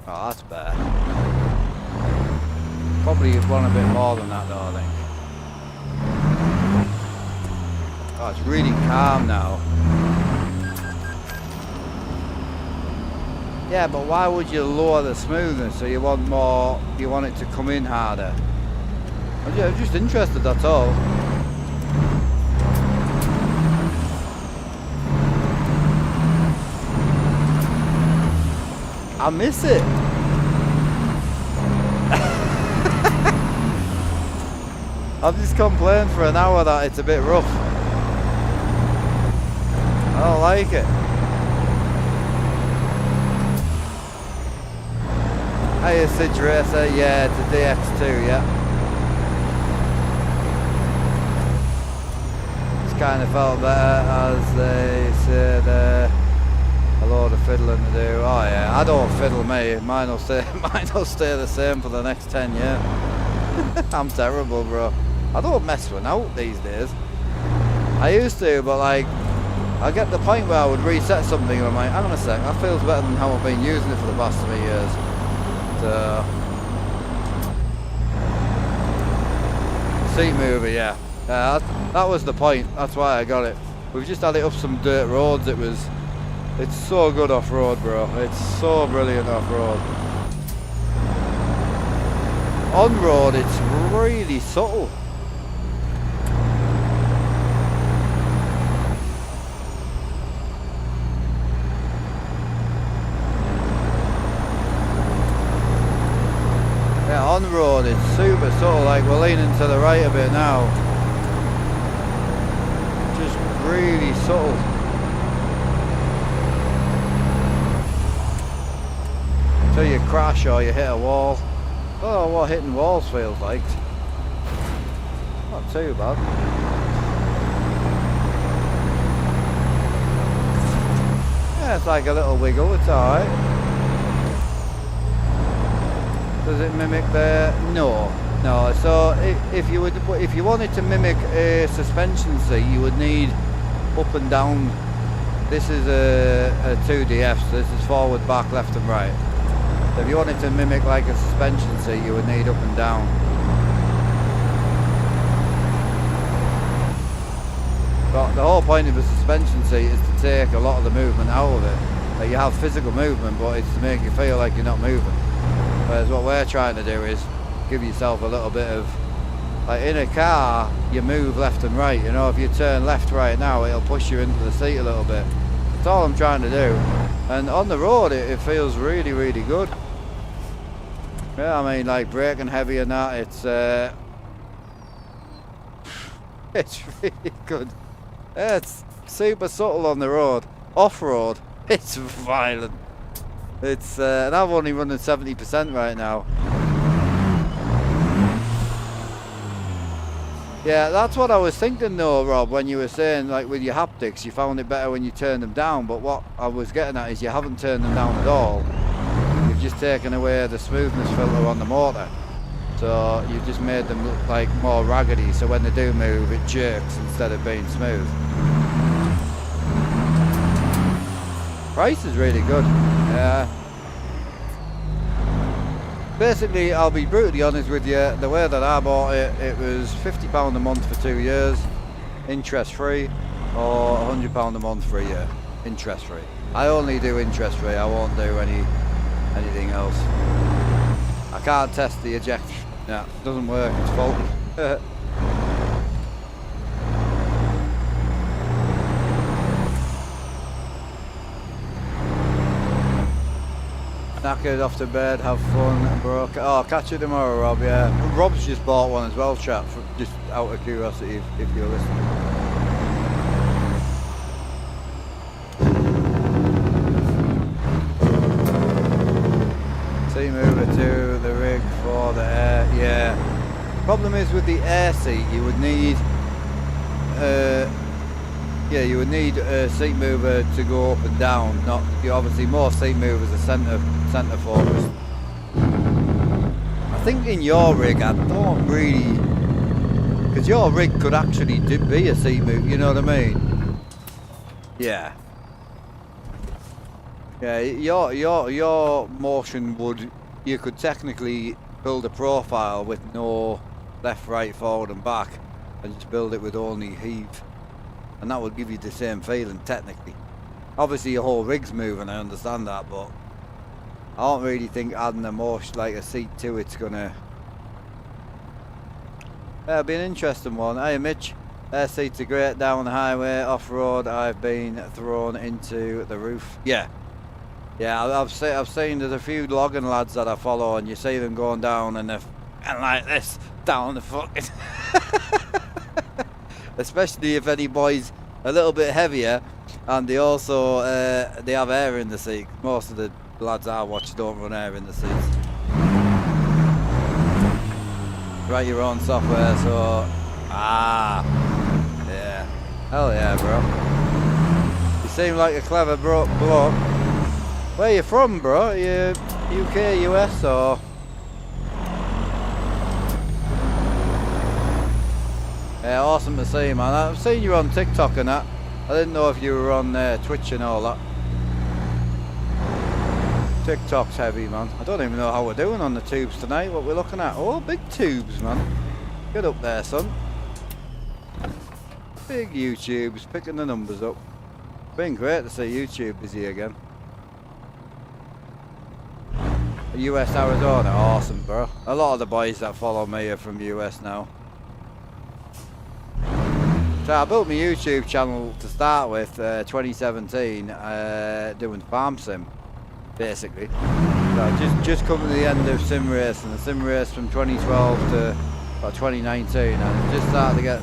Oh, that's better. Probably you'd want a bit more than that though, I think. Oh, it's really calm now. Yeah, but why would you lower the smoothness? So you want more, you want it to come in harder? I'm just interested, that's all. I miss it. I've just complained for an hour that it's a bit rough. I don't like it. Hey, Sid Racer, yeah, it's a DX2, yeah. It's kind of felt better, as they said, a load of fiddling to do. Oh yeah, I don't fiddle, me. Mine will stay the same for the next 10 years. I'm terrible, bro. I don't mess one out these days. I used to, but like, I get the point where I would reset something and I'm like, hang on a sec, that feels better than how I've been using it for the past 3 years. So, seat mover, yeah. That was the point. That's why I got it. We've just had it up some dirt roads. It's so good off-road, bro. It's so brilliant off-road. On-road, it's really subtle. Yeah, on-road, it's super subtle. Like, we're leaning to the right a bit now. Just really subtle. Till you crash or you hit a wall. Oh, what hitting walls feels like. Not too bad. Yeah, it's like a little wiggle, it's alright. Does it mimic the... No. No, so if you wanted to mimic a suspension seat, you would need up and down. This is a 2DF, so this is forward, back, left and right. So if you wanted to mimic like a suspension seat, you would need up and down. But the whole point of a suspension seat is to take a lot of the movement out of it. Like, you have physical movement, but it's to make you feel like you're not moving. Whereas what we're trying to do is give yourself a little bit of, like in a car, you move left and right. You know, if you turn left right now, it'll push you into the seat a little bit. That's all I'm trying to do. And on the road, it feels really, really good. Yeah, I mean, like braking heavy and that, it's really good. Yeah, it's super subtle on the road. Off-road, it's violent. It's and I'm only running 70% right now. Yeah, that's what I was thinking though, Rob, when you were saying like with your haptics, you found it better when you turned them down, but what I was getting at is you haven't turned them down at all. You've just taken away the smoothness filter on the motor. So you've just made them look like more raggedy, so when they do move, it jerks instead of being smooth. Price is really good. Yeah. Basically, I'll be brutally honest with you, the way that I bought it, it was £50 a month for 2 years, interest free, or £100 a month for a year, interest free. I only do interest free, I won't do anything else. I can't test the eject. No, it doesn't work, it's faulty. Knackered, off to bed, have fun, broke. Oh, I'll catch you tomorrow, Rob, yeah. Rob's just bought one as well, chap, just out of curiosity if you're listening. Seat mover to the rig for the air, yeah. Problem is with the air seat, you would need you would need a seat mover to go up and down. Not, obviously more seat movers are centre focused. I think in your rig, I don't really, because your rig could actually be a seat mover. You know what I mean? Yeah. Yeah. Your motion would, you could technically build a profile with no left, right, forward, and back, and just build it with only heave. And that would give you the same feeling technically. Obviously your whole rig's moving, I understand that, but I don't really think adding a motion like a seat to it's gonna... It'll be an interesting one. Hey Mitch, air seats are great down the highway, off-road I've been thrown into the roof. Yeah. Yeah, I've seen there's a few logging lads that I follow and you see them going down and like this, down the fucking... Especially if any boy's a little bit heavier, and they also they have air in the seat. Most of the lads I watch don't run air in the seats. Write your own software, so yeah, hell yeah, bro. You seem like a clever bloke. Where you from, bro? You UK, US, or? Yeah, awesome to see, man. I've seen you on TikTok and that. I didn't know if you were on Twitch and all that. TikTok's heavy, man. I don't even know how we're doing on the tubes tonight, what we're looking at. Oh, big tubes, man. Get up there, son. Big YouTube's picking the numbers up. Been great to see YouTube busy again. US Arizona, awesome bro. A lot of the boys that follow me are from US now. So I built my YouTube channel to start with 2017 doing farm sim basically. So just coming to the end of sim racing, the sim race from 2012 to about 2019, and it just started to get,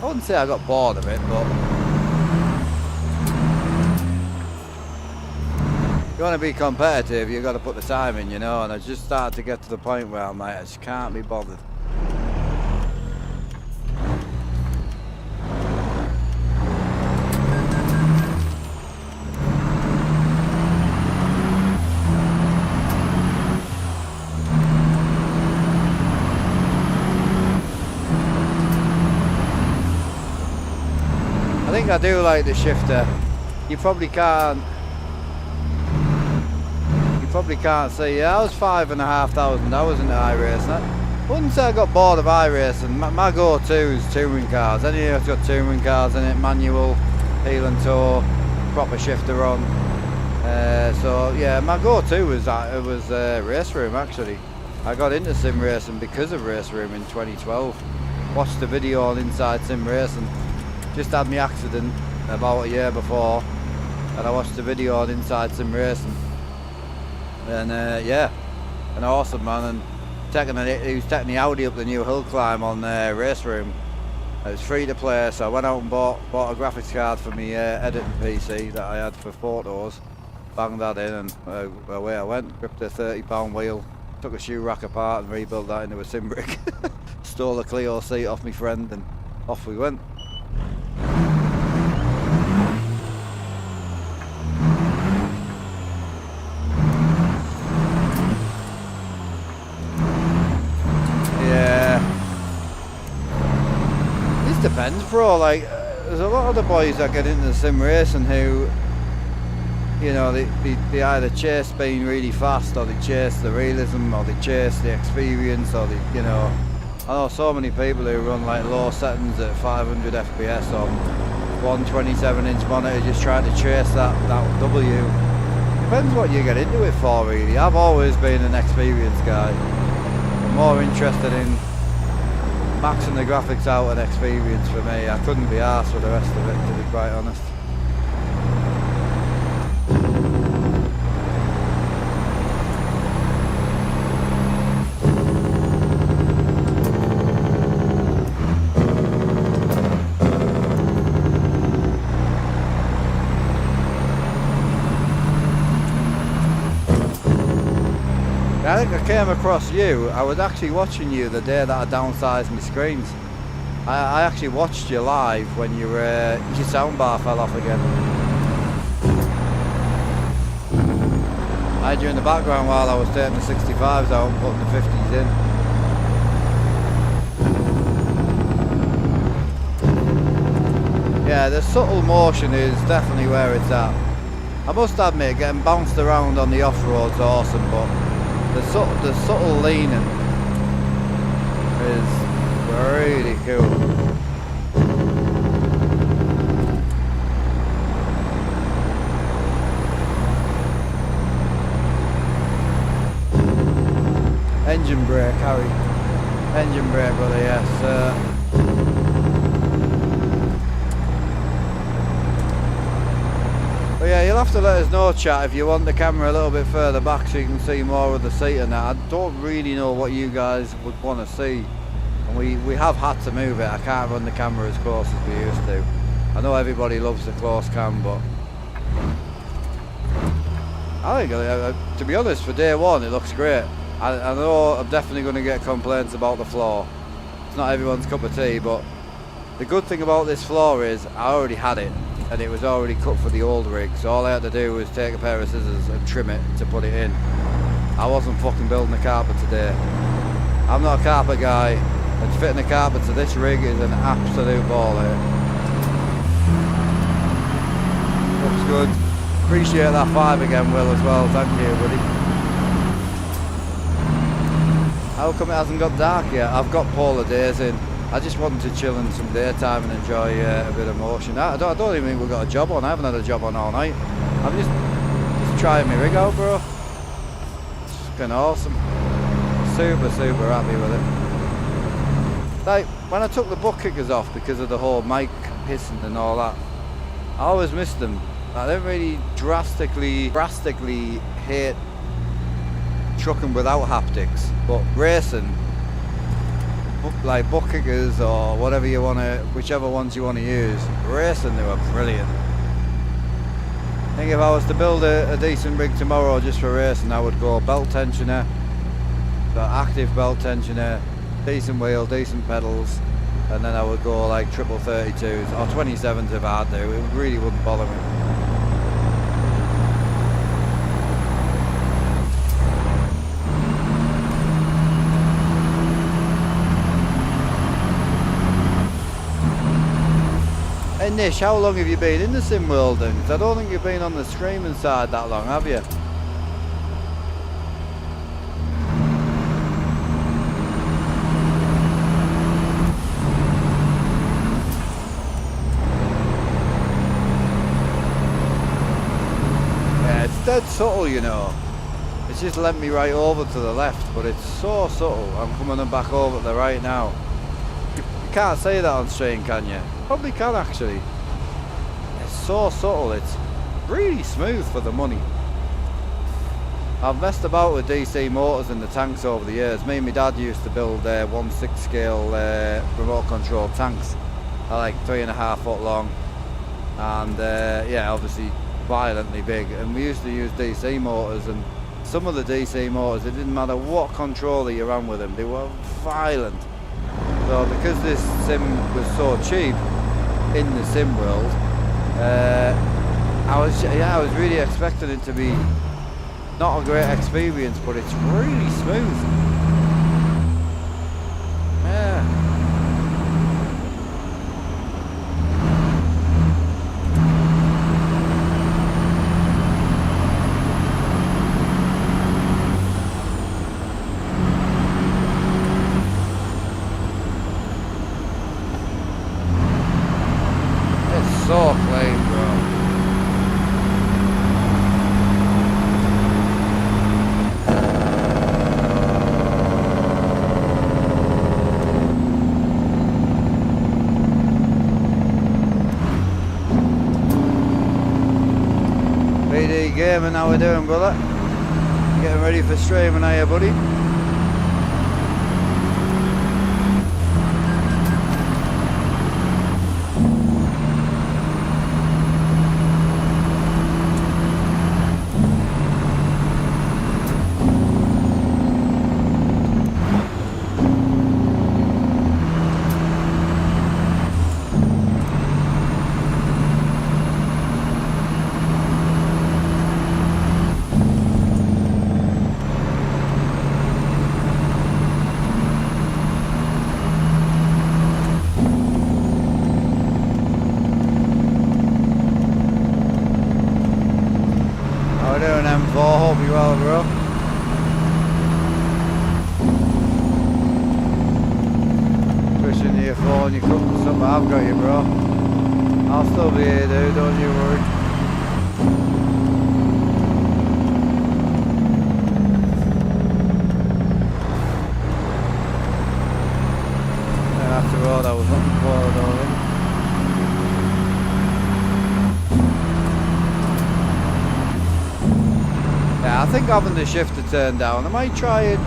I wouldn't say I got bored of it, but if you want to be competitive, you've got to put the time in, you know, and I just started to get to the point where I'm like, I just can't be bothered. I think I do like the shifter. You probably can't see. Yeah, I was 5,500 hours into iRacing. I wouldn't say I got bored of iRacing. My go-to is touring cars. Any of it's got touring cars in it, manual, heel and toe, proper shifter on. So yeah, my go-to was Race Room actually. I got into sim racing because of Race Room in 2012. Watched the video on Inside Sim Racing. Just had my accident about a year before, and I watched the video on Inside Sim Racing. And yeah, an awesome man, and he was taking the Audi up the new hill climb on Race Room. It was free to play, so I went out and bought a graphics card for me editing PC that I had for photos, banged that in, and away I went. Gripped a £30 wheel, took a shoe rack apart and rebuilt that into a sim brick. Stole a Clio seat off my friend and off we went. Depends, bro. Like, there's a lot of the boys that get into sim racing who, you know, they either chase being really fast, or they chase the realism, or they chase the experience, or they, you know, I know so many people who run like low settings at 500 FPS on 127-inch monitor, just trying to chase that W. Depends what you get into it for, really. I've always been an experience guy. I'm more interested in maxing the graphics out and experience for me. I couldn't be arsed with the rest of it, to be quite honest. I think I came across you. I was actually watching you the day that I downsized my screens. I actually watched you live when your soundbar fell off again. I had you in the background while I was taking the 65s out and putting the 50s in. Yeah, the subtle motion is definitely where it's at. I must admit, getting bounced around on the off-road's awesome, but the subtle leaning is really cool. Engine brake, Harry. Engine brake, brother, yes. But yeah, you'll have to let us know, chat, if you want the camera a little bit further back so you can see more of the seat and that. I don't really know what you guys would want to see. And we have had to move it. I can't run the camera as close as we used to. I know everybody loves the close cam, but I think, to be honest, for day one it looks great. I know I'm definitely going to get complaints about the floor. It's not everyone's cup of tea, but the good thing about this floor is I already had it. And it was already cut for the old rig, so all I had to do was take a pair of scissors and trim it to put it in. I wasn't fucking building a carpet today. I'm not a carpet guy, and fitting a carpet to this rig is an absolute ball here. Looks good. Appreciate that 5 again, Will, as well. Thank you, buddy. How come it hasn't got dark yet? I've got polar days in. I just wanted to chill in some daytime and enjoy a bit of motion. I don't even think we've got a job on. I haven't had a job on all night. I'm just trying my rig out, bro. It's fucking awesome. Super happy with it. Like, when I took the butt kickers off because of the whole mic hissing and all that, I always missed them. I don't really drastically hate trucking without haptics, but racing, like butt kickers or whatever you want to, whichever ones you want to use, racing, they were brilliant. I think if I was to build a decent rig tomorrow just for racing, I would go belt tensioner, the active belt tensioner, decent wheel, decent pedals, and then I would go like triple 32s or 27s if I had to. It really wouldn't bother me. Hey Nish, how long have you been in the sim world then? 'Cause I don't think you've been on the streaming side that long, have you? Yeah, it's dead subtle, you know. It's just lent me right over to the left, but it's so subtle. I'm coming back over to the right now. You can't say that on stream, can you? Probably can actually. It's so subtle, it's really smooth for the money. I've messed about with DC motors in the tanks over the years. Me and my dad used to build 1/6 scale remote control tanks. They're like 3.5 foot long and yeah, obviously violently big. And we used to use DC motors, and some of the DC motors, it didn't matter what controller you ran with them, they were violent. So because this sim was so cheap in the sim world, I was really expecting it to be not a great experience, but it's really smooth. Yeah. So clean, bro. BD Gaming, how we doing, brother? Getting ready for streaming, are you, buddy? Hope you well, bro. Pushing your phone, you're cooking something. I've got you, bro. I'll still be here, dude. Don't you worry. After all, I was looking forward to it. I think having the shifter turned down, I might try it,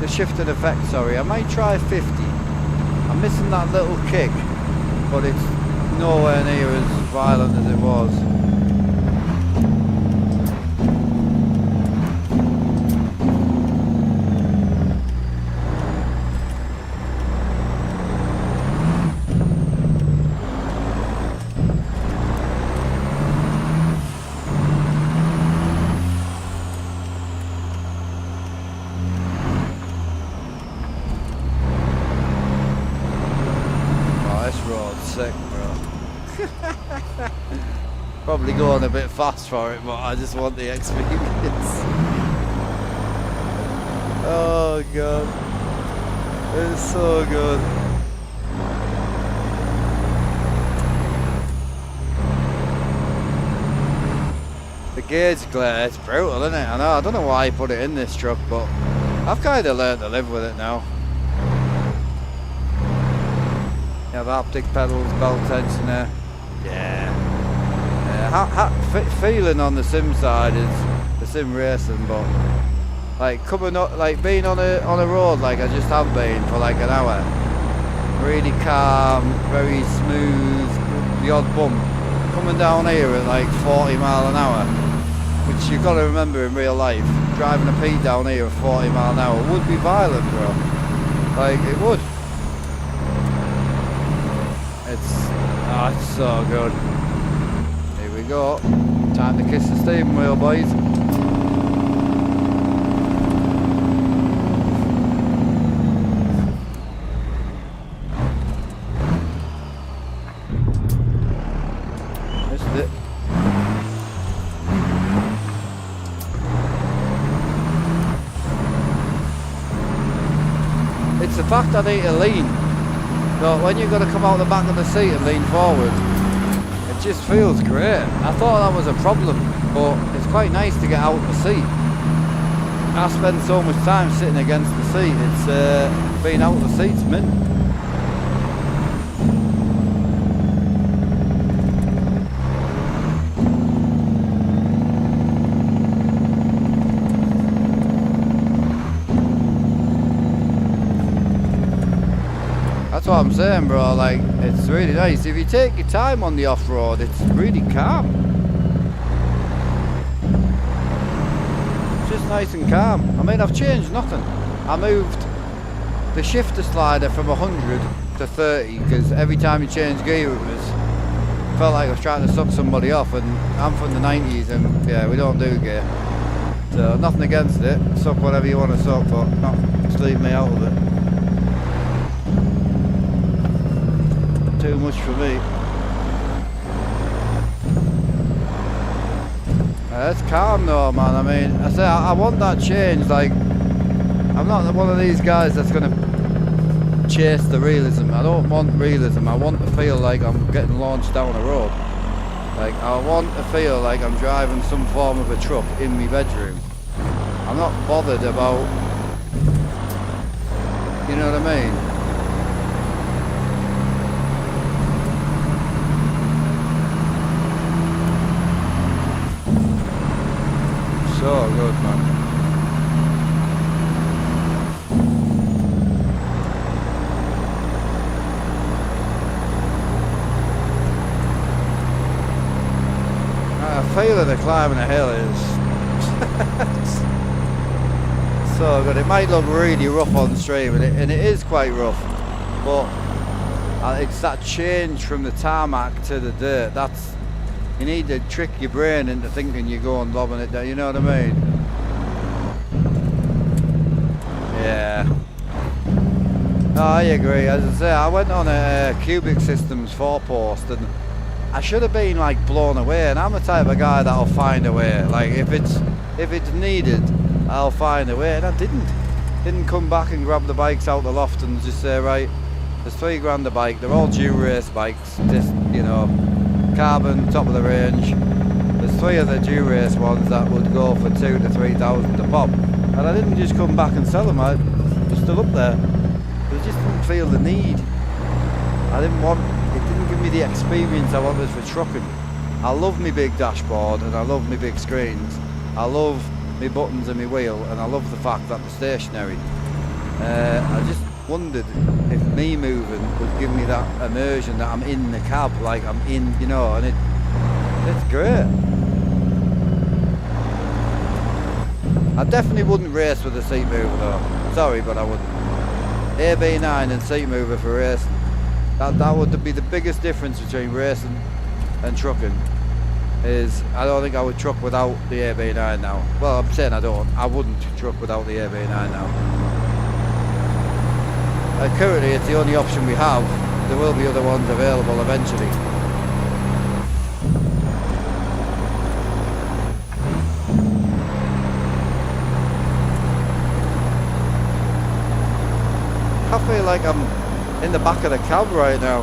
the shifted effect, sorry, I might try 50. I'm missing that little kick, but it's nowhere near as violent as it was. Probably going a bit fast for it, but I just want the experience. Oh god, it's so good. gauge glare, it's brutal, isn't it? I know, I don't know why I put it in this truck, but I've kind of learned to live with it now. You have haptic pedals, belt tensioner. Yeah. Feeling on the sim side is the sim racing, but like coming up, like being on a road like I just have been for like an hour, really calm, very smooth, the odd bump. Coming down here at like 40 mile an hour, which you've got to remember in real life, driving a P down here at 40 mile an hour would be violent, bro. Like it would. It's so good. Here we go. Time to kiss the steering wheel, boys. Missed it. It's the fact I need to lean. So when you've got to come out the back of the seat and lean forward, it just feels great. I thought that was a problem, but it's quite nice to get out of the seat. I spend so much time sitting against the seat, it's being out of the seat's mint. That's what I'm saying, bro, like, it's really nice. If you take your time on the off-road, it's really calm. It's just nice and calm. I mean, I've changed nothing. I moved the shifter slider from 100 to 30, because every time you change gear it felt like I was trying to suck somebody off, and I'm from the 90s, and yeah, we don't do gear. So, nothing against it. Suck whatever you want to suck, but just leave me out of it. Too much for me. It's calm though, man. I mean, I say I want that change. Like, I'm not one of these guys that's gonna chase the realism. I don't want realism. I want to feel like I'm getting launched down a road. Like, I want to feel like I'm driving some form of a truck in my bedroom. I'm not bothered about, you know what I mean? So good, man. I feel that the climbing a hill is so good. It might look really rough on stream, and it is quite rough, but it's that change from the tarmac to the dirt. You need to trick your brain into thinking you're going lobbing it down, you know what I mean? Yeah. No, I agree. As I say, I went on a Cubic Systems 4-post and I should have been like blown away, and I'm the type of guy that'll find a way. Like if it's needed, I'll find a way, and I didn't come back and grab the bikes out the loft and just say, right, there's $3,000 a bike, they're all due race bikes, just, you know, carbon, top of the range. There's 3 of the due race ones that would go for 2,000 to 3,000 a pop, and I didn't just come back and sell them. They're still up there. I just didn't feel the need. It didn't give me the experience I wanted for trucking. I love me big dashboard and I love me big screens. I love me buttons and me wheel, and I love the fact that they're stationary. I just wondered if me moving would give me that immersion that I'm in the cab, like I'm in, you know, and it's great. I definitely wouldn't race with a seat mover though. Sorry, but I wouldn't. AB9 and seat mover for racing. That would be the biggest difference between racing and trucking. Is I don't think I would truck without the AB9 now. Well, I'm saying I wouldn't truck without the AB9 now. Currently it's the only option we have. There will be other ones available eventually. I feel like I'm in the back of the cab right now.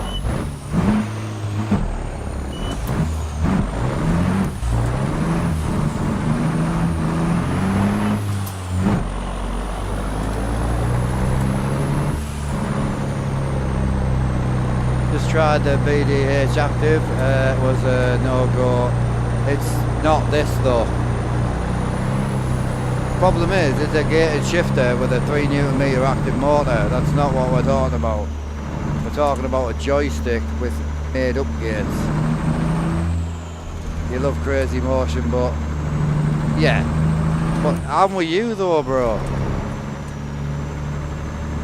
tried the BDH Active, was a no-go. It's not this though. Problem is, it's a gated shifter with a 3 Nm active motor. That's not what we're talking about. We're talking about a joystick with made up gates. You love crazy motion, but yeah. But I'm with you though, bro.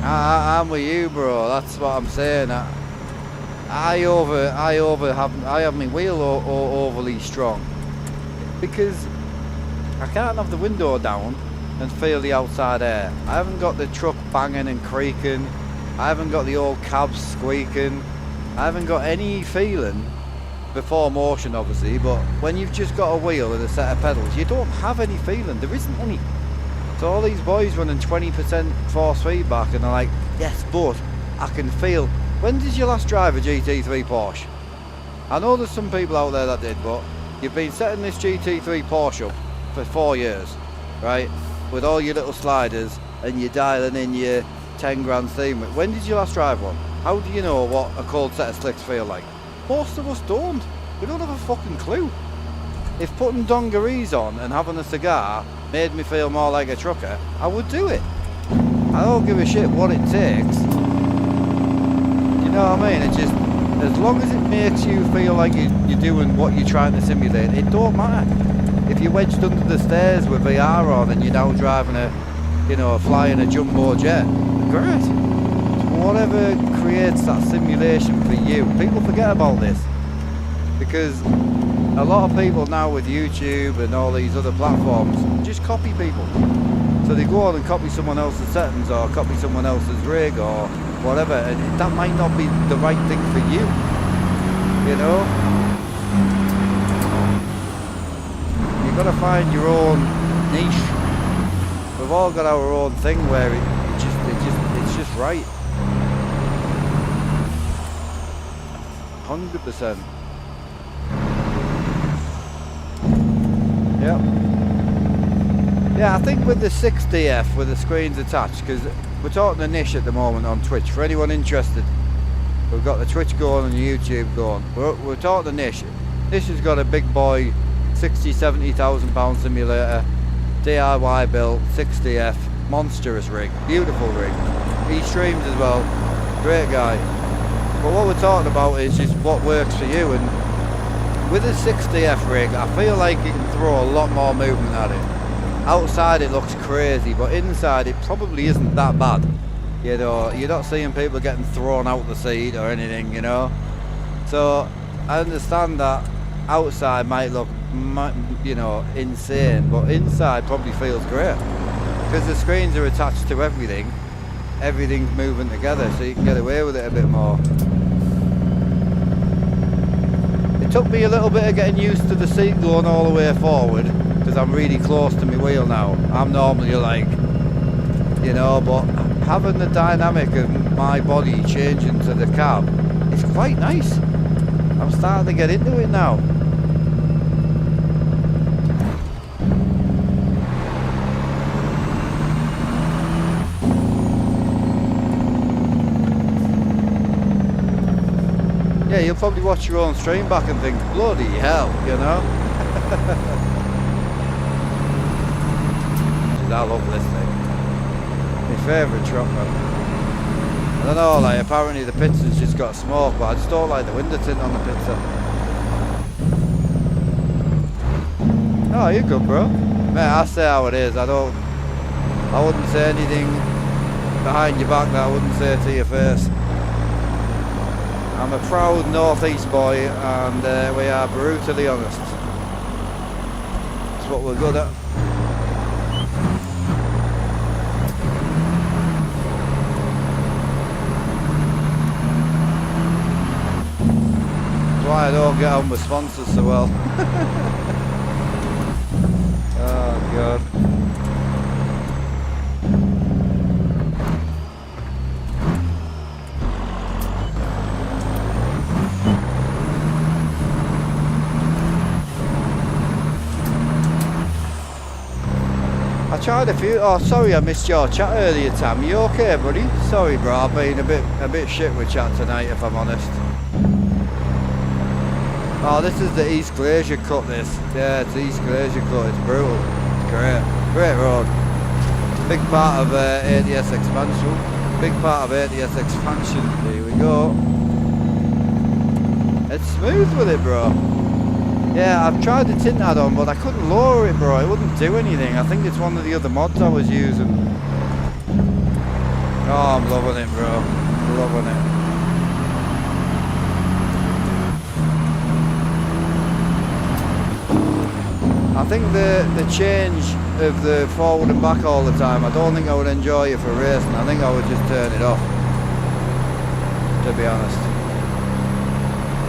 I'm with you, bro. That's what I'm saying. I have my wheel overly strong because I can't have the window down and feel the outside air. I haven't got the truck banging and creaking. I haven't got the old cabs squeaking. I haven't got any feeling before motion, obviously, but when you've just got a wheel and a set of pedals, you don't have any feeling. There isn't any. So all these boys running 20% force feedback and they're like, yes, but I can feel. When did you last drive a GT3 Porsche? I know there's some people out there that did, but you've been setting this GT3 Porsche up for 4 years, right? With all your little sliders and you're dialing in your 10 grand theme. When did you last drive one? How do you know what a cold set of slicks feel like? Most of us don't. We don't have a fucking clue. If putting dungarees on and having a cigar made me feel more like a trucker, I would do it. I don't give a shit what it takes. You know what I mean? It just, as long as it makes you feel like you're doing what you're trying to simulate, it don't matter. If you're wedged under the stairs with VR on and you're now driving flying a jumbo jet, great. Whatever creates that simulation for you. People forget about this because a lot of people now with YouTube and all these other platforms just copy people. So they go on and copy someone else's settings or copy someone else's rig or whatever, and that might not be the right thing for you, you know? You've got to find your own niche. We've all got our own thing where it's just right. 100%. Yep. Yeah, I think with the 60F with the screens attached, because we're talking a niche at the moment on Twitch. For anyone interested, we've got the Twitch going and the YouTube going. We're talking a niche. This has got a big boy 60-70,000 pound simulator, DIY built 60F, monstrous rig, beautiful rig. He streams as well, great guy. But what we're talking about is just what works for you, and with a 60F rig, I feel like you can throw a lot more movement at it. Outside it looks crazy, but inside it probably isn't that bad. You know, you're not seeing people getting thrown out the seat or anything, you know. So I understand that outside might look, you know, insane, but inside probably feels great because the screens are attached to everything. Everything's moving together, so you can get away with it a bit more. It took me a little bit of getting used to the seat going all the way forward because I'm really close to my wheel now. I'm normally like, you know, but having the dynamic of my body changing to the cab, it's quite nice. I'm starting to get into it now. Yeah, you'll probably watch your own stream back and think, bloody hell, you know? I love this thing. My favourite truck, man. I don't know, like, apparently the pizza's just got smoke, but I just don't like the window tint on the pizza. Oh, you're good, bro. Mate, I say how it is. I wouldn't say anything behind your back that I wouldn't say to your face. I'm a proud northeast boy, and we are brutally honest. That's what we're good at. That's why I don't get on with sponsors so well. Oh God. I tried a few. Oh, sorry, I missed your chat earlier, Tam. You okay, buddy? Sorry, bro. I've been a bit shit with chat tonight, if I'm honest. Oh, this is the East Glacier cut, this. Yeah, it's the East Glacier cut. It's brutal. It's great. Great road. Big part of ATS expansion. Big part of ATS expansion. There we go. It's smooth with it, bro. Yeah, I've tried the tint add-on, but I couldn't lower it, bro. It wouldn't do anything. I think it's one of the other mods I was using. Oh, I'm loving it, bro. Loving it. I think the change of the forward and back all the time, I don't think I would enjoy it for racing. I think I would just turn it off, to be honest.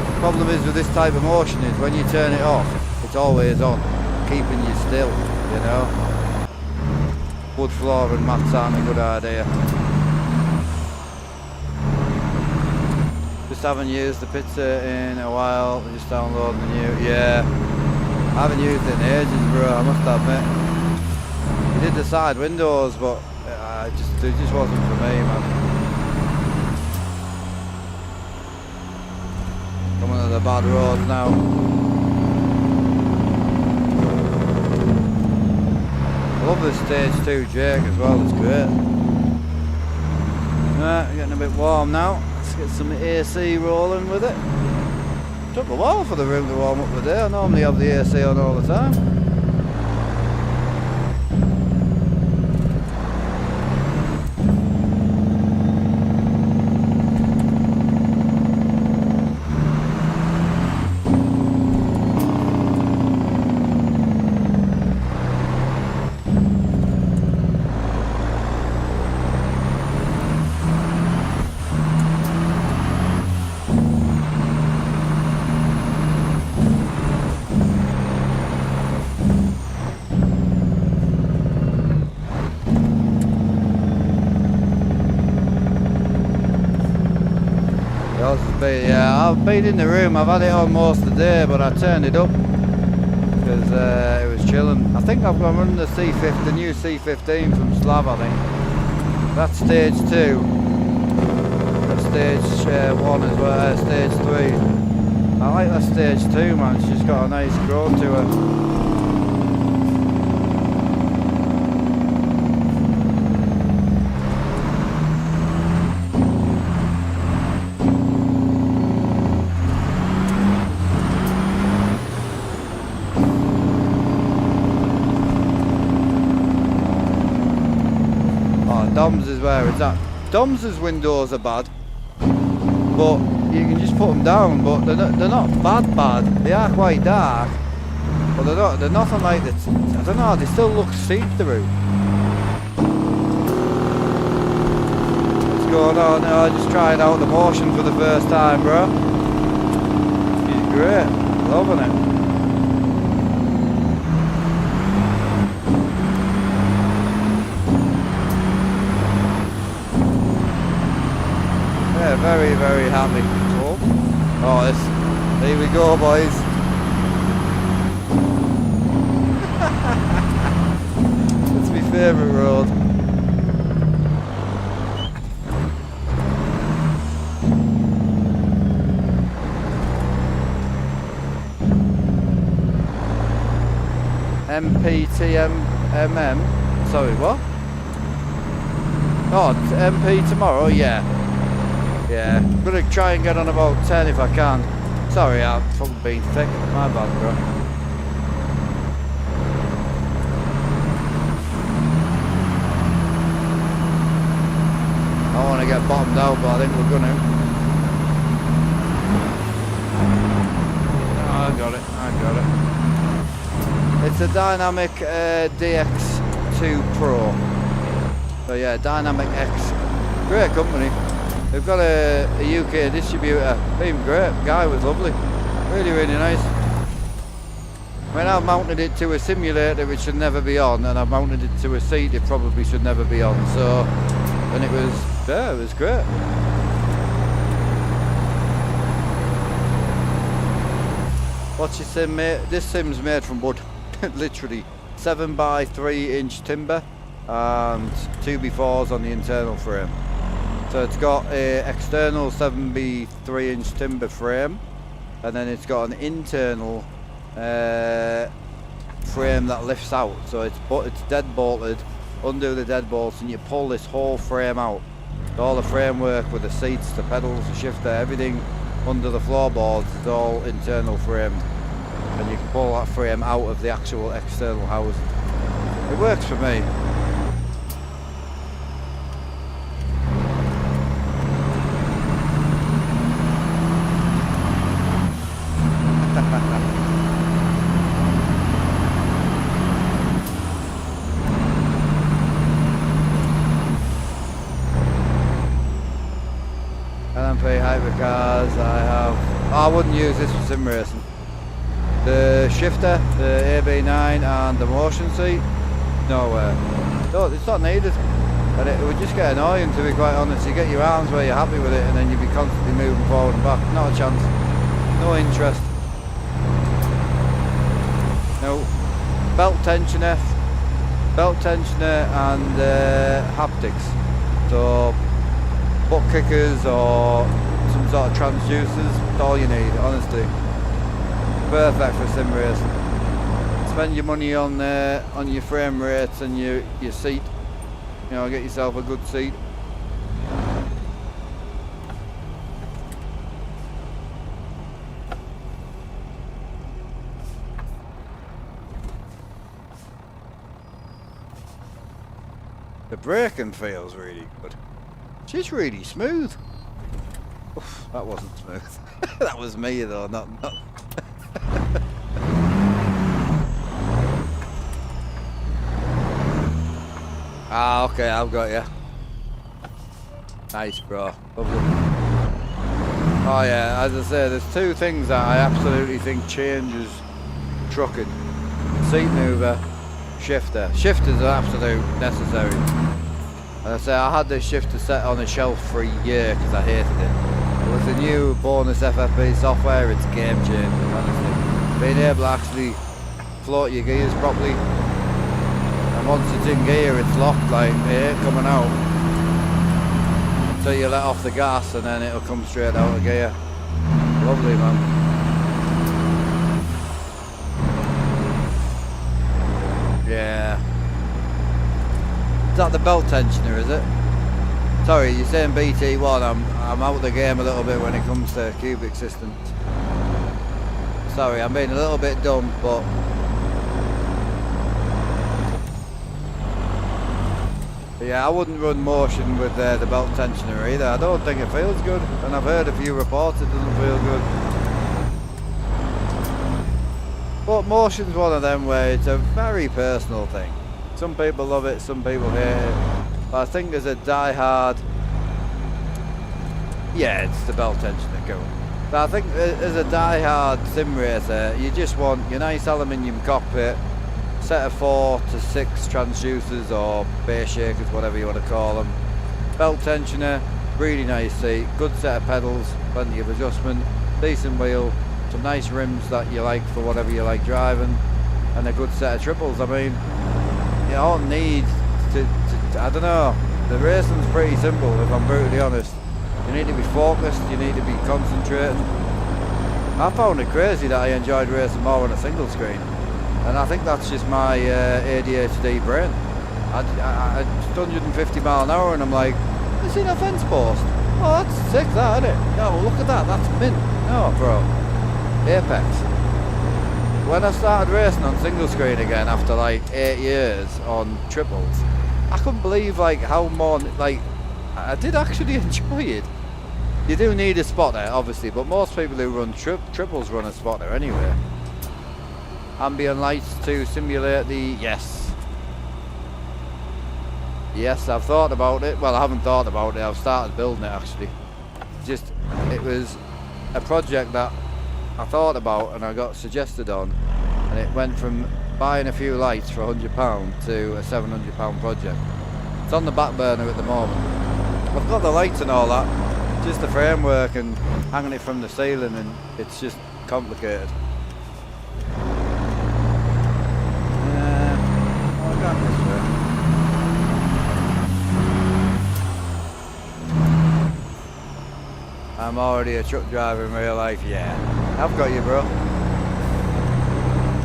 The problem is with this type of motion is when you turn it off, it's always on, keeping you still, you know. Wood floor and mats aren't a good idea. Just haven't used the pizza in a while, just downloading the new, yeah. I haven't used it in ages, bro, I must admit. He did the side windows, but it just wasn't for me, man. Coming to the bad roads now. I love this stage 2 Jake as well, it's great. Right, getting a bit warm now. Let's get some AC rolling with it. Took a while for the room to warm up today. I normally have the AC on all the time. Yeah, I've been in the room, I've had it on most of the day, but I turned it up because it was chilling. I think I've got running the C50, the new C15 from Slav, I think. That's stage 2. That's stage 1 as well, stage 3. I like that stage 2, man, it's just got a nice grow to it. Dom's is where it's at. Dom's windows are bad, but you can just put them down, but they're not bad. They are quite dark, but they're nothing like that. I don't know, they still look see-through. What's going on now? I just tried out the motion for the first time, bro. She's great, loving it. Yeah, very, very happy. Oh, here we go, boys. It's my favourite road. MPTMMM. Sorry, what? Oh, MP tomorrow, yeah. Yeah, I'm gonna try and get on about 10 if I can. Sorry, I've fucking been thick. My bad, bro. I want to get bottomed out, but I think we're gonna. Oh, I got it. It's a Dynamic DX2 Pro. So yeah, Dynamic X. Great company. They've got a UK distributor. Been great. Guy was lovely. Really, really nice. When I've mounted it to a simulator which should never be on, and I've mounted it to a seat it probably should never be on. So, and it was great. What's your sim, mate? This sim's made from wood. Literally 7 by 3 inch timber and 2x4s on the internal frame. So it's got a external 7 by 3 inch timber frame and then it's got an internal frame that lifts out, so it's dead bolted. Undo the dead bolts and you pull this whole frame out. All the framework with the seats, the pedals, the shifter, everything under the floorboards is all internal framed, and you can pull that frame out of the actual external house. It works for me. LMP hypercars I wouldn't use this for sim racing. The shifter, the AB9 and the motion seat, no way. No, it's not needed. And it would just get annoying, to be quite honest. You get your arms where you're happy with it and then you'd be constantly moving forward and back. Not a chance. No interest. No. Belt tensioner and haptics. So butt kickers or some sort of transducers, that's all you need, honestly. Perfect for sim racing. Spend your money on your frame rates and your seat. You know, get yourself a good seat. The braking feels really good. She's really smooth. Oof, that wasn't smooth. That was me though, not. Ah, okay, I've got you. Nice, bro. Lovely. Oh yeah, as I say, there's two things that I absolutely think changes trucking. Seat mover, shifter. Shifters are absolute necessary. As I say, I had this shifter set on a shelf for a year because I hated it. But with the new bonus FFP software, it's game changing, honestly. Being able to actually float your gears properly. And once it's in gear, it's locked, like it ain't coming out. So you let off the gas and then it'll come straight out of gear. Lovely, man. Yeah. Is that the belt tensioner, is it? Sorry, you're saying BT1. I'm out of the game a little bit when it comes to cubic systems. Sorry, I'm being a little bit dumb, but yeah, I wouldn't run motion with the belt tensioner either. I don't think it feels good, and I've heard a few reports it doesn't feel good. But motion's one of them where it's a very personal thing. Some people love it, some people hate it. But I think as a die-hard, yeah, it's the belt tensioner going. But I think as a die-hard sim racer, you just want your nice aluminium cockpit, set of 4 to 6 transducers or base shakers, whatever you want to call them. Belt tensioner, really nice seat, good set of pedals, plenty of adjustment, decent wheel, some nice rims that you like for whatever you like driving, and a good set of triples. I mean, you don't need to I don't know, the racing's pretty simple if I'm brutally honest. You need to be focused, you need to be concentrated. I found it crazy that I enjoyed racing more on a single screen. And I think that's just my ADHD brain. I just 150 mile an hour and I'm like, you seen a fence post? Oh, that's sick, that, isn't it? No, look at that, that's mint. No, bro. Apex. When I started racing on single screen again after like 8 years on triples, I couldn't believe like how more, like, I did actually enjoy it. You do need a spotter, obviously, but most people who run triples run a spotter anyway. Ambient lights to simulate the, yes, I've thought about it. Well, I haven't thought about it, I've started building it actually. It was a project that I thought about and I got suggested on, and it went from buying a few lights for £100 to a £700 project. It's on the back burner at the moment. I've got the lights and all that, just the framework and hanging it from the ceiling, and it's just complicated. I'm already a truck driver in real life, yeah. I've got you, bro.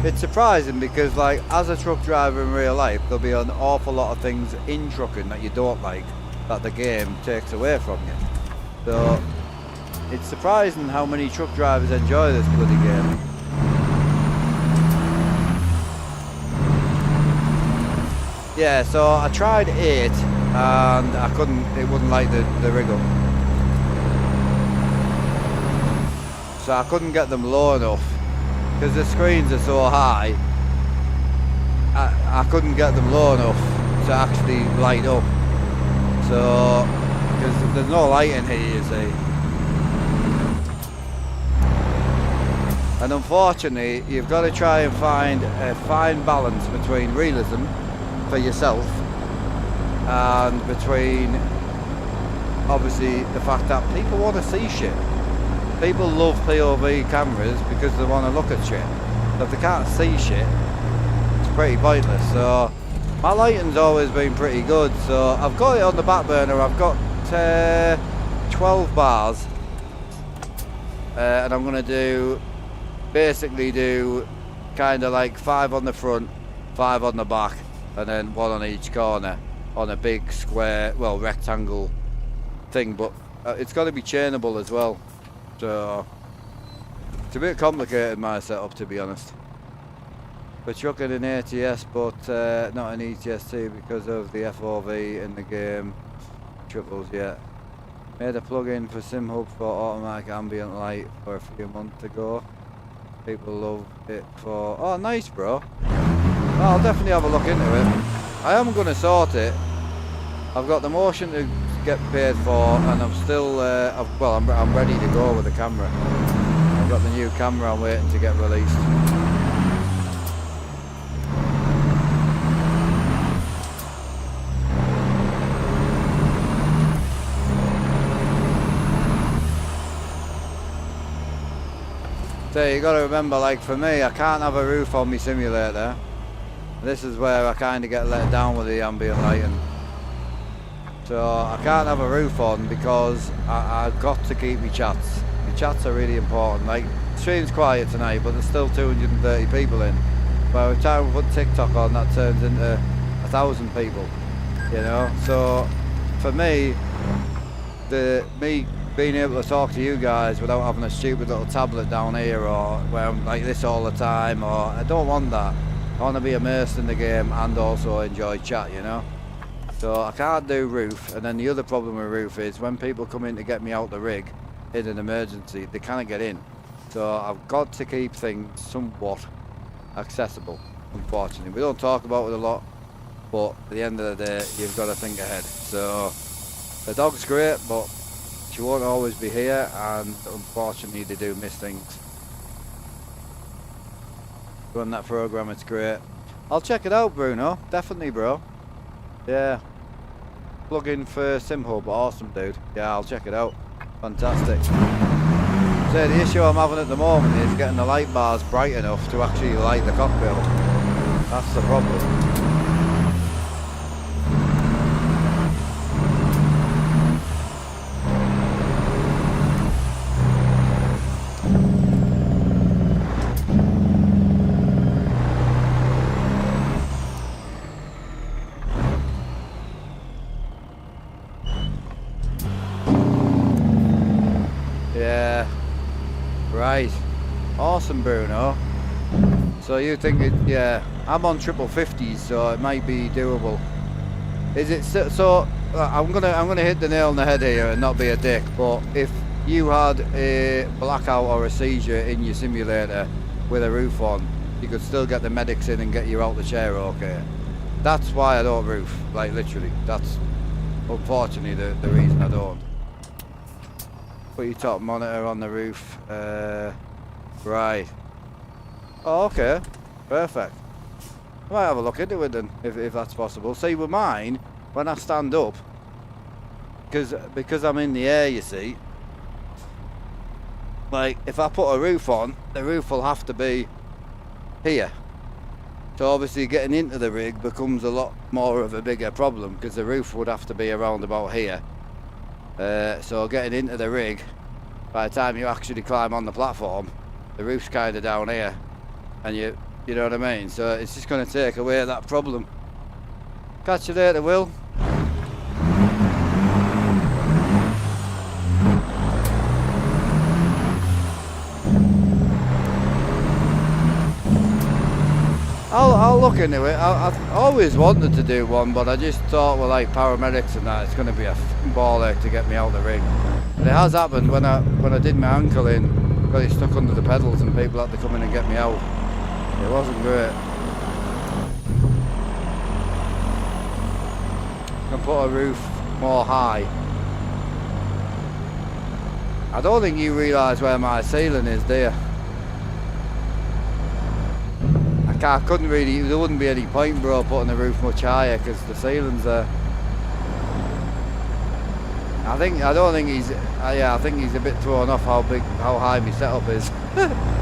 It's surprising because, like, as a truck driver in real life, there'll be an awful lot of things in trucking that you don't like that the game takes away from you. So it's surprising how many truck drivers enjoy this bloody game. Yeah, so I tried 8 and I couldn't, it wouldn't like the rig up. So I couldn't get them low enough because the screens are so high. I couldn't get them low enough to actually light up. So, because there's no light in here, you see. And unfortunately, you've got to try and find a fine balance between realism for yourself and between, obviously, the fact that people want to see shit. People love POV cameras because they want to look at shit. But if they can't see shit, it's pretty pointless. So my lighting's always been pretty good. So I've got it on the back burner. I've got 12 bars, and I'm gonna basically do kind of like 5 on the front, 5 on the back, and then 1 on each corner on a big square, well, rectangle thing. But it's got to be chainable as well. So it's a bit complicated, my setup, to be honest. We're trucking an ATS, but not an ETS2 because of the FOV in the game. Triples, yeah. Made a plug-in for SimHub for automatic ambient light for a few months ago. People love it for... Oh, nice, bro. Well, I'll definitely have a look into it. I am going to sort it. I've got the motion to get paid for, and I'm still... I'm ready to go with the camera. I've got the new camera I'm waiting to get released. So you got to remember, like for me, I can't have a roof on my simulator. This is where I kind of get let down with the ambient lighting. So I can't have a roof on because I've got to keep my chats. My chats are really important. Like, the stream's quiet tonight, but there's still 230 people in. By the time we put TikTok on, that turns into 1,000 people. You know. So for me, being able to talk to you guys without having a stupid little tablet down here, or where I'm like this all the time, or I don't want that. I want to be immersed in the game and also enjoy chat, you know. So I can't do roof. And then the other problem with roof is when people come in to get me out the rig in an emergency, they can't get in. So I've got to keep things somewhat accessible, unfortunately. We don't talk about it a lot, but at the end of the day, you've got to think ahead. So the dog's great, but she won't always be here, and unfortunately they do miss things. Run that program, it's great. I'll check it out, Bruno. Definitely, bro. Yeah. Plug in for SimHub, awesome, dude. Yeah, I'll check it out. Fantastic. So the issue I'm having at the moment is getting the light bars bright enough to actually light the cockpit. That's the problem. Right, awesome, Bruno. So you think it? Yeah, I'm on 50s, so it might be doable. Is it so? I'm gonna hit the nail on the head here and not be a dick. But if you had a blackout or a seizure in your simulator with a roof on, you could still get the medics in and get you out the chair. Okay, that's why I don't roof. Like literally, that's unfortunately the reason I don't. Put your top monitor on the roof. Right. Oh, okay. Perfect. I might have a look into it then, if that's possible. See, with mine, when I stand up, because I'm in the air, you see, like, if I put a roof on, the roof will have to be here. So obviously getting into the rig becomes a lot more of a bigger problem, because the roof would have to be around about here. So getting into the rig, by the time you actually climb on the platform, The roof's kind of down here, and you know what I mean. So it's just going to take away that problem. Catch you later, Will. I'll look into it. I've always wanted to do one, but I just thought, well, like paramedics and that, it's going to be a ball ache to get me out of the rig. And it has happened when I did my ankle in, got it stuck under the pedals, and people had to come in and get me out. It wasn't great. Can put a roof more high. I don't think you realise where my ceiling is, do you? I couldn't really, there wouldn't be any point, bro, putting the roof much higher because the ceiling's there. I think he's a bit thrown off how high my setup is.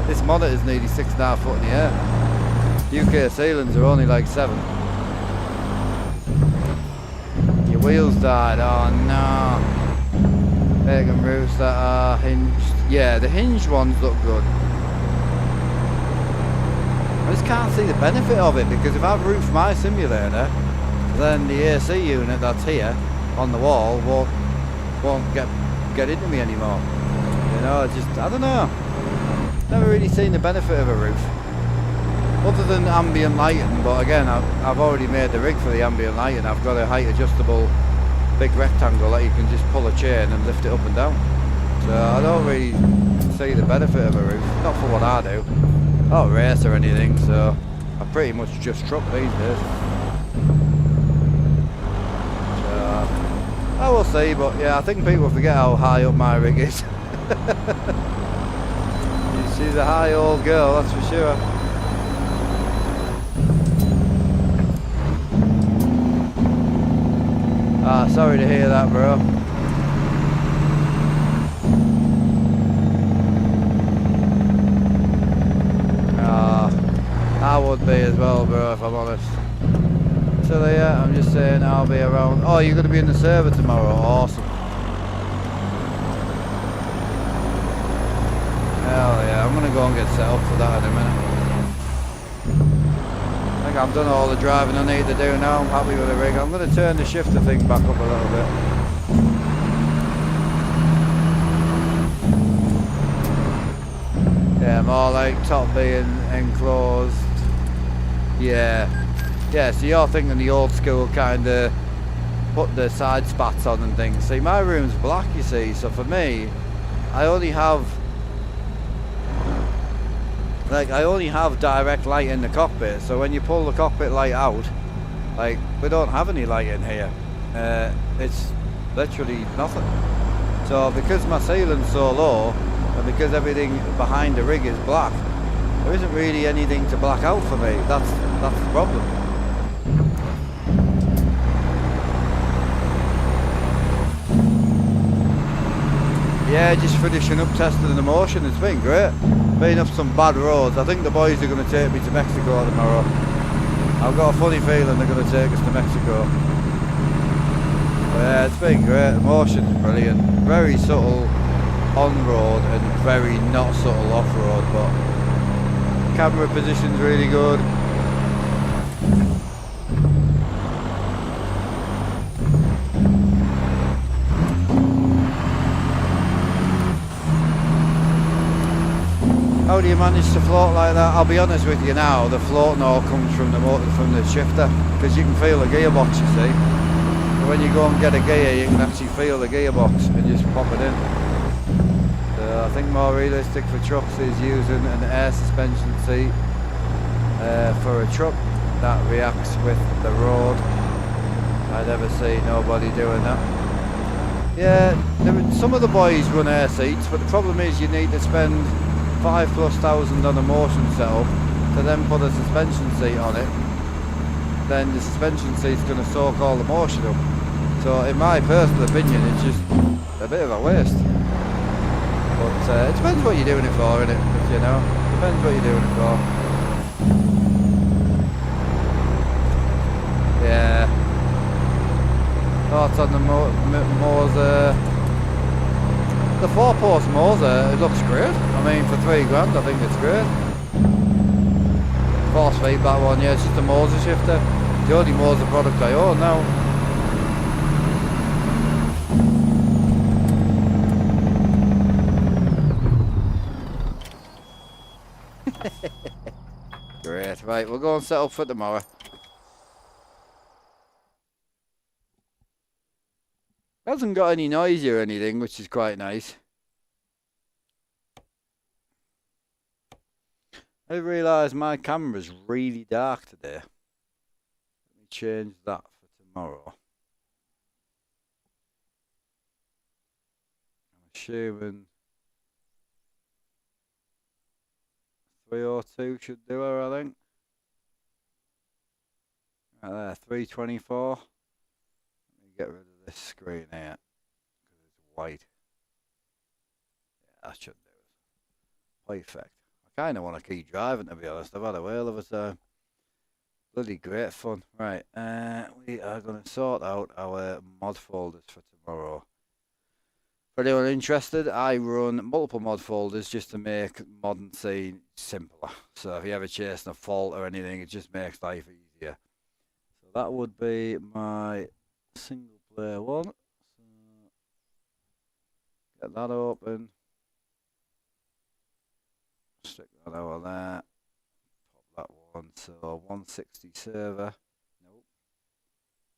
This monitor's nearly 6.5 foot in the air. UK ceilings are only like 7. Your wheels died, oh no. Vegan roofs that are hinged. Yeah, the hinged ones look good. I just can't see the benefit of it, because if I roof my simulator, then the AC unit that's here on the wall won't get into me anymore. You know, I don't know. Never really seen the benefit of a roof, other than ambient lighting. But again, I've already made the rig for the ambient lighting. I've got a height adjustable big rectangle that you can just pull a chain and lift it up and down. So I don't really see the benefit of a roof, not for what I do. I don't race or anything, so I pretty much just truck these days. So I will see, but yeah, I think people forget how high up my rig is. She's a high old girl, that's for sure. Ah, sorry to hear that, bro. I would be as well, bro, if I'm honest. So yeah, I'm just saying I'll be around. Oh, you're going to be in the server tomorrow? Awesome. Hell yeah, I'm going to go and get set up for that in a minute. I think I've done all the driving I need to do now. I'm happy with the rig. I'm going to turn the shifter thing back up a little bit. Yeah, more like top being enclosed. Yeah, so you're thinking the old school kind of put the side spats on and things. See, my room's black, you see, so for me, I only have direct light in the cockpit. So when you pull the cockpit light out, like, we don't have any light in here. It's literally nothing. So because my ceiling's so low, and because everything behind the rig is black, there isn't really anything to black out for me. That's the problem. Yeah, just finishing up testing the motion. It's been great. Been up some bad roads. I think the boys are going to take me to Mexico tomorrow. I've got a funny feeling they're going to take us to Mexico. But yeah, it's been great. The motion's brilliant. Very subtle on-road and very not subtle off-road, but camera position's really good. How do you manage to float like that? I'll be honest with you now, the floating all comes from the shifter, because you can feel the gearbox, you see. And when you go and get a gear, you can actually feel the gearbox and just pop it in. I think more realistic for trucks is using an air suspension seat for a truck that reacts with the road. I never see nobody doing that. Yeah, some of the boys run air seats, but the problem is you need to spend 5,000+ on a motion setup to then put a suspension seat on it. Then the suspension seat's going to soak all the motion up. So in my personal opinion, it's just a bit of a waste. But it depends what you're doing it for, innit? You know, depends what you're doing it for. Yeah. Thoughts on the Moser? the 4-post motor, it looks great. I mean, for £3 I think it's great. Force feedback one, yeah, it's just a motor shifter. The only motor product I own now. Great, right, we'll go and set up for tomorrow. Hasn't got any noise or anything, which is quite nice. I realised my camera's really dark today. Let me change that for tomorrow. I'm assuming 302 should do her, I think. Right there, 324. Let me get rid of this screen here because it's white. Yeah, that should do it. Perfect. I kind of want to keep driving, to be honest. I've had a whale of a time. Bloody great fun. Right, we are going to sort out our mod folders for tomorrow. For anyone interested, I run multiple mod folders just to make modern scene simpler. So if you ever chasing a fault or anything, it just makes life easier. So that would be my single player one. So get that open. Stick that over there. Pop that one. So 160 server. Nope.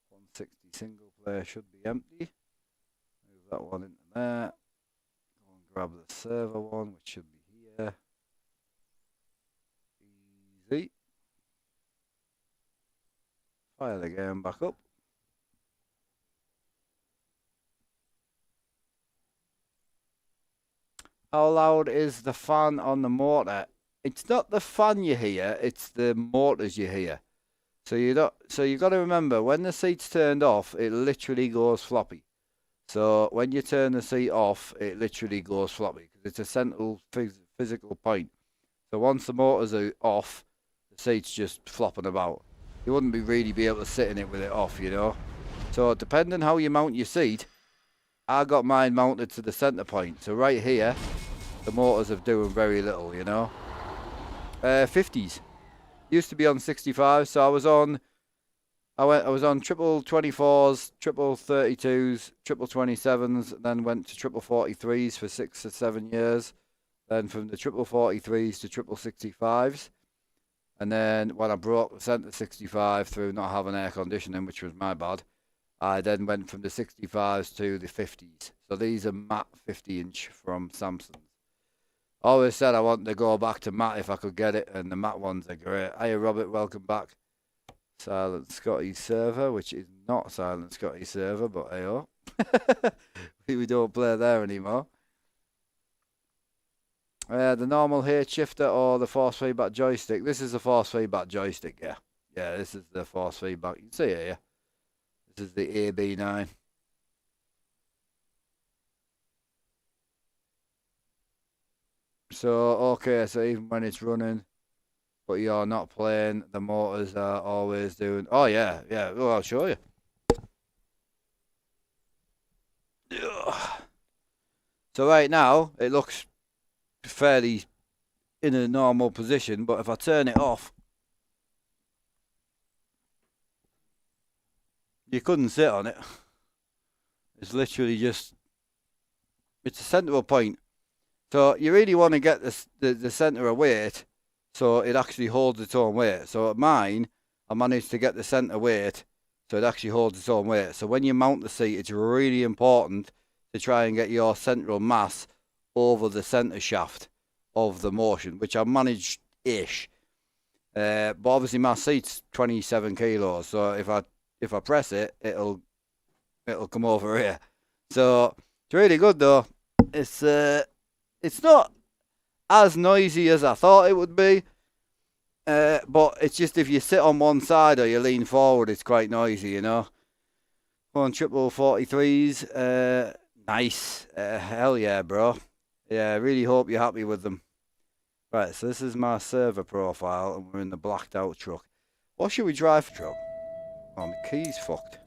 160 single player should be empty. Move that one into there. Go and grab the server one, which should be here. Easy. Fire the game back up. How loud is the fan on the motor? It's not the fan you hear, it's the motors you hear. So you've got to remember, when the seat's turned off, it literally goes floppy. So when you turn the seat off, it literally goes floppy because it's a central physical point. So once the motors are off, the seat's just flopping about. You wouldn't really be able to sit in it with it off, you know. So depending how you mount your seat, I got mine mounted to the centre point. So right here, the motors are doing very little, you know. 50s. Used to be on 65, so I was on triple 24s, triple 32s, triple 27s, then went to triple 43s for 6 or 7 years. Then from the triple 43s to triple 65s. And then when I broke the centre 65 through not having air conditioning, which was my bad, I then went from the 65s to the 50s. So these are matte 50-inch from Samsung. I always said I wanted to go back to matte if I could get it, and the matte ones are great. Hiya Robert, welcome back. Silent Scotty server, which is not Silent Scotty server, but hey-oh. We don't play there anymore. The normal H shifter or the force feedback joystick. This is the force feedback joystick, yeah. Yeah, this is the force feedback. You can see it here. This is the AB9. So, okay, so even when it's running, but you're not playing, the motors are always doing... Oh, yeah, yeah. Well, I'll show you. So right now, it looks fairly in a normal position, but if I turn it off, you couldn't sit on it. It's literally just... It's a central point. So you really want to get the centre of weight so it actually holds its own weight. So at mine, I managed to get the centre weight so it actually holds its own weight. So when you mount the seat, it's really important to try and get your central mass over the centre shaft of the motion, which I managed-ish. But obviously my seat's 27 kilos, so if I press it, it'll come over here. So it's really good though. It's not as noisy as I thought it would be, but it's just if you sit on one side or you lean forward, it's quite noisy, you know. On triple 43s, nice, hell yeah, bro. Yeah, I really hope you're happy with them. Right, so this is my server profile, and we're in the blacked out truck. What should we drive for truck? Oh, my key's fucked.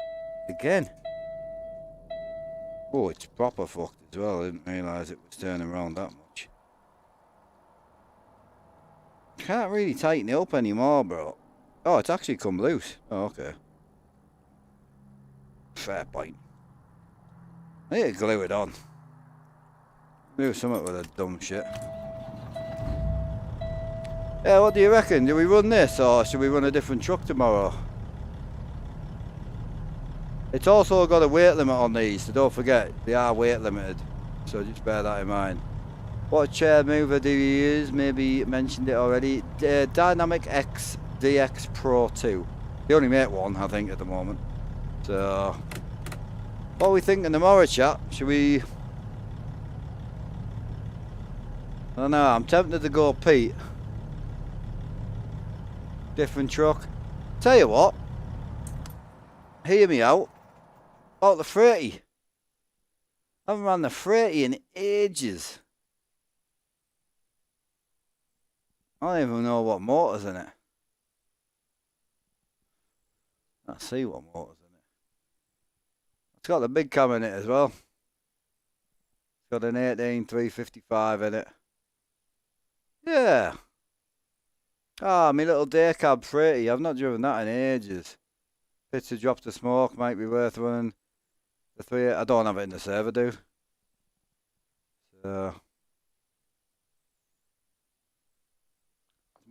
Again. Oh, it's proper fucked as well. I didn't realise it was turning around that much. Can't really tighten it up anymore, bro. Oh, it's actually come loose. Oh, okay. Fair point. I need to glue it on. Do something with the dumb shit. Yeah, what do you reckon? Do we run this or should we run a different truck tomorrow? It's also got a weight limit on these, so don't forget, they are weight limited. So just bear that in mind. What chair mover do you use? Maybe mentioned it already. Dynamic X DX Pro 2. They only make one, I think, at the moment. So, what are we thinking tomorrow, chat? Should we... I don't know, I'm tempted to go Pete. Different truck. Tell you what. Hear me out. About the 30. I haven't ran the 30 in ages. I don't even know what motor's in it. Let's see what motor's in it. It's got the big cam in it as well. It's got an 18355 in it. Yeah. Ah, my little day cab 30. I've not driven that in ages. Bit to drop the smoke might be worth running. The 3. I don't have it in the server, do. So.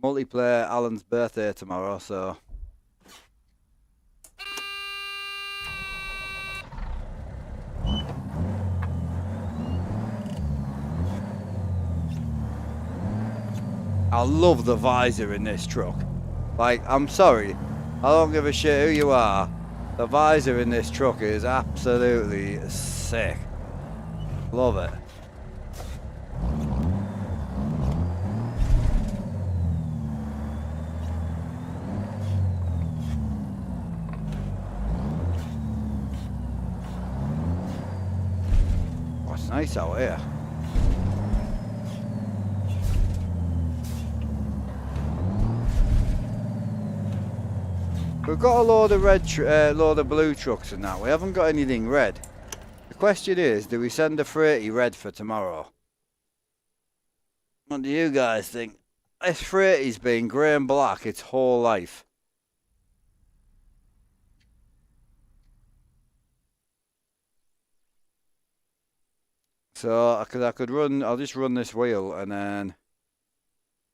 Multiplayer Alan's birthday tomorrow, so. I love the visor in this truck. Like, I'm sorry. I don't give a shit who you are. The visor in this truck is absolutely sick. Love it. Oh, it's nice out here. We've got a load of load of blue trucks and that. We haven't got anything red. The question is, do we send a 30 red for tomorrow? What do you guys think? This 30's been grey and black its whole life. So I could run. I'll just run this wheel and then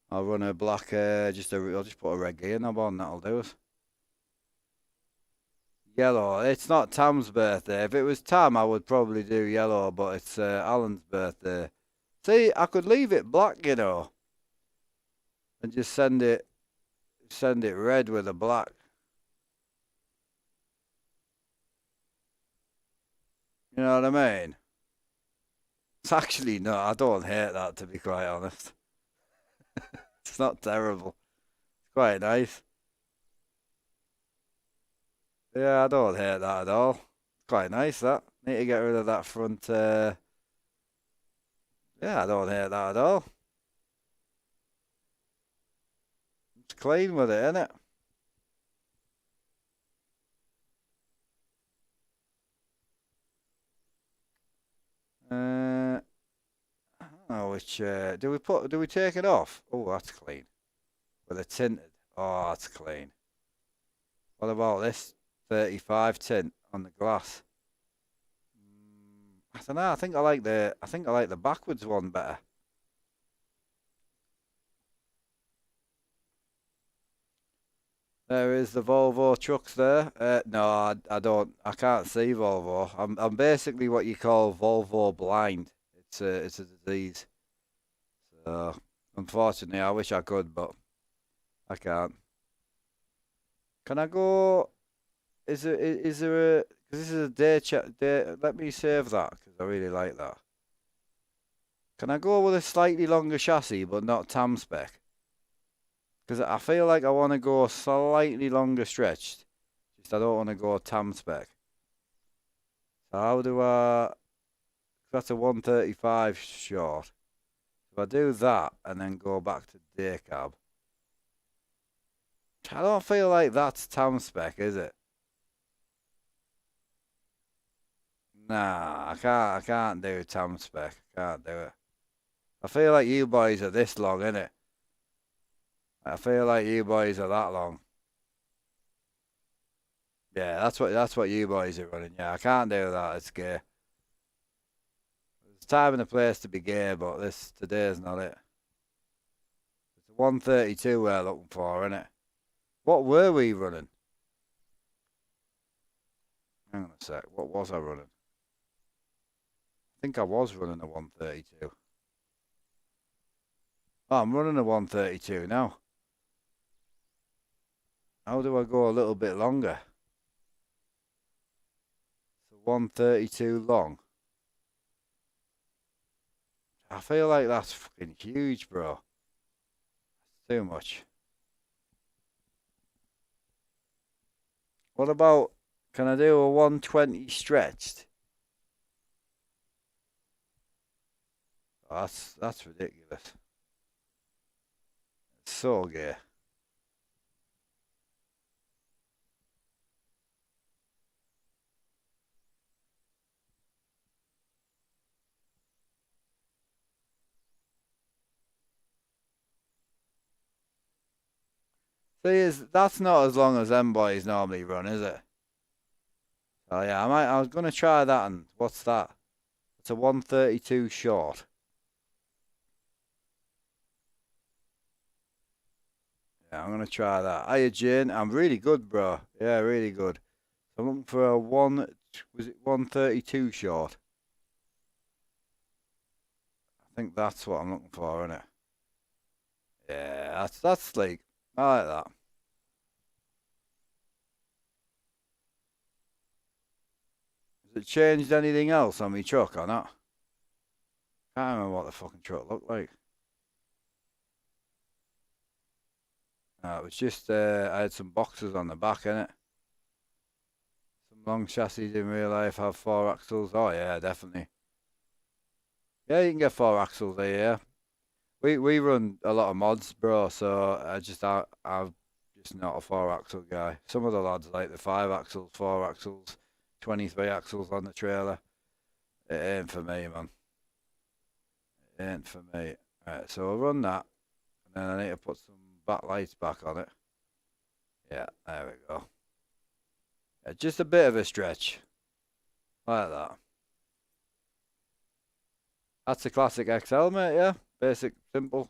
I'll run a black. I'll just put a red gear knob on. That'll do us. Yellow. It's not Tam's birthday. If it was Tam, I would probably do yellow, but it's Alan's birthday. See, I could leave it black, you know, and just send it red with a black. You know what I mean? It's actually no, I don't hate that, to be quite honest. It's not terrible. It's quite nice. Yeah, I don't hate that at all. It's quite nice, that. Need to get rid of that front. Yeah, I don't hate that at all. It's clean with it, isn't it? Oh, which do we take it off? Oh, that's clean. With a tinted. Oh, that's clean. What about this 35 tint on the glass? I don't know. I think I like the backwards one better. There is the Volvo trucks there. No, I don't. I can't see Volvo. I'm basically what you call Volvo blind. It's a disease. So unfortunately, I wish I could, but I can't. Can I go? Is there a? Because this is a day chat. Day. Let me save that because I really like that. Can I go with a slightly longer chassis but not Tam spec? Because I feel like I want to go slightly longer stretched. Just I don't want to go Tam spec. So how do I... That's a 135 short. If I do that and then go back to day cab. I don't feel like that's Tam spec, is it? Nah, I can't do Tam spec. I can't do it. I feel like you boys are this long, innit? I feel like you boys are that long. Yeah, that's what you boys are running. Yeah, I can't do that. It's gay. There's time and a place to be gay, but this today's not it. It's 132 we're looking for, innit? What were we running? Hang on a sec. What was I running? I think I was running a 132. Oh, I'm running a 132 now. How do I go a little bit longer? So 132 long. I feel like that's fucking huge, bro. Too much. What about, can I do a 120 stretched? Oh, that's ridiculous. It's so gay. See, that's not as long as them boys normally run, is it? Oh yeah, I was gonna try that, and what's that? It's a 132 short. Yeah, I'm gonna try that. Hiya, Jane. I'm really good, bro. Yeah, really good. So I'm looking for a was it 132 short? I think that's what I'm looking for, isn't it? Yeah, that's sleek. I like that. Has it changed anything else on my truck or not? Can't remember what the fucking truck looked like. No, it was just I had some boxes on the back in it. Some long chassis in real life have 4 axles. Oh yeah, definitely. Yeah, you can get 4 axles there. Yeah. We run a lot of mods, bro. So I'm just not a 4 axle guy. Some of the lads like the 5 axles, 4 axles, 23 axles on the trailer. It ain't for me, man. It ain't for me. Right, so I'll run that, and then I need to put some backlights back on it. Yeah, there we go. Yeah, just a bit of a stretch, like that. That's a classic XL, mate. Yeah, basic, simple.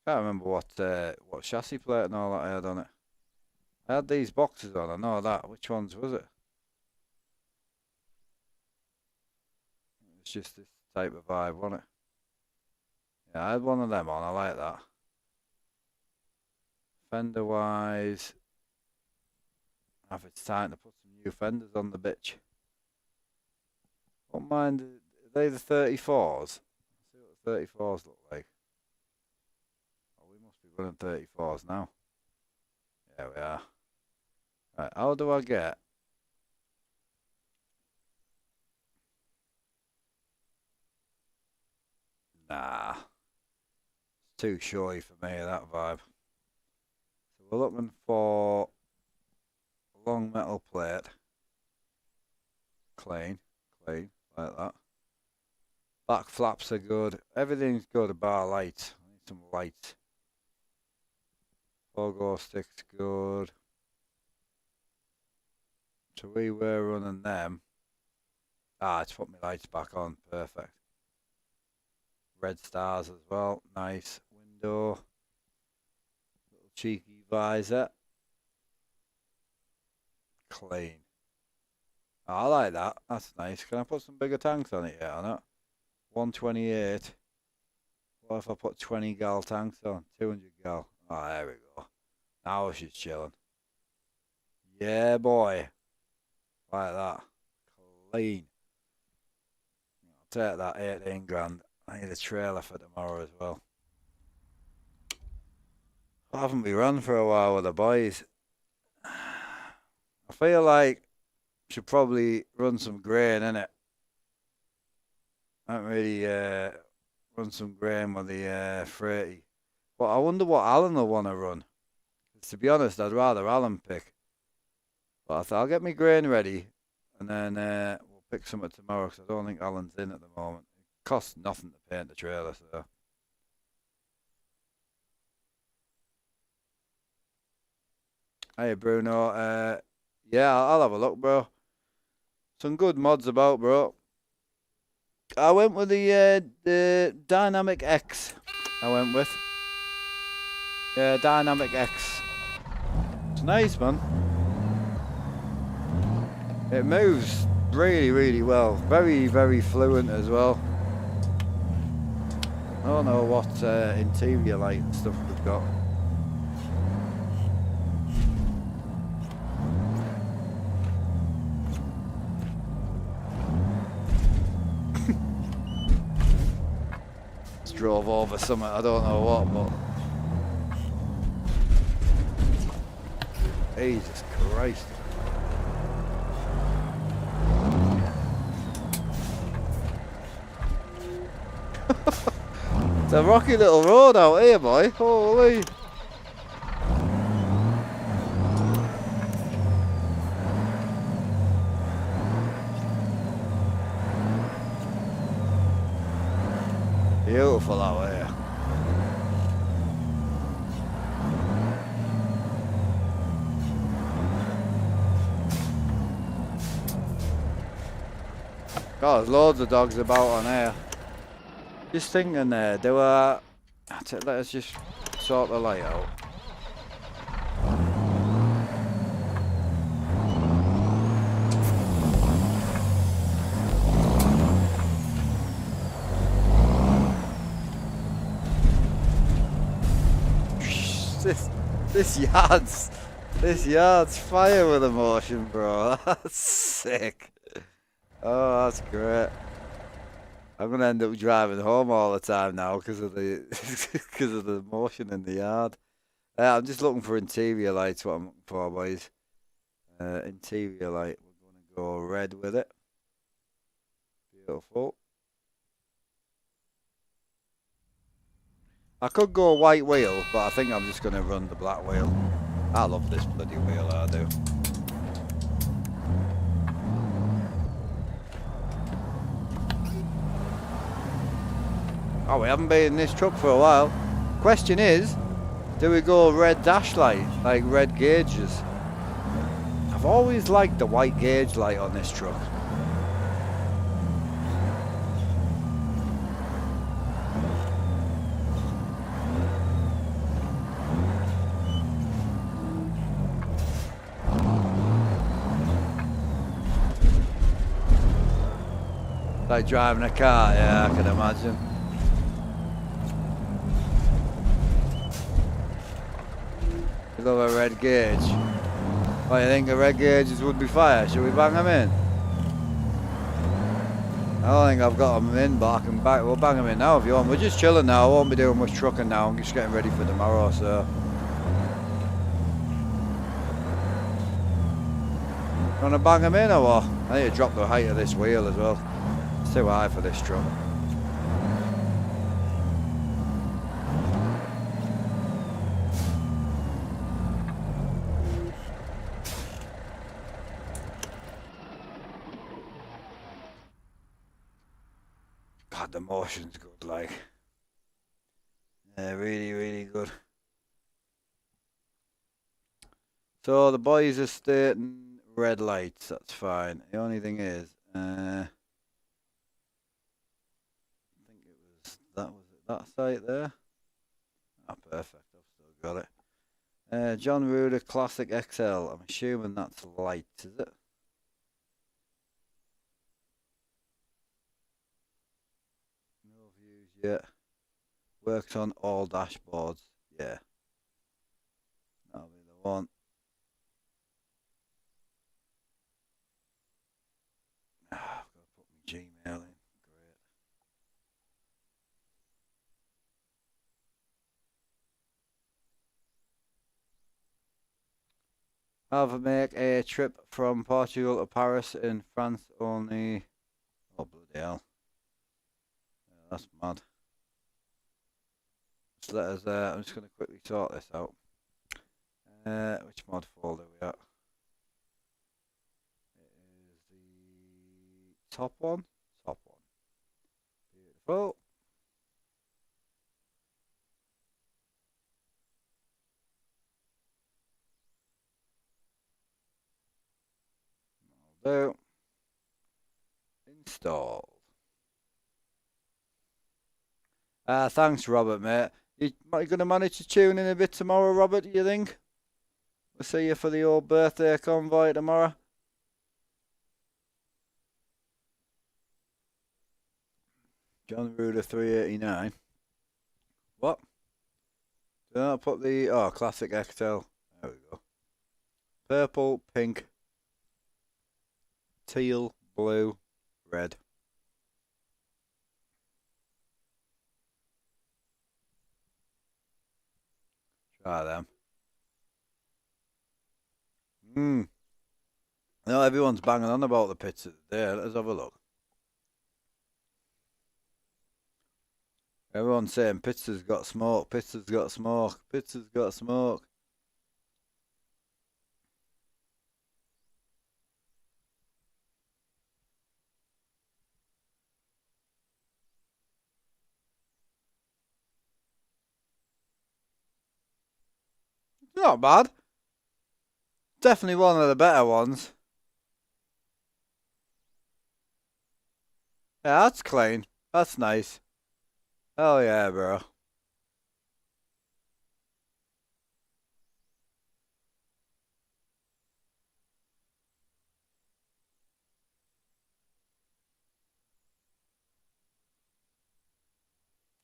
Can't remember what chassis plate and all that I had on it. I had these boxes on. I know that. Which ones was it? It's just this type of vibe, wasn't it? Yeah, I had one of them on. I like that. Fender wise, if it's time to put some new fenders on the bitch. Don't mind. Are they the 34s? Let's see what the 34s look like. Oh, we must be running 34s now. Yeah, we are. Right, how do I get? Nah, it's too showy for me, that vibe. So we're looking for a long metal plate. Clean, clean, like that. Back flaps are good. Everything's good bar lights. I need some lights. Logo stick's good. So we were running them. Ah, it's put my lights back on. Perfect. Red stars as well. Nice. Window. Little cheeky visor. Clean. Oh, I like that. That's nice. Can I put some bigger tanks on it yet or not? 128. What if I put 20 gal tanks on? 200 gal. Oh, there we go. Now she's chilling. Yeah, boy. Like that. Clean. I'll take that 18 grand. I need a trailer for tomorrow as well. I haven't been run for a while with the boys. I feel like I should probably run some grain in it. I don't really run some grain with the freighty. But I wonder what Alan will want to run. 'Cause to be honest, I'd rather Alan pick. But I'll get my grain ready, and then we'll pick some up tomorrow because I don't think Alan's in at the moment. It costs nothing to paint the trailer, so. Hey Bruno, yeah, I'll have a look, bro. Some good mods about, bro. I went with the Dynamic X. I went with. Yeah, Dynamic X. It's nice, man. It moves really, really well. Very, very fluent as well. I don't know what interior light and stuff we've got. Just drove over something, I don't know what, but Jesus Christ. It's a rocky little road out here, boy. Holy. Beautiful out here. God, there's loads of dogs about on here. Just thinking there, they were. Let us just sort the light out. This yard's fire with emotion, bro. That's sick. Oh, that's great. I'm gonna end up driving home all the time now because of the because of the motion in the yard. I'm just looking for interior lights. What I'm looking for, boys. Interior light. We're gonna go red with it. Beautiful. I could go white wheel, but I think I'm just gonna run the black wheel. I love this bloody wheel, I do. Oh, we haven't been in this truck for a while. Question is, do we go red dash light, like red gauges? I've always liked the white gauge light on this truck. Like driving a car, yeah, I can imagine. You love a red gauge. What, you think the red gauges would be fire? Should we bang them in? I don't think I've got them in, but I can we'll bang them in now if you want. We're just chilling now, I won't be doing much trucking now, I'm just getting ready for tomorrow, so. Want to bang them in or what? I need to drop the height of this wheel as well. It's too high for this truck. God, the motion's good, like. Yeah, really, really good. So the boys are stating red lights, that's fine. The only thing is, I think it was that site there? Ah, perfect, I've still got it. John Ruder Classic XL, I'm assuming that's light, is it? No views yet. Works on all dashboards, yeah. That'll be the one. I've got to put my Gmail in. Great. Have make a trip from Portugal to Paris in France only. Oh, bloody hell. Yeah, that's mad. Just let us, I'm just going to quickly sort this out. Which mod folder are we at? It is Top one. Top one. Beautiful. So, installed. Thanks, Robert, mate. You going to manage to tune in a bit tomorrow, Robert, do you think? We'll see you for the old birthday convoy tomorrow. John Ruder 389. What? Did I put the... Oh, classic XL. There we go. Purple, pink, teal, blue, red. Try them. No, everyone's banging on about the pizza there. Let's have a look. Everyone's saying pizza's got smoke, pizza's got smoke, pizza's got smoke. Not bad. Definitely one of the better ones. Yeah, that's clean. That's nice. Oh yeah, bro.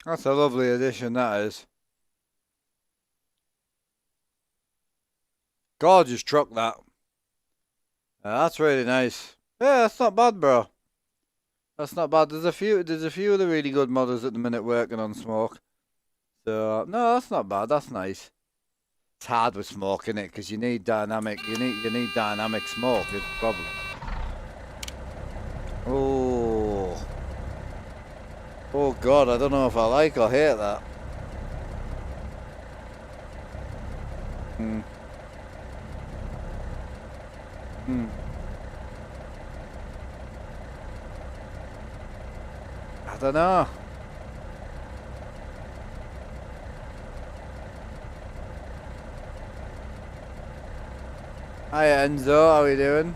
That's a lovely addition, that is. Gorgeous truck, that. That's really nice. Yeah, that's not bad, bro. That's not bad. There's a few of the really good modders at the minute working on smoke. So no, that's not bad. That's nice. It's hard with smoke, in it, because you need dynamic. You need dynamic smoke. It's the problem. Oh. Oh God, I don't know if I like or hate that. Hmm. Hmm. I don't know. Hi Enzo, how are you doing?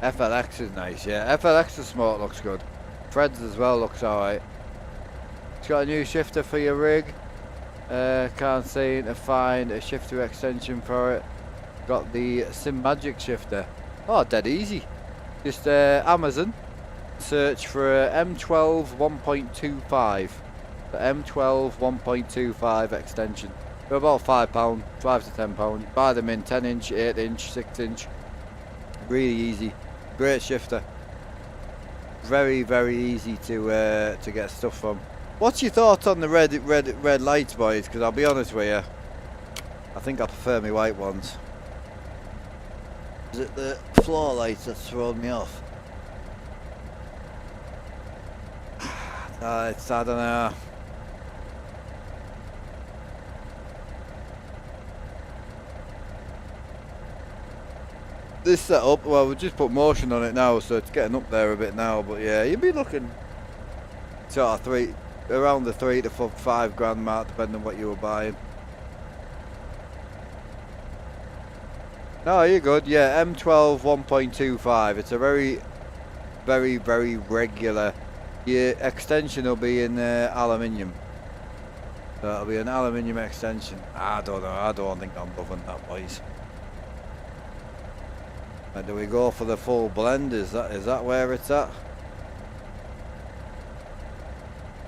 FLX is nice, yeah. FLX's smoke looks good. Fred's as well looks alright. It's got a new shifter for your rig. Can't seem to find a shifter extension for it. Got the Sim Magic shifter. Oh, dead easy. Just Amazon. Search for M12 1.25. The M12 1.25 extension. They're about £5, £5 to £10. Buy them in 10 inch, 8 inch, 6 inch. Really easy. Great shifter. Very, very easy to get stuff from. What's your thoughts on the red lights, boys? Because I'll be honest with you, I think I prefer my white ones. Is it the floor lights that's thrown me off? I don't know. This setup, well, we've just put motion on it now, so it's getting up there a bit now. But yeah, you'd be looking sort of around the 3 to 5 grand mark, depending on what you were buying. No, you're good. Yeah, M12 1.25. It's a very, very, very regular. Your extension will be in aluminium. So it'll be an aluminium extension. I don't know. I don't think I'm loving that, boys. Do we go for the full blend? Is that where it's at?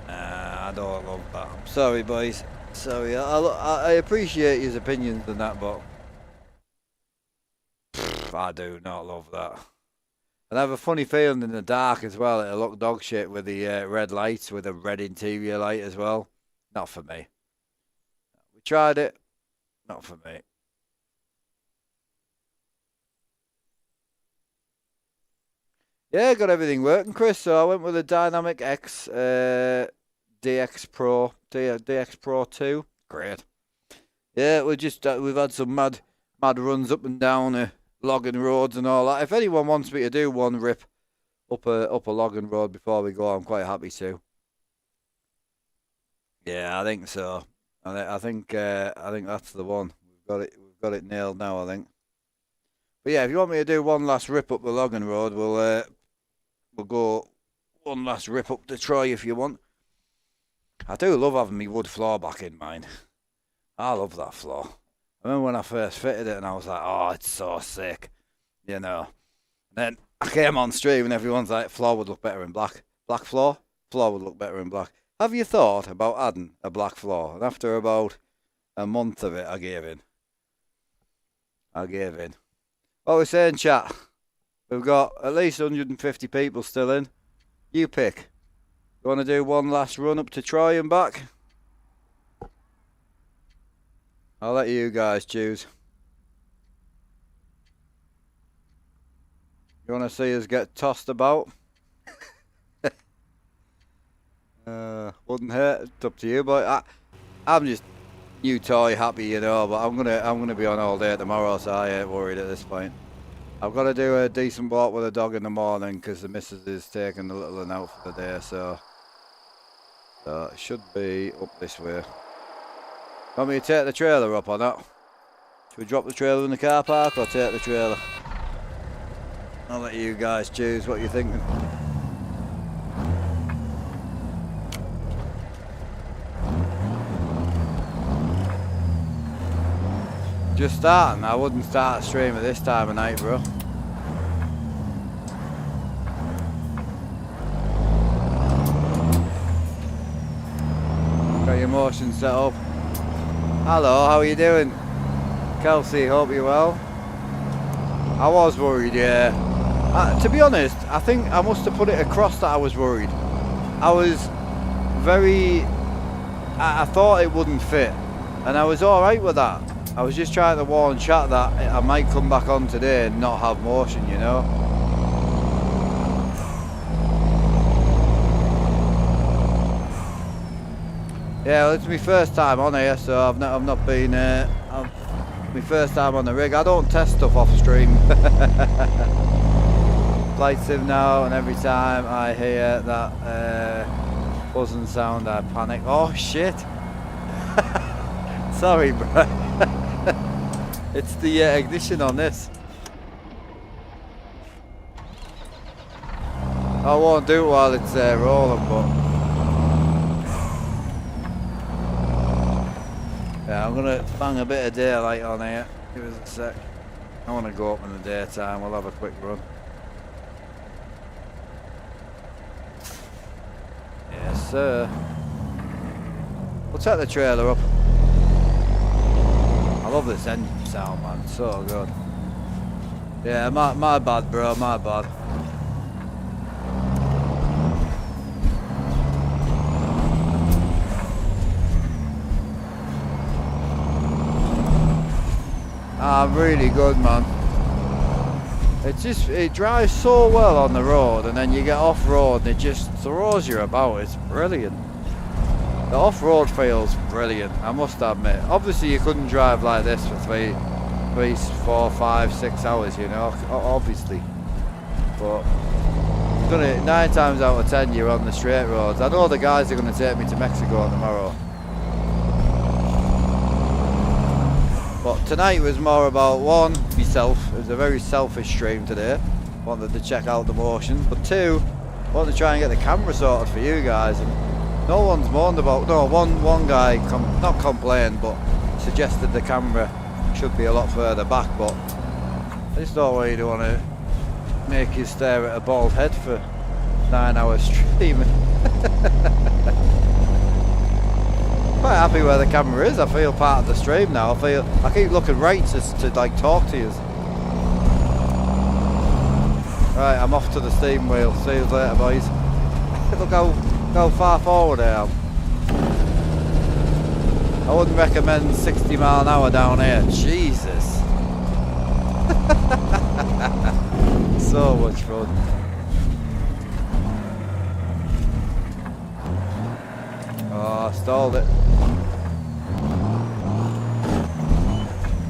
I don't love that. I'm sorry, boys. Sorry. I appreciate his opinions and that, but I do not love that. And I have a funny feeling in the dark as well. It'll look dog shit with the red lights, with a red interior light as well. Not for me. We tried it. Not for me. Yeah, got everything working, Chris. So I went with a Dynamic X DX Pro 2. Great. Yeah, we've had some mad runs up and down logging roads and all that. If anyone wants me to do one rip up a logging road before we go, I'm quite happy to. Yeah, I think so. I think that's the one. We've got it nailed now, I think. But yeah, if you want me to do one last rip up the logging road, we'll go one last rip up to Troy if you want. I do love having my wood floor back in mine. I love that floor. I remember when I first fitted it and I was like, oh, it's so sick, you know. And then I came on stream and everyone's like, floor would look better in black. Black floor? Floor would look better in black. Have you thought about adding a black floor? And after about a month of it, I gave in. What we're saying, chat? We've got at least 150 people still in. You pick. You want to do one last run up to Troy and back? I'll let you guys choose. You want to see us get tossed about? Wouldn't hurt. It's up to you, but I'm just new toy happy, you know. But I'm gonna be on all day tomorrow, so I ain't worried at this point. I've got to do a decent walk with the dog in the morning because the missus is taking the little one out for the day, so it should be up this way. Want me to take the trailer up or not? Should we drop the trailer in the car park or take the trailer? I'll let you guys choose what you're thinking. Just starting. I wouldn't start a stream at this time of night, bro. Got your motion set up. Hello, how are you doing? Kelsey, hope you're well. I was worried, yeah. To be honest, I think I must have put it across that I was worried. I was very... I thought it wouldn't fit. And I was alright with that. I was just trying to warn chat that I might come back on today and not have motion, you know. Yeah, well, it's my first time on here, so I've not been. My first time on the rig. I don't test stuff off stream. Flight sim now, and every time I hear that buzzing sound, I panic. Oh shit! Sorry, bro. It's the ignition on this. I won't do it while it's rolling, but. Yeah, I'm gonna bang a bit of daylight on here. Give us a sec. I want to go up in the daytime. We'll have a quick run. Yes, sir. We'll take the trailer up. I love this engine sound, man. It's so good. Yeah, my bad, bro. My bad. Really good, man. It drives so well on the road, and then you get off road and it just throws you about. It's brilliant. The off road feels brilliant, I must admit. Obviously you couldn't drive like this for 3, 4, 5, 6 hours, you know, obviously. But you're gonna, 9 times out of 10 you're on the straight roads. I know the guys are going to take me to Mexico tomorrow. But tonight was more about, one, myself. It was a very selfish stream today. Wanted to check out the motions. But 2, wanted to try and get the camera sorted for you guys. And no one's moaned about, no, one guy, not complained, but suggested the camera should be a lot further back. But I just don't really want to make you stare at a bald head for 9 hours streaming. Quite happy where the camera is. I feel part of the stream now. I keep looking right to like talk to you. Right, I'm off to the steam wheel. See you later, boys. Look how far forward I am. I wouldn't recommend 60 mile an hour down here. Jesus. So much fun. Oh, I stalled it.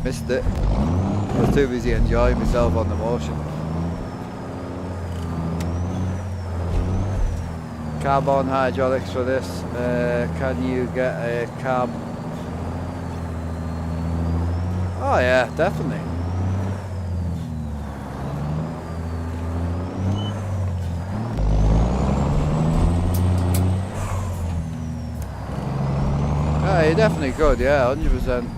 Missed it. I was too busy enjoying myself on the motion. Carbon hydraulics for this. Can you get a carb? Oh yeah, definitely. Yeah, you definitely could, yeah, 100%.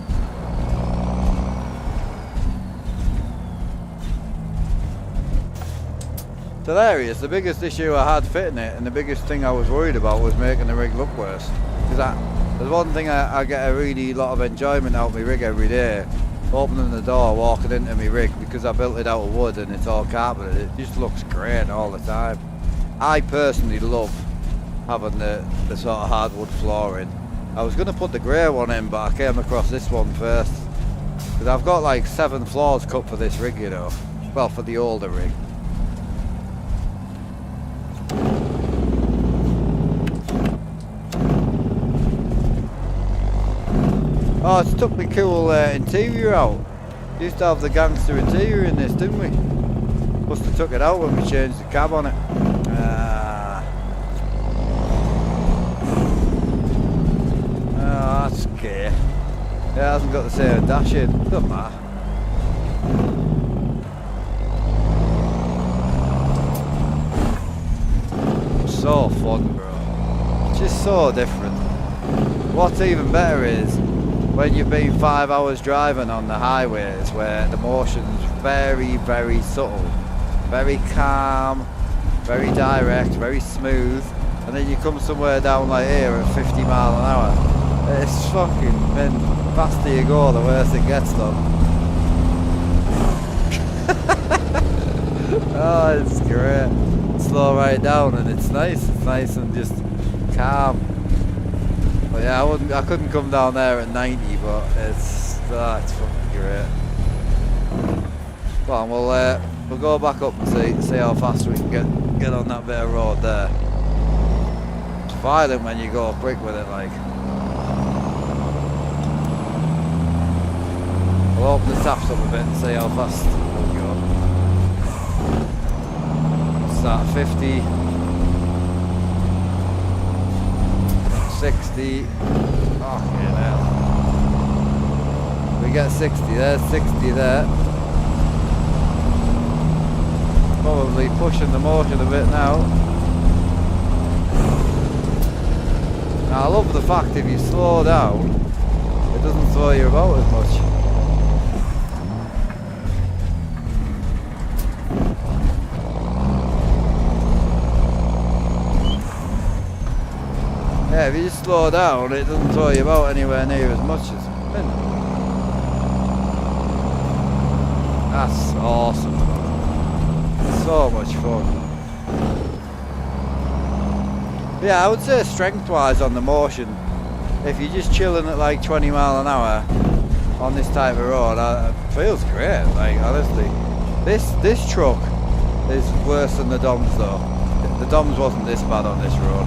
So there he is, the biggest issue I had fitting it, and the biggest thing I was worried about was making the rig look worse. Because there's one thing I get a really lot of enjoyment out of my rig every day, opening the door, walking into my rig, because I built it out of wood and it's all carpeted. It just looks great all the time. I personally love having the sort of hardwood flooring. I was going to put the grey one in, but I came across this one first. Because I've got like 7 floors cut for this rig, you know. Well, for the older rig. Oh, it's took the cool interior out. Used to have the gangster interior in this, didn't we? Must have took it out when we changed the cab on it. Oh, that's okay. Yeah, it hasn't got the same dash in. Doesn't matter. So fun, bro. Just so different. What's even better is when you've been 5 hours driving on the highways where the motion's very, very subtle, very calm, very direct, very smooth, and then you come somewhere down like here at 50 mile an hour. It's fucking, man, the faster you go, the worse it gets though. Oh, it's great. Slow right down and it's nice and just calm. But yeah, I couldn't come down there at 90, but it's fucking great. Come on, we'll go back up and see how fast we can get on that bit of road there. It's violent when you go quick with it, like. We'll open the taps up a bit and see how fast we'll go. Start 50, 60. Oh, yeah. We get 60 there, 60 there. Probably pushing the motion a bit now. Now, I love the fact if you slow down, it doesn't throw you about as much. Yeah, if you just slow down, it doesn't throw you about anywhere near as much as min. That's awesome. So much fun. Yeah, I would say strength-wise on the motion, if you're just chilling at like 20 mile an hour on this type of road, it feels great. Like honestly, this truck is worse than the Doms though. The Doms wasn't this bad on this road.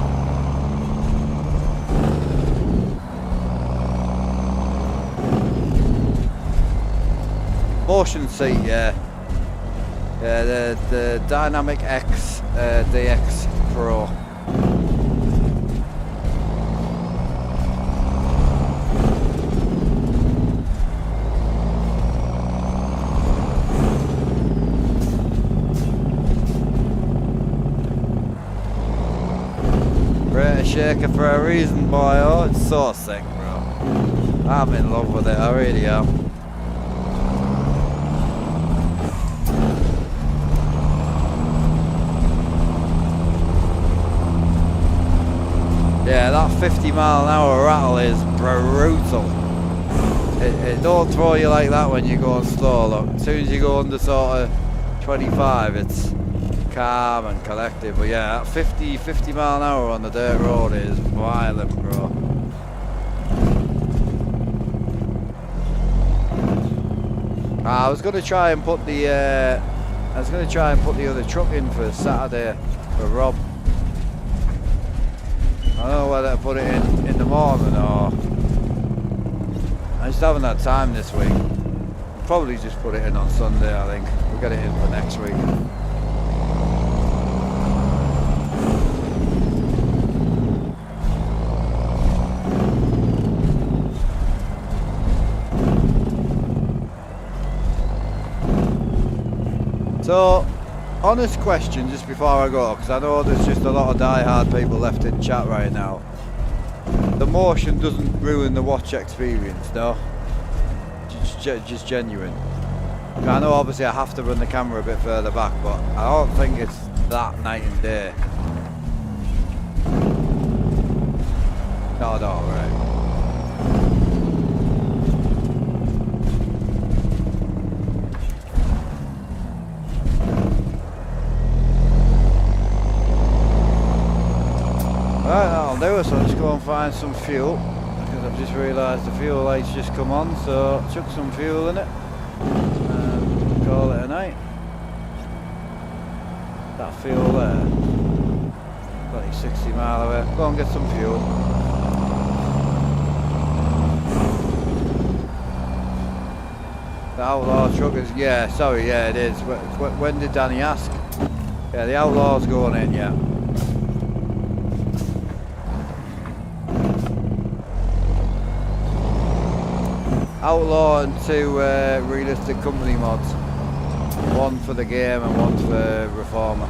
Motion seat, yeah. Yeah, the Dynamic X DX Pro. Rate a shaker for a reason, boy. Oh, it's so sick, bro. I'm in love with it, I really am. Yeah, that 50 mile an hour rattle is brutal. It don't throw you like that when you're going slow, look. As soon as you go under sort of 25, it's calm and collected. But yeah, that 50 mile an hour on the dirt road is violent, bro. I was gonna try and put the other truck in for Saturday for Rob. I don't know whether to put it in the morning or I just haven't had time this week. Probably just put it in on Sunday, I think. We'll get it in for next week. So, honest question just before I go, because I know there's just a lot of die-hard people left in chat right now. The motion doesn't ruin the watch experience, no? Just genuine. I know obviously I have to run the camera a bit further back, but I don't think it's that night and day. Not at all, right? Right, that'll do it, so let's go and find some fuel, because I've just realised the fuel light's just come on, so chuck some fuel in it and call it a night. That fuel there, like 60 mile away. Go and get some fuel. The Outlaw truck is, yeah, sorry, yeah it is. When did Danny ask? Yeah, the Outlaw's going in, yeah. Outlaw and 2 realistic company mods. 1 for the game and 1 for Reformer.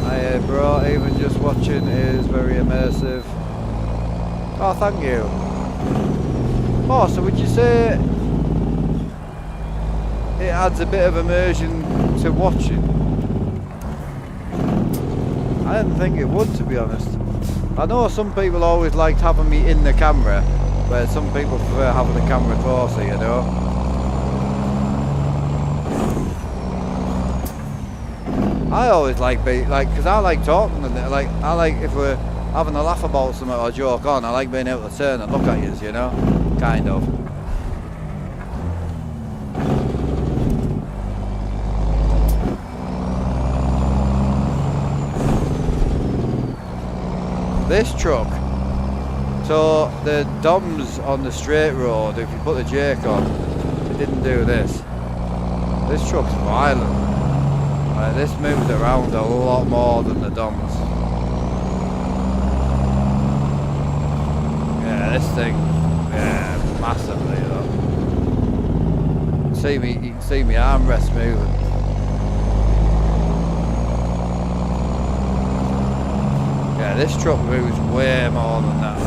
Hey bro, even just watching is very immersive. Oh, thank you. Oh, so would you say it adds a bit of immersion to watching? I didn't think it would, to be honest. I know some people always liked having me in the camera, but some people prefer having the camera closer, you know. I always like because I like talking and I like if we're having a laugh about something or a joke on, I like being able to turn and look at you, you know, kind of. This truck, so the DOMs on the straight road, if you put the Jake on, it didn't do this. This truck's violent. Like, this moves around a lot more than the DOMs. Yeah, this thing, yeah, massively though. You can see me armrest moving. Yeah, this truck moves way more than that.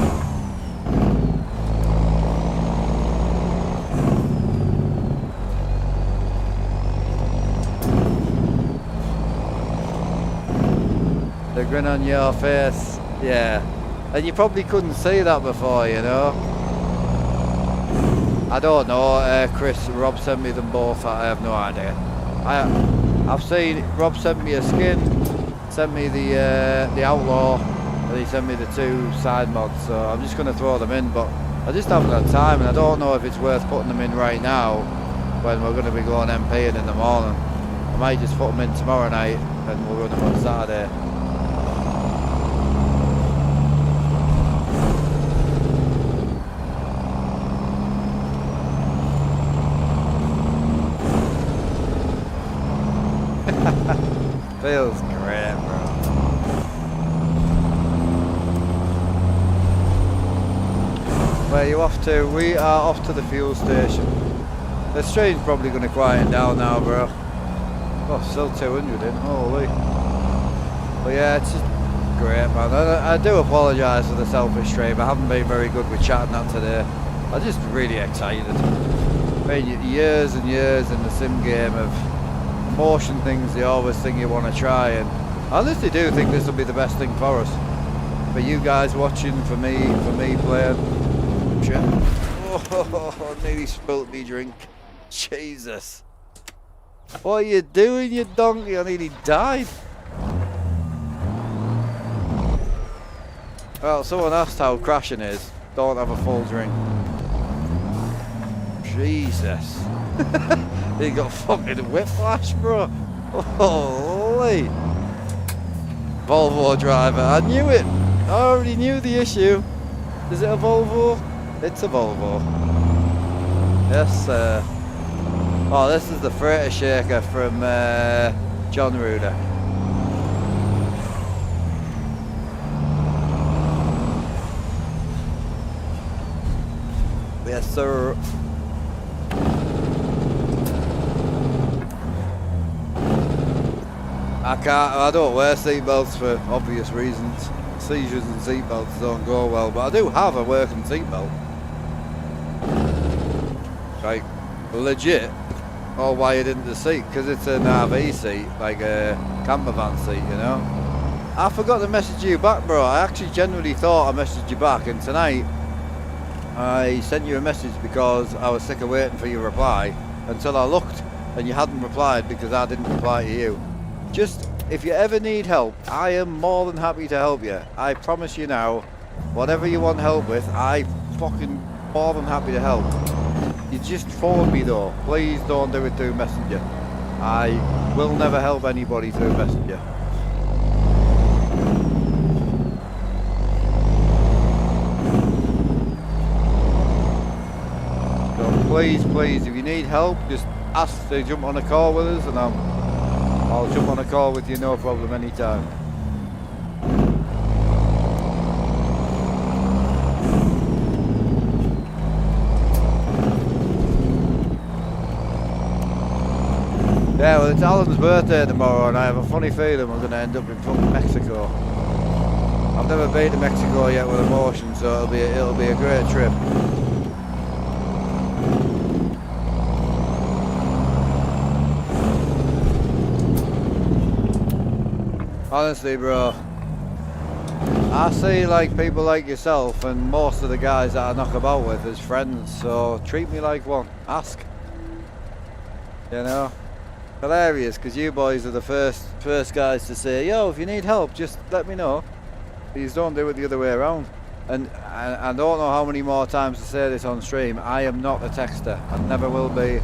The grin on your face, yeah. And you probably couldn't see that before, you know. I don't know, Chris, Rob sent me them both, I have no idea. I've seen, Rob sent me a skin, sent me the Outlaw, and he sent me the 2 side mods, so I'm just going to throw them in, but I just haven't had time, and I don't know if it's worth putting them in right now, when we're going to be going MPing in the morning. I might just put them in tomorrow night, and we'll run them on Saturday. Feels great, bro. Where are you off to? We are off to the fuel station. The stream's probably going to quieten down now, bro. Oh, still 200 in, holy. But yeah, it's just great, man. I do apologise for the selfish stream. I haven't been very good with chatting that today. I'm just really excited. I mean, years and years in the sim game of motion things, you always think you want to try, and I honestly do think this will be the best thing for us. For you guys watching, for me playing. Oh, nearly spilt me drink. Jesus. What are you doing, you donkey? I nearly died. Well, someone asked how crashing is. Don't have a full drink. Jesus. He got fucking whiplash, bro. Holy. Volvo driver. I knew it. I already knew the issue. Is it a Volvo? It's a Volvo. Yes, oh, this is the freighter shaker from John Ruder. Yes, sir. I don't wear seatbelts for obvious reasons. Seizures and seatbelts don't go well, but I do have a working seatbelt. Like, legit, all wired into the seat, because it's an RV seat, like a camper van seat, you know. I forgot to message you back, bro. I actually genuinely thought I messaged you back, and tonight I sent you a message because I was sick of waiting for your reply until I looked and you hadn't replied because I didn't reply to you. Just, if you ever need help, I am more than happy to help you. I promise you now, whatever you want help with, I fucking more than happy to help. You just phone me though. Please don't do it through Messenger. I will never help anybody through Messenger. So please, if you need help, just ask to jump on a call with us and I'll jump on a call with you, no problem, anytime. Yeah, well, it's Alan's birthday tomorrow and I have a funny feeling we're going to end up in fucking Mexico. I've never been to Mexico yet with emotion, so it'll be a great trip. Honestly, bro, I see like people like yourself and most of the guys that I knock about with as friends, so treat me like one. Ask. You know? Hilarious, because you boys are the first guys to say, yo, if you need help, just let me know. Please don't do it the other way around. And I don't know how many more times to say this on stream, I am not a texter. I never will be,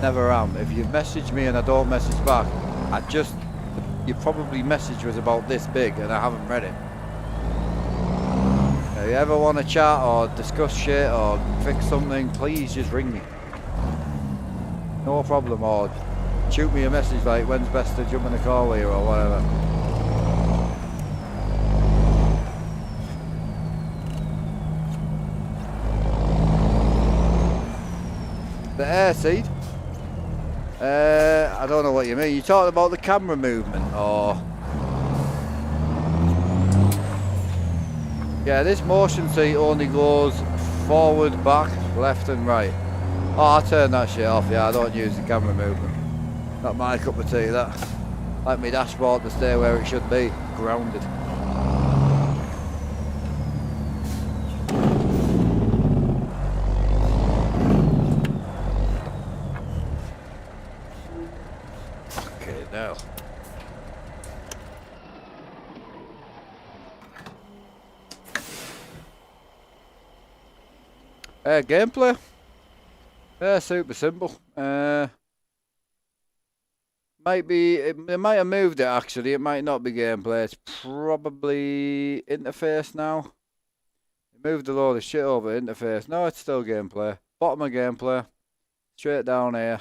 never am. If you message me and I don't message back, your probably message was about this big and I haven't read it. If you ever want to chat or discuss shit or fix something, please just ring me. No problem, or shoot me a message like when's best to jump in a call with you or whatever. The air seed? I don't know what you mean. You talking about the camera movement or? Yeah, this motion seat only goes forward, back, left and right. Oh, I turn that shit off, yeah, I don't use the camera movement. Not my cup of tea, that. Like my dashboard to stay where it should be, grounded. Okay, now. Gameplay? Yeah, super simple. Might be, it might have moved it actually, it might not be gameplay, it's probably interface now. It moved a load of shit over interface. No, it's still gameplay. Bottom of gameplay. Straight down here.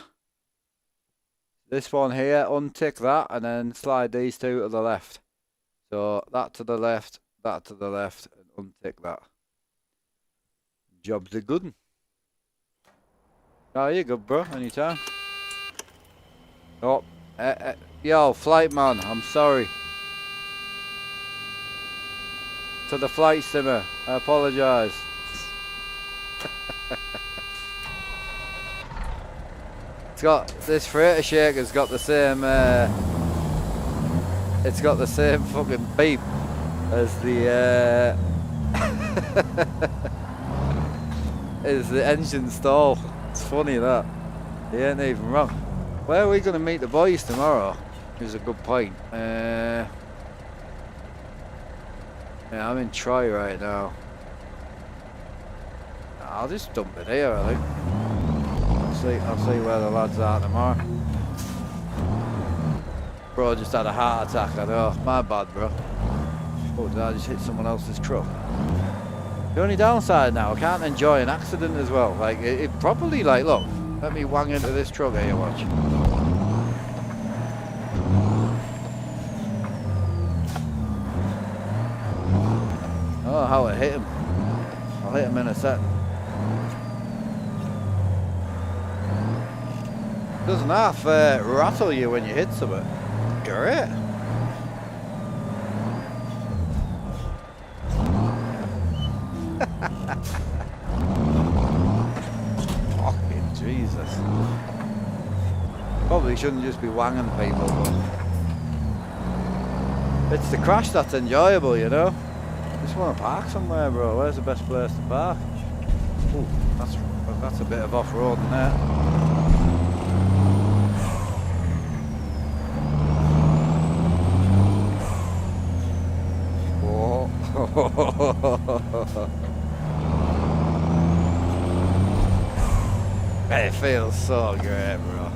This one here, untick that and then slide these two to the left. So that to the left, that to the left, and untick that. Job's a good one. Oh, you're good, bro. Anytime. Oh, yo, flight man, I'm sorry. To the flight simmer, I apologise. It's got, this freighter shaker's got the same, it's got the same fucking beep as the, as the engine stall. It's funny that. He ain't even wrong. Where are we going to meet the boys tomorrow? Is a good point. Yeah, I'm in Troy right now. I'll just dump it here, I think. I'll see where the lads are tomorrow. Bro just had a heart attack, I know. My bad, bro. Oh, did I just hit someone else's truck? The only downside now, I can't enjoy an accident as well. Like, it probably, like, look, let me wang into this truck here, watch. Oh, how it hit him. I'll hit him in a second. Doesn't half rattle you when you hit something. Great. Fucking Jesus. Probably shouldn't just be wanging people, but it's the crash that's enjoyable, you know? Just want to park somewhere, bro. Where's the best place to park? Ooh, that's a bit of off-road in there. Whoa. It feels so great, bro.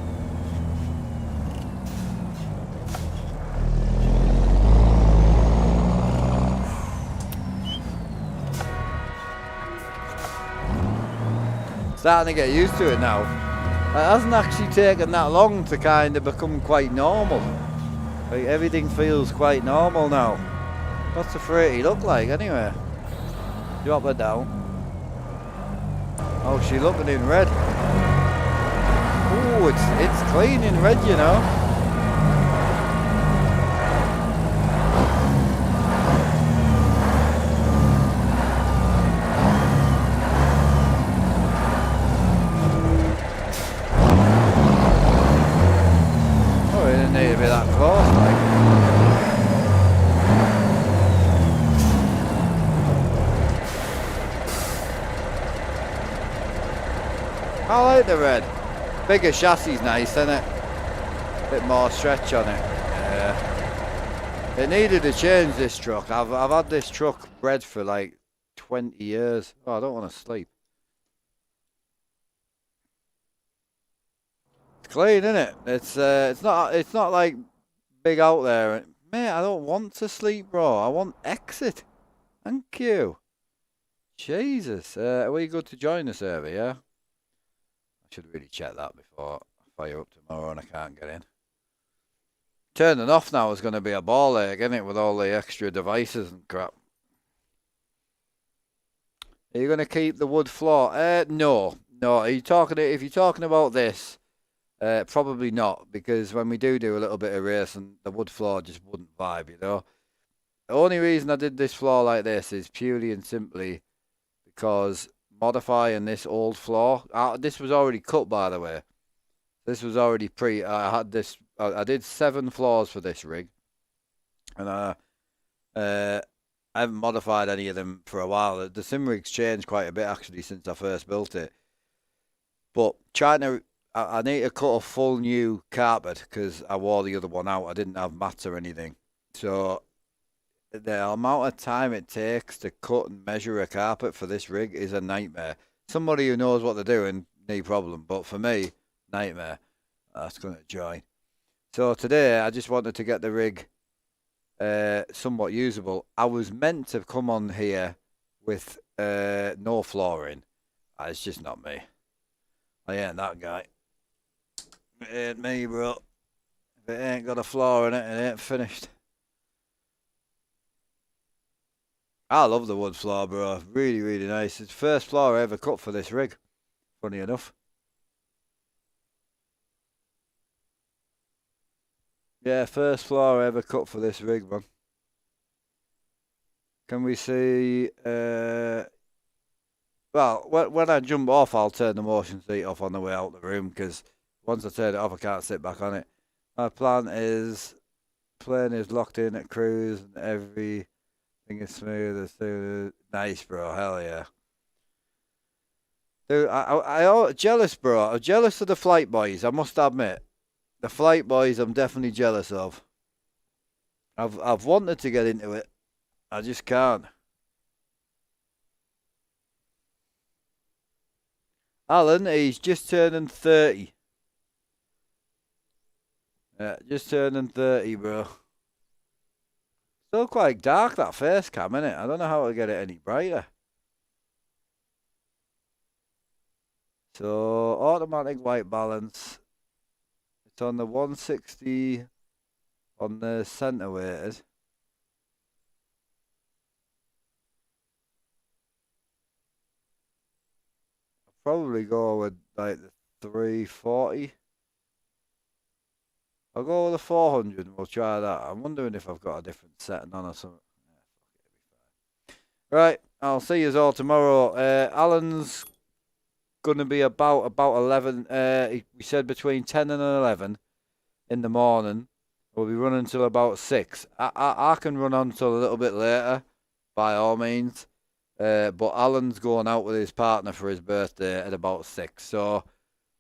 Starting to get used to it now. It hasn't actually taken that long to kind of become quite normal. Like, everything feels quite normal now. What's the freighty look like anyway? Drop her down. Oh, she's looking in red. Oh, it's clean in red, you know. Oh, it didn't need to be that close, like. I like the red. Bigger chassis's nice, isn't it? Bit more stretch on it. Yeah. It needed a change, this truck. I've had this truck bred for like 20 years. Oh, I don't want to sleep. It's clean, isn't it? It's not like big out there. Mate, I don't want to sleep, bro. I want exit. Thank you. Jesus. Are we good to join the server, yeah? Should really check that before I fire up tomorrow and I can't get in. Turning off now is going to be a ball ache, isn't it, with all the extra devices and crap. Are you going to keep the wood floor? No. Are you talking? If you're talking about this, probably not, because when we do a little bit of racing, the wood floor just wouldn't vibe, you know. The only reason I did this floor like this is purely and simply because modifying this old floor. This was already cut, by the way. This was already I had this. I did 7 floors for this rig, and I haven't modified any of them for a while. The sim rig's changed quite a bit actually since I first built it. But I need to cut a full new carpet because I wore the other one out. I didn't have mats or anything, so the amount of time it takes to cut and measure a carpet for this rig is a nightmare. Somebody who knows what they're doing, no problem. But for me, nightmare. That's going to join. So today, I just wanted to get the rig somewhat usable. I was meant to come on here with no flooring. It's just not me. I ain't that guy. It ain't me, bro. If it ain't got a floor in it, it ain't finished. I love the wood floor, bro. Really, really nice. It's the first floor I ever cut for this rig. Funny enough. Yeah, first floor I ever cut for this rig, man. Can we see... Well, when I jump off, I'll turn the motion seat off on the way out the room, because once I turn it off, I can't sit back on it. My plan is... Plane is locked in at cruise, and every... is smooth. Nice, bro. Hell yeah. Dude, I'm jealous, bro. I'm jealous of the flight boys, I must admit. The flight boys I'm definitely jealous of. I've wanted to get into it. I just can't. Alan, he's just turning 30. Yeah, just turning 30, bro. Still quite dark, that face cam, innit? I don't know how to get it any brighter. So automatic white balance. It's on the 160 on the centre weighted. I'll probably go with like the 340. I'll go with the 400 and we'll try that. I'm wondering if I've got a different setting on or something. Right, I'll see you all tomorrow. Alan's gonna be about 11. We said between 10 and 11 in the morning. We'll be running till about 6. I can run on till a little bit later, by all means. But Alan's going out with his partner for his birthday at about 6. So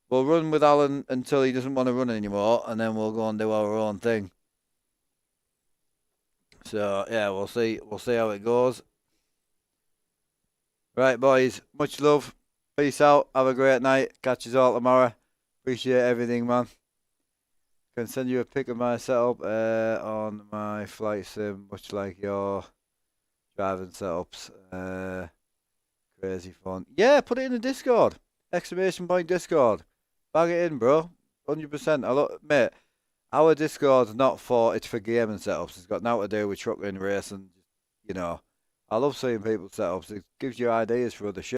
we'll run with Alan until he doesn't want to run anymore, and then we'll go and do our own thing. So yeah, we'll see. We'll see how it goes. Right, boys. Much love. Peace out. Have a great night. Catch us all tomorrow. Appreciate everything, man. Can send you a pic of my setup on my flight sim, much like your driving setups. Crazy fun. Yeah, put it in the Discord. Exclamation point Discord. Bag it in, bro. 100%. Mate, our Discord's not for, it's for gaming setups. It's got nothing to do with trucking, racing. You know, I love seeing people's setups. It gives you ideas for other shit.